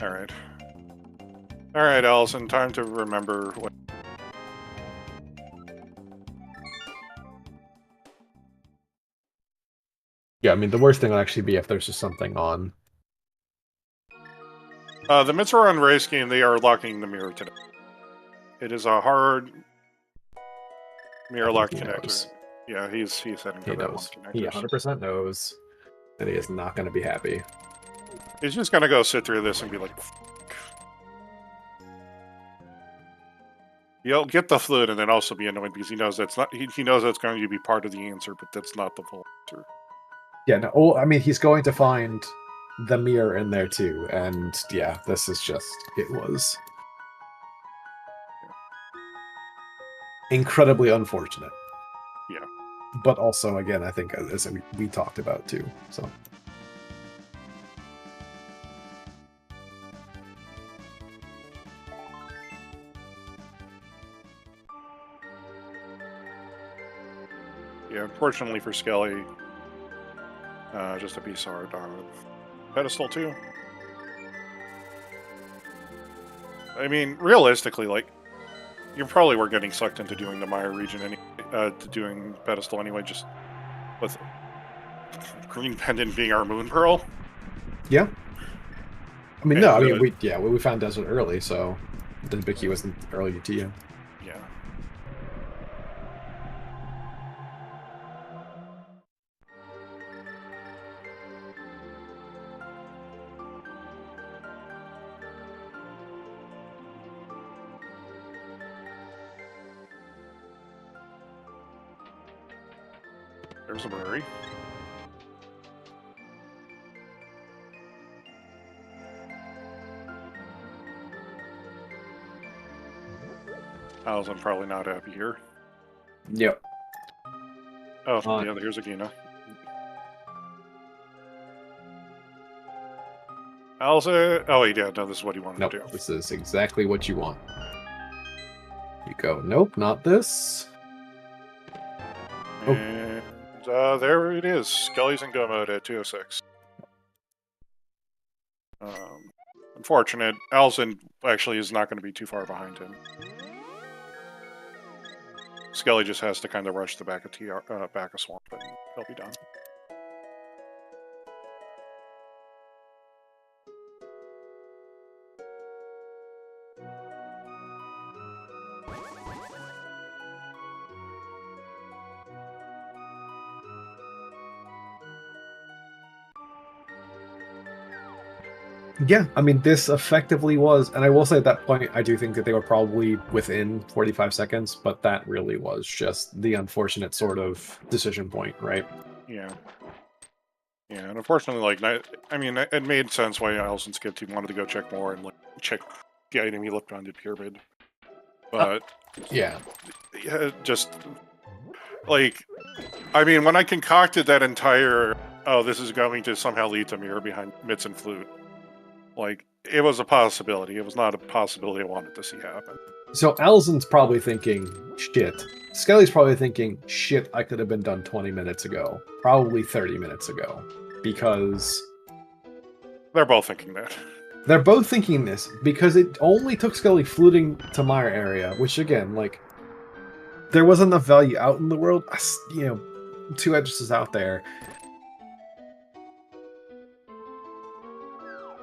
Alright. Alright, Alaszun, time to remember what... Yeah, I mean, the worst thing would actually be if there's just something on. The Mitsuran race game, they are locking the mirror today. It is a hard mirror lock connector. Knows. Yeah, he's heading to He that knows. one He connector. 100% knows that he is not going to be happy. He's just gonna go sit through this and be like, he'll get the flute and then also be annoyed because he knows that's not. He knows that's going to be part of the answer, but that's not the full answer. Yeah, no. Oh, I mean, he's going to find the mirror in there too, and yeah, this is just. It was incredibly unfortunate. Yeah, but also, again, I think as we talked about too. So. Yeah, unfortunately for Skele, just a piece hard on pedestal too. I mean, realistically, you probably were getting sucked into doing the Maya region, to doing pedestal anyway, just with Green Pendant being our Moon Pearl. Yeah. I mean, no, I mean, we found Desert early, so the Biki wasn't early to you. Yeah. There's the brewery. I'm probably not happy here. Yep. Oh, yeah, here's Agina. Alza. Oh, yeah, no, this is what he wanted Nope, to do. this is exactly what you want. You go, nope, not this. Oh. And there it is. Skele's in go mode at 206. Unfortunate. Alaszun actually is not going to be too far behind him. Skele just has to kind of rush the back of Swamp, and he'll be done. Yeah, I mean, this effectively was, and I will say at that point, I do think that they were probably within 45 seconds, but that really was just the unfortunate sort of decision point, right? Yeah. Yeah, and unfortunately, like, I mean, it made sense why Alaszun's kid team wanted to go check more and, like, check the item he looked on the pyramid. But, yeah, just, like, I mean, when I concocted that entire, oh, this is going to somehow lead to mirror behind Mitts and Flute, like, it was a possibility. It was not a possibility I wanted to see happen. So Alaszun's probably thinking, shit. Skele's probably thinking, shit, I could have been done 20 minutes ago. Probably 30 minutes ago. Because... They're both thinking that. They're both thinking this, because it only took Skele fluting to my area, which again, like, there wasn't enough value out in the world. You know, 2 edges out there.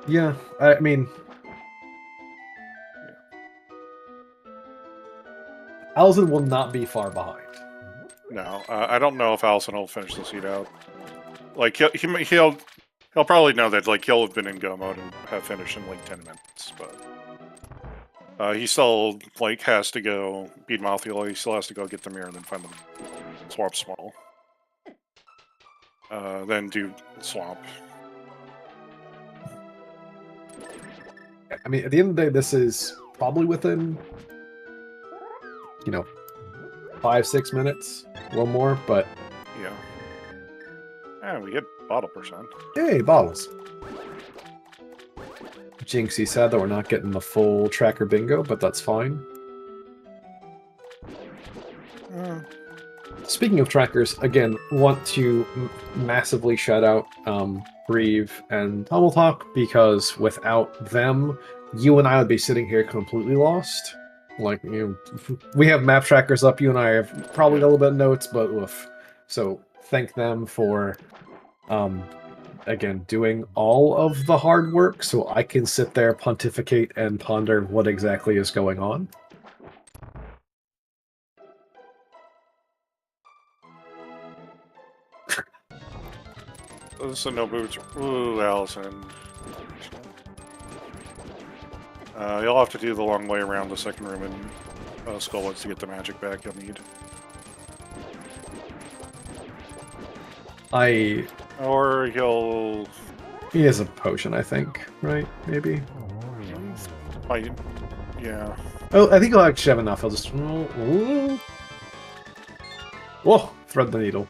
Yeah, I mean... Alaszun will not be far behind. No, I don't know if Alaszun will finish this heat out. Like, he'll probably know that, like, he'll have been in go mode and have finished in, like, 10 minutes, but... he still, like, has to go beat Malthiel, he still has to go get the mirror and then find the Swamp Small. Then do Swamp. I mean, at the end of the day, this is probably within, you know, 5-6 minutes, a little more, but... Yeah. And we get bottle percent. Hey, bottles. Jinxie said that we're not getting the full tracker bingo, but that's fine. Speaking of trackers, again, want to massively shout out Breeve and Tumble Talk, because without them, you and I would be sitting here completely lost. Like, you know, we have map trackers up, you and I have probably a little bit of notes, but oof. So thank them for, again, doing all of the hard work so I can sit there, pontificate, and ponder what exactly is going on. So no boots. Ooh, Alaszun. You'll have to do the long way around the second room in Skele to get the magic back you'll need. Or he'll... He has a potion, I think, right? Maybe? Yeah. Oh, I think he'll actually have enough. I'll just... Whoa! Thread the needle.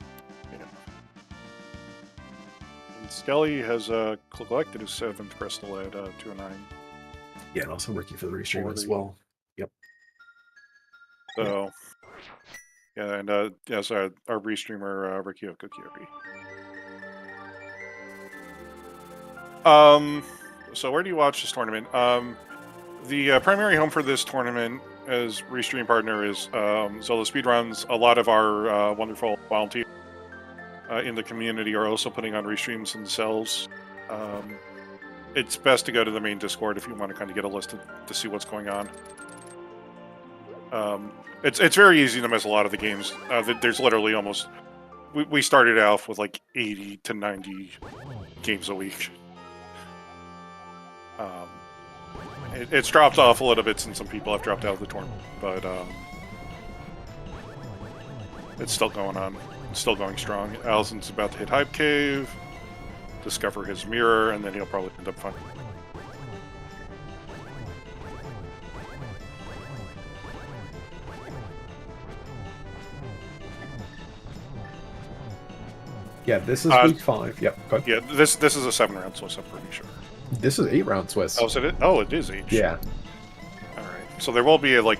Skele has collected his 7th crystal at 209. Yeah, and also working for the restream as well. Yep. So, yeah, and yes, our restreamer Rikio Kokiori. So where do you watch this tournament? The primary home for this tournament as restream partner is ZeldaSpeedRuns. A lot of our wonderful volunteers in the community are also putting on restreams themselves. It's best to go to the main Discord if you want to kind of get a list to see what's going on. It's very easy to miss a lot of the games. There's literally almost... We started out with like 80 to 90 games a week. It's dropped off a little bit since some people have dropped out of the tournament, but it's still going on. still going strong. Alaszun's about to hit Hive Cave, discover his mirror, and then he'll probably end up finding. Yeah, this is week 5. Yep. Go ahead. Yeah, this is a 7-round Swiss, I'm pretty sure. This is 8-round Swiss. Oh, is it? Oh, it is 8. Yeah. All right. So there will be a 1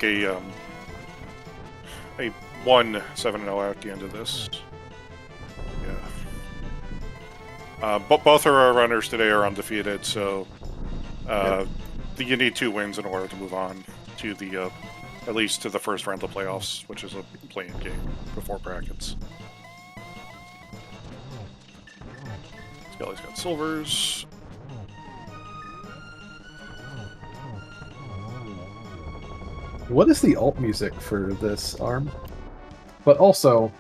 7-0 at the end of this. Yeah. Both of our runners today are undefeated, so you need 2 wins in order to move on to the at least to the first round of playoffs, which is a play-in game before brackets. Skele's got silvers. What is the alt music for this arm? But also,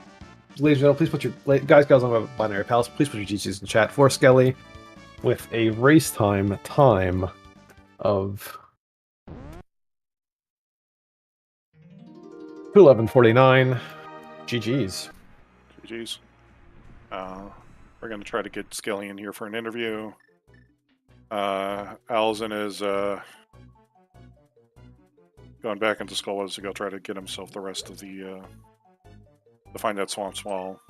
ladies and gentlemen, please put your guys on Binary Palace. Please put your GCs in chat for Skele with a race time of 2:11:49. GGs. GGs. We're going to try to get Skele in here for an interview. Alaszun is going back into Skele to go try to get himself the rest of the to find that Swamp Swall.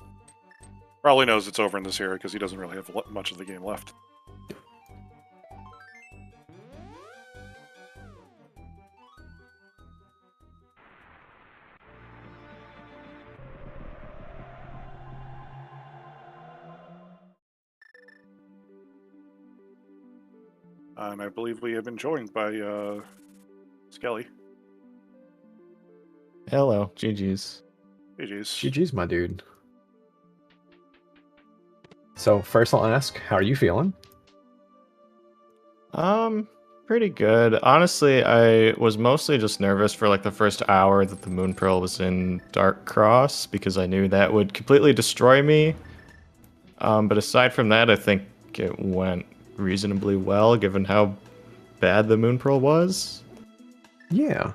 Probably knows it's over in this area because he doesn't really have much of the game left. And I believe we have been joined by Skele. Hello, GG's. GG's. GG's, my dude. So first I'll ask, how are you feeling? Pretty good. Honestly, I was mostly just nervous for like the first hour that the Moon Pearl was in Dark Cross because I knew that would completely destroy me. But aside from that, I think it went reasonably well given how bad the Moon Pearl was. Yeah.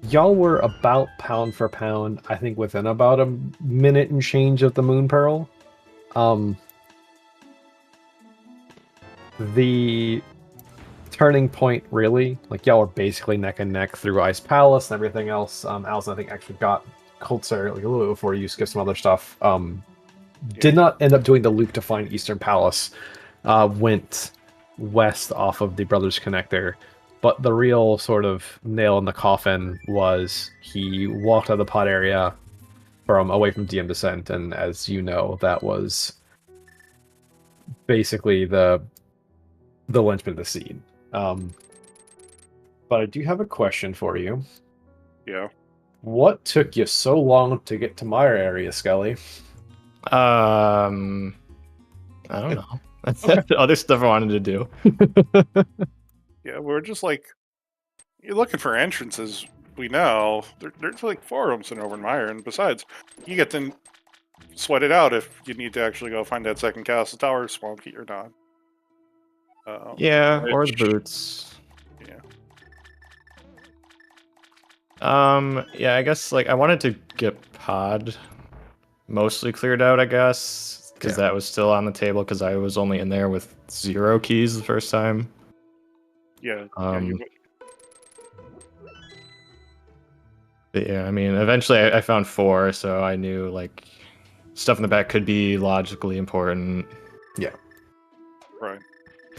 Y'all were about pound for pound, I think within about a minute and change of the Moon Pearl. The turning point, really, like y'all were basically neck and neck through Ice Palace and everything else. Alaszun, I think, actually got Kulzer like a little bit before you, skipped some other stuff. Did not end up doing the loop to find Eastern Palace. Went west off of the Brothers Connector. But the real sort of nail in the coffin was he walked out of the pod area from away from DM Descent, and as you know, that was basically the linchpin of the seed. But I do have a question for you. Yeah. What took you so long to get to my area, Skele? I don't know. That's other stuff I wanted to do. Yeah, we're just like, you're looking for entrances. We know there's like 4 of them sitting over in Meyer, and besides, you get to sweat it out if you need to actually go find that second castle tower, swamp key or not. Yeah, or the boots. Yeah. Yeah, I guess like I wanted to get pod mostly cleared out, I guess, because that was still on the table because I was only in there with 0 keys the first time. Yeah. But yeah, I mean, eventually I found 4, so I knew like stuff in the back could be logically important. Yeah. Right.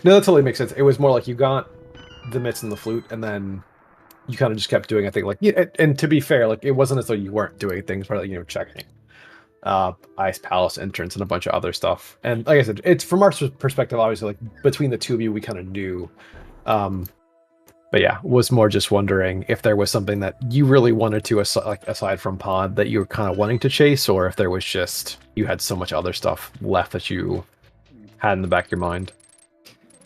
No, that totally makes sense. It was more like you got the mitts and the flute, and then you kind of just kept doing, I think, like, yeah, and to be fair, like, it wasn't as though you weren't doing things, but, you know, checking Ice Palace entrance and a bunch of other stuff. And like I said, it's from our perspective, obviously, like, between the two of you, we kind of knew. But yeah, was more just wondering if there was something that you really wanted to, aside from pod, that you were kind of wanting to chase, or if there was just, you had so much other stuff left that you had in the back of your mind.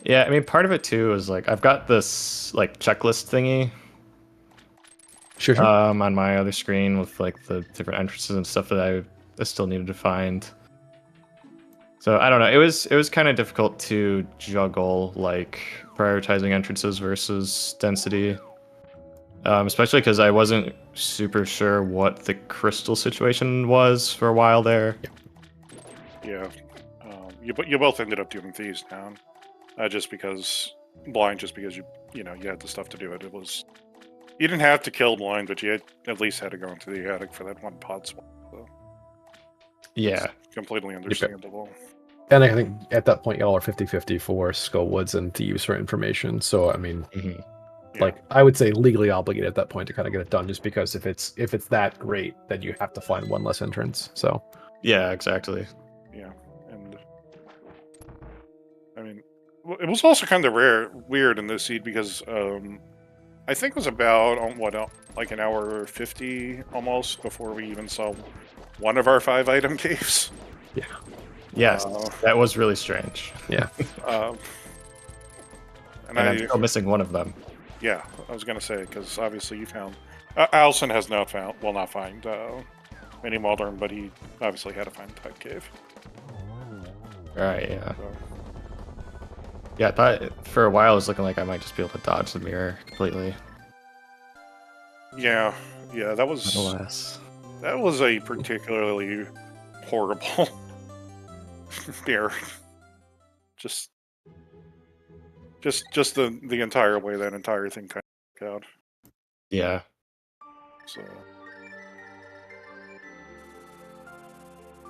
Yeah, I mean, part of it too is like I've got this like checklist thingy, Sure. on my other screen with like the different entrances and stuff that I still needed to find. So I don't know. It was kind of difficult to juggle like prioritizing entrances versus density. Especially because I wasn't super sure what the crystal situation was for a while there. Yeah. You both ended up doing thieves down, just because blind, just because you had the stuff to do it. It was you didn't have to kill blind, but you at least had to go into the attic for that one pod swap. So Yeah. it's completely understandable. And I think at that point, y'all are 50-50 for Skullwoods and Thieves for information. So, I mean, Yeah. I would say legally obligated at that point to kind of get it done, just because if it's that great, then you have to find one less entrance. So, Yeah, exactly. Yeah, and I mean, it was also kind of weird in this seed because I think it was about like an hour 50 almost before we even saw one of our 5 item caves. yeah. Yes, that was really strange. Yeah. And I'm still missing one of them. Yeah, I was gonna say because obviously you found Alaszun has not find any modern, but he obviously had to find the type cave. Right. Yeah. So. Yeah, I thought for a while it was looking like I might just be able to dodge the mirror completely. Yeah, that was. Nonetheless. That was a particularly horrible mirror. Just the entire way that entire thing kind of worked out. Yeah. So.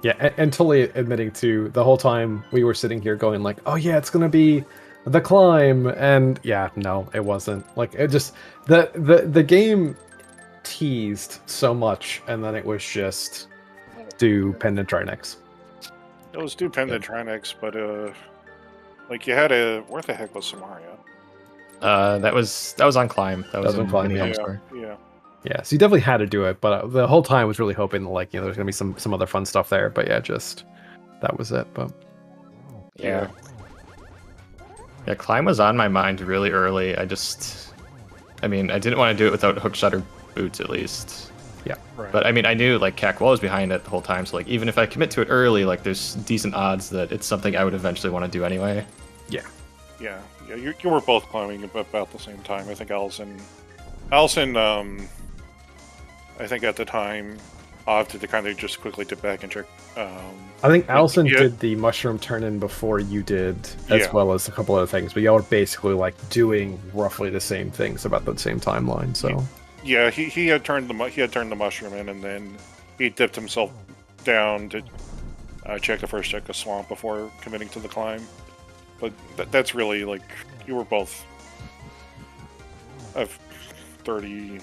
Yeah, and totally admitting to the whole time we were sitting here going like, oh yeah, it's gonna be the climb, and yeah, no, it wasn't. Like, it just the game teased so much, and then it was just do pendant Trinex. It was do pendant Trinex, but like you had a where the heck was Samaria? That was on climb. That was on climb. Yeah. Yeah, so you definitely had to do it, but the whole time I was really hoping that, like, there's gonna be some other fun stuff there. But yeah, just that was it. But yeah, climb was on my mind really early. I mean, I didn't want to do it without hook shutter boots at least. Yeah, right. But I mean, I knew like Cackwell was behind it the whole time, so like even if I commit to it early, like there's decent odds that it's something I would eventually want to do anyway. Yeah. You were both climbing about the same time. I think Alaszun, I think at the time, opted to kind of just quickly dip back and check. I think Alaszun did the mushroom turn-in before you did, as well as a couple other things. But y'all were basically like doing roughly the same things about the same timeline. So yeah, he had turned the mushroom in, and then he dipped himself down to check the first check of swamp before committing to the climb. But that's really like you were both of 30.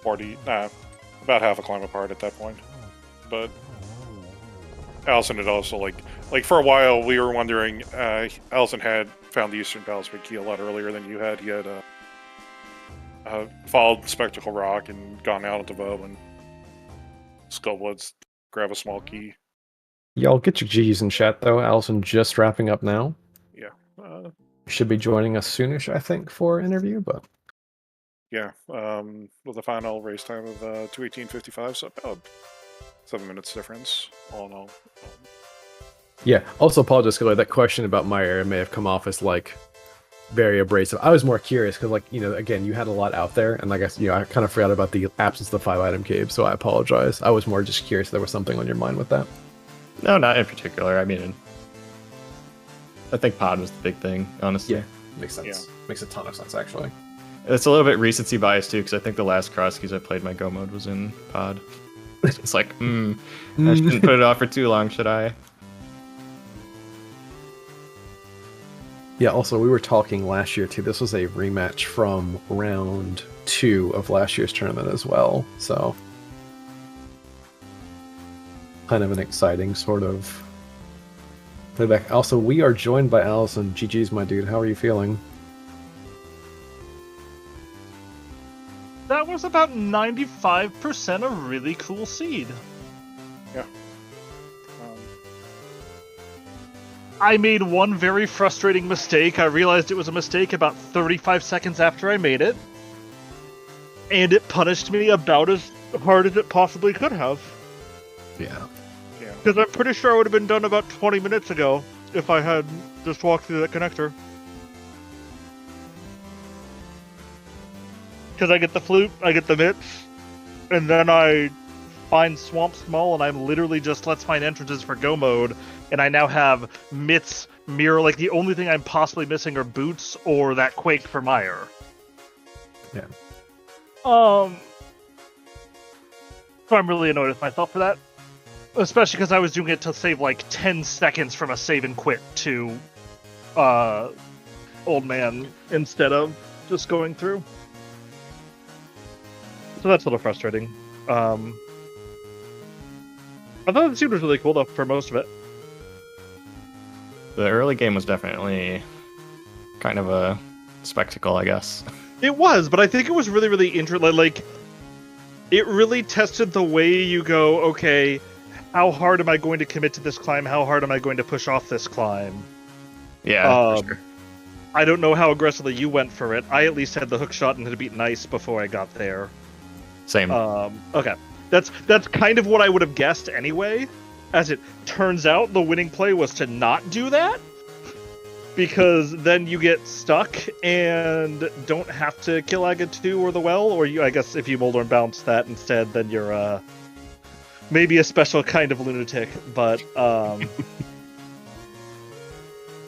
40, about half a climb apart at that point. But Alaszun had also, like for a while, we were wondering, Alaszun had found the Eastern Palace Big Key a lot earlier than you had. He had followed Spectacle Rock and gone out at the Voe and Skullwoods, grab a small key. Y'all get your G's in chat, though. Alaszun just wrapping up now. Yeah. Should be joining us soonish, I think, for interview, but... Yeah, with a final race time of 2:18:55, so about 7 minutes difference, all in all. Yeah, also apologize, Skele, that question about my area may have come off as, like, very abrasive. I was more curious, because, like, again, you had a lot out there, and I guess, I kind of forgot about the absence of the 5-item cave, so I apologize. I was more just curious if there was something on your mind with that. No, not in particular. I mean, I think pod was the big thing, honestly. Yeah, makes sense. Yeah. Makes a ton of sense, actually. It's a little bit recency bias too, because I think the last Crosskeys I played my Go mode was in pod. It's like, I shouldn't put it off for too long, should I? Yeah, also, we were talking last year too. This was a rematch from round 2 of last year's tournament as well, so kind of an exciting sort of playback. Also, we are joined by Alaszun. GG's, my dude. How are you feeling? That was about 95% a really cool seed. Yeah. I made one very frustrating mistake. I realized it was a mistake about 35 seconds after I made it. And it punished me about as hard as it possibly could have. Yeah. Because I'm pretty sure I would have been done about 20 minutes ago if I had just walked through that connector. because I get the flute, I get the mitts, and then I find Swamp Small, and I'm literally just let's find entrances for go mode, and I now have mitts, mirror. Like the only thing I'm possibly missing are boots or that quake for Mire. Yeah. So I'm really annoyed with myself for that, especially because I was doing it to save like 10 seconds from a save and quit to Old Man instead of just going through. So that's a little frustrating. I thought the suit was really cool though for most of it. The early game was definitely kind of a spectacle, I guess. It was, but I think it was really, really interesting. Like, it really tested the way you go, okay, how hard am I going to commit to this climb? How hard am I going to push off this climb? Yeah, for sure. I don't know how aggressively you went for it. I at least had the hook shot and had beat nice before I got there. Same. Okay. That's kind of what I would have guessed anyway. As it turns out, the winning play was to not do that. Because then you get stuck and don't have to kill Aga 2 or the well, or I guess if you Molder and bounce that instead, then you're maybe a special kind of lunatic, but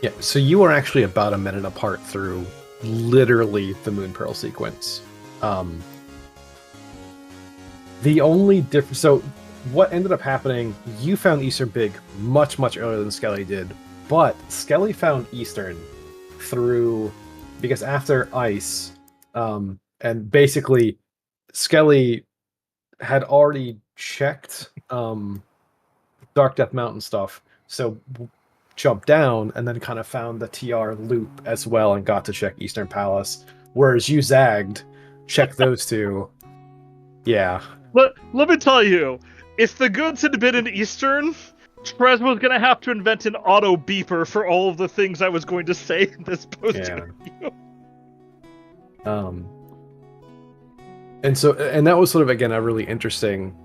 Yeah, so you are actually about a minute apart through literally the Moon Pearl sequence. The only difference... So, what ended up happening, you found Eastern Big much, much earlier than Skele did, but Skele found Eastern through... Because after Ice, and basically, Skele had already checked Dark Death Mountain stuff, so jumped down and then kind of found the TR loop as well and got to check Eastern Palace, whereas you zagged, checked those two. Yeah. Let me tell you, if the goods had been in Eastern, Trez was going to have to invent an auto beeper for all of the things I was going to say in this post interview. And that was sort of, again, a really interesting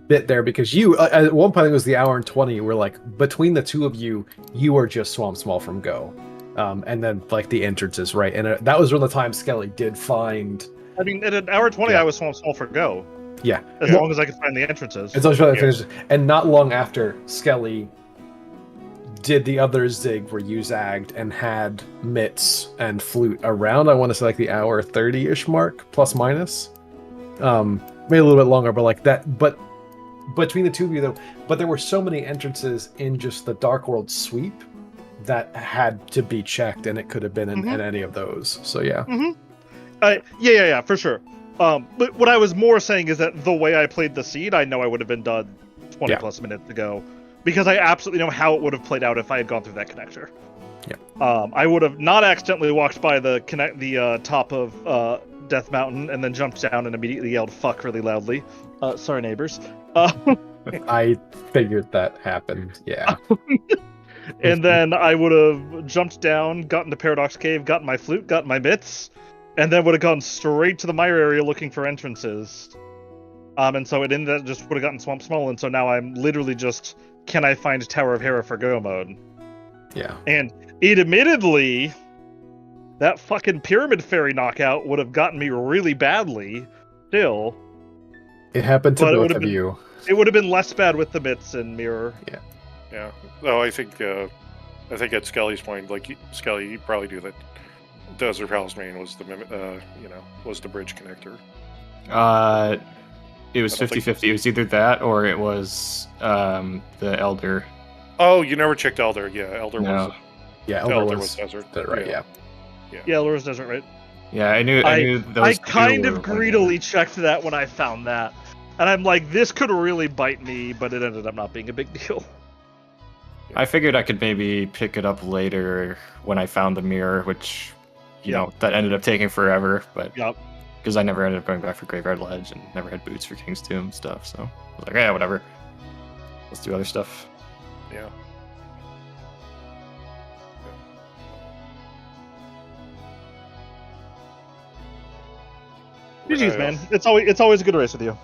bit there, because you, at one point, it was the hour and 20, where, like, between the two of you, you were just Swamp Small from Go. And then, like, the entrances, right? And that was around the time Skele did find... I mean, at an hour 20, I was Swamp Small for Go. Yeah. As long as I could find the entrances. And not long after, Skele did the other zig where you zagged and had mitts and flute around, I want to say, like, the hour 30-ish mark, plus minus. Maybe a little bit longer, but like that. But between the two of you, though, but there were so many entrances in just the Dark World sweep that had to be checked, and it could have been in any of those. So, yeah. Yeah, for sure. But what I was more saying is that the way I played the seed, I know I would have been done 20 plus minutes ago, because I absolutely know how it would have played out if I had gone through that connector. Yeah. I would have not accidentally walked by the top of Death Mountain and then jumped down and immediately yelled "fuck" really loudly. Sorry, neighbors. I figured that happened. Yeah. And then I would have jumped down, gotten to Paradox Cave, gotten my flute, gotten my mitts, and then would have gone straight to the Mire area looking for entrances. And so it ended up just would have gotten Swamp Small, and so now I'm literally just, can I find Tower of Hera for Go mode? Yeah. And it admittedly, that fucking Pyramid Fairy knockout would have gotten me really badly, still. It happened to both of you. It would have been less bad with the mitts and mirror. Yeah. Yeah. No, I think at Skele's point, like, Skele, you probably do that. Desert Palace Main was the was the bridge connector. It was 50-50. It was either that or it was the Elder. Oh, you never checked Elder. Yeah, Elder was. Yeah, Elder was desert. Right. Yeah. Yeah, Elder was desert, right? Yeah, I knew those. I kind of greedily checked that when I found that, and I'm like, this could really bite me, but it ended up not being a big deal. I figured I could maybe pick it up later when I found the mirror, which, you know, that ended up taking forever, but because I never ended up going back for Graveyard Ledge and never had boots for King's Tomb stuff, so I was like, yeah, whatever. Let's do other stuff. Yeah. GG's, man. It's always a good race with you.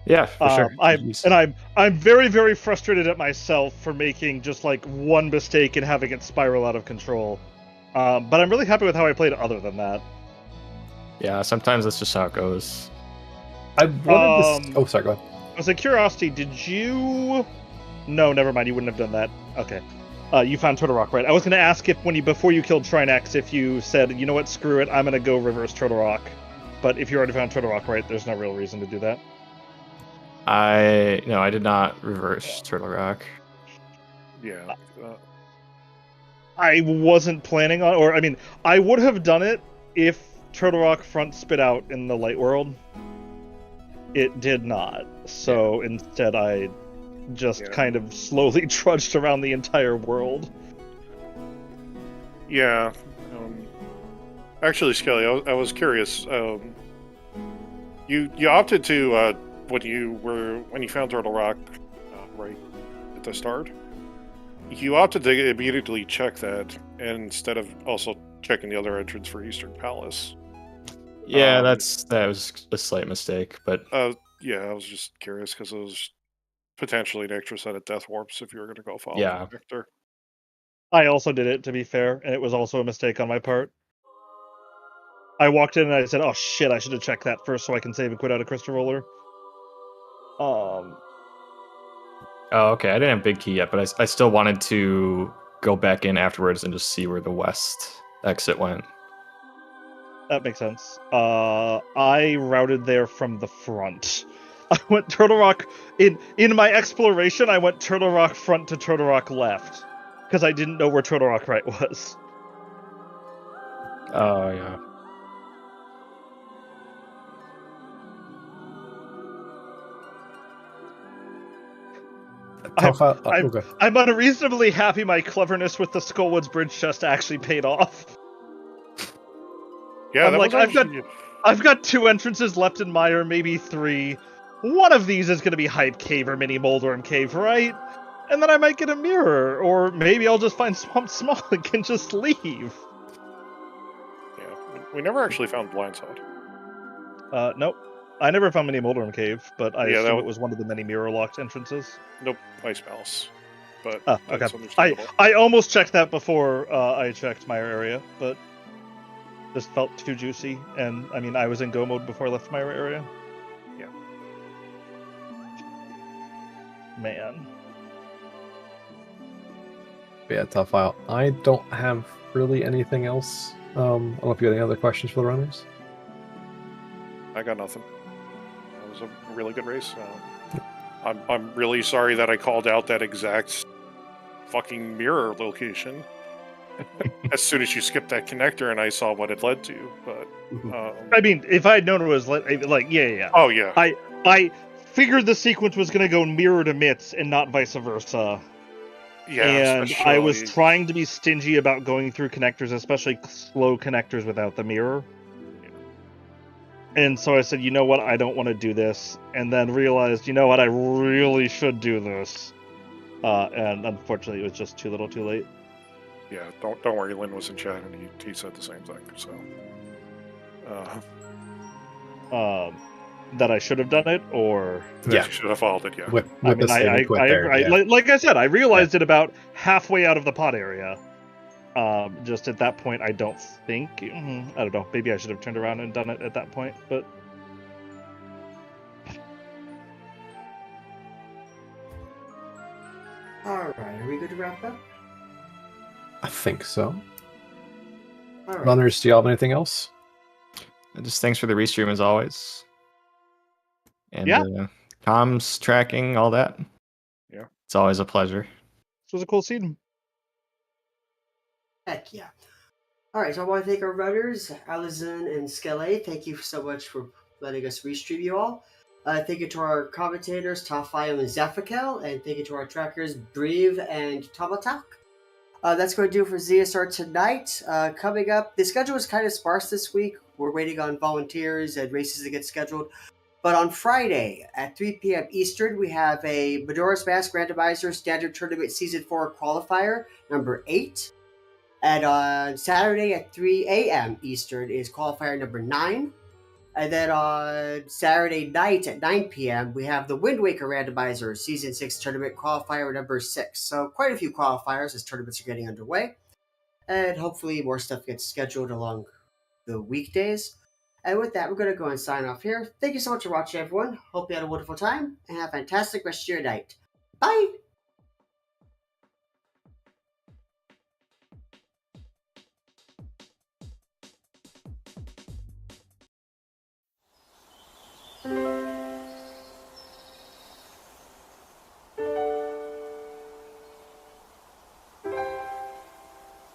Yeah, for sure. I'm very, very frustrated at myself for making just like one mistake and having it spiral out of control. But I'm really happy with how I played other than that. Yeah, sometimes that's just how it goes. I wanted to. Oh, sorry. Go ahead. As a curiosity, did you? No, never mind. You wouldn't have done that. Okay. You found Turtle Rock, right? I was going to ask if before you killed Shrine X, if you said, you know what, screw it, I'm going to go reverse Turtle Rock. But if you already found Turtle Rock, right, there's no real reason to do that. I did not reverse Turtle Rock. Yeah. I wasn't planning on, or I mean, I would have done it if Turtle Rock front spit out in the light world. It did not. So instead, I just kind of slowly trudged around the entire world. Yeah. Actually, Skele, I was curious. You opted to when you found Turtle Rock, right at the start. You opted to immediately check that, instead of also checking the other entrance for Eastern Palace. Yeah, that was a slight mistake, but yeah, I was just curious because it was potentially an extra set of death warps if you were going to go follow Yeah. Victor. I also did it, to be fair, and it was also a mistake on my part. I walked in and I said, "Oh shit, I should have checked that first so I can save and quit out of Crystal Roller." Oh, okay. I didn't have Big Key yet, but I still wanted to go back in afterwards and just see where the west exit went. That makes sense. I routed there from the front. I went Turtle Rock in my exploration. I went Turtle Rock front to Turtle Rock left because I didn't know where Turtle Rock right was. Oh yeah. I'm unreasonably happy my cleverness with the Skullwoods Bridge chest actually paid off. Yeah, I'm like, I've got 2 entrances left in Mire, maybe 3. One of these is going to be Hype Cave or Mini Moldorm Cave, right? And then I might get a mirror, or maybe I'll just find Swamp Small and can just leave. Yeah, we never actually found Blindside. Nope. I never found Mini Moldorm Cave, but I assume it was one of the many mirror-locked entrances. Nope, Ice Palace. But okay. I almost checked that before I checked Mire area, but this felt too juicy, and I mean, I was in go mode before I left Mire area. Yeah. Man. Yeah, tough file. I don't have really anything else. I don't know if you have any other questions for the runners. I got nothing. That was a really good race. I'm really sorry that I called out that exact fucking mirror location as soon as you skipped that connector and I saw what it led to. But I mean, if I had known it was yeah. Oh yeah. I figured the sequence was going to go mirror to mitts and not vice versa. Yeah, and I was trying to be stingy about going through connectors, especially slow connectors without the mirror. And so I said, you know what, I don't want to do this. And then realized, you know what, I really should do this. And unfortunately, it was just too little too late. Yeah, don't worry, Lynn was in chat and he said the same thing, so... that I should have done it, or... Yeah, you should have followed it, yeah. Like I said, I realized it about halfway out of the pod area. Just at that point, I don't think... I don't know, maybe I should have turned around and done it at that point, but... Alright, are we good to wrap up? I think so. All right. Runners, do you have anything else? Just thanks for the restream as always. And yeah. comms, tracking, all that. Yeah. It's always a pleasure. This was a cool scene. Heck yeah. Alright, so I want to thank our runners, Alaszun and Skele. Thank you so much for letting us restream you all. Thank you to our commentators, Tafai and Zephikel, and thank you to our trackers, Breve and Tomatak. That's going to do it for ZSR tonight. Coming up, the schedule was kind of sparse this week. We're waiting on volunteers and races to get scheduled. But on Friday at 3 p.m. Eastern, we have a Majora's Mask Randomizer Standard Tournament Season 4 Qualifier, number 8. And on Saturday at 3 a.m. Eastern is Qualifier number 9. And then on Saturday night at 9 p.m., we have the Wind Waker Randomizer Season 6 Tournament Qualifier number 6. So quite a few qualifiers as tournaments are getting underway. And hopefully more stuff gets scheduled along the weekdays. And with that, we're going to go and sign off here. Thank you so much for watching, everyone. Hope you had a wonderful time and have a fantastic rest of your night. Bye!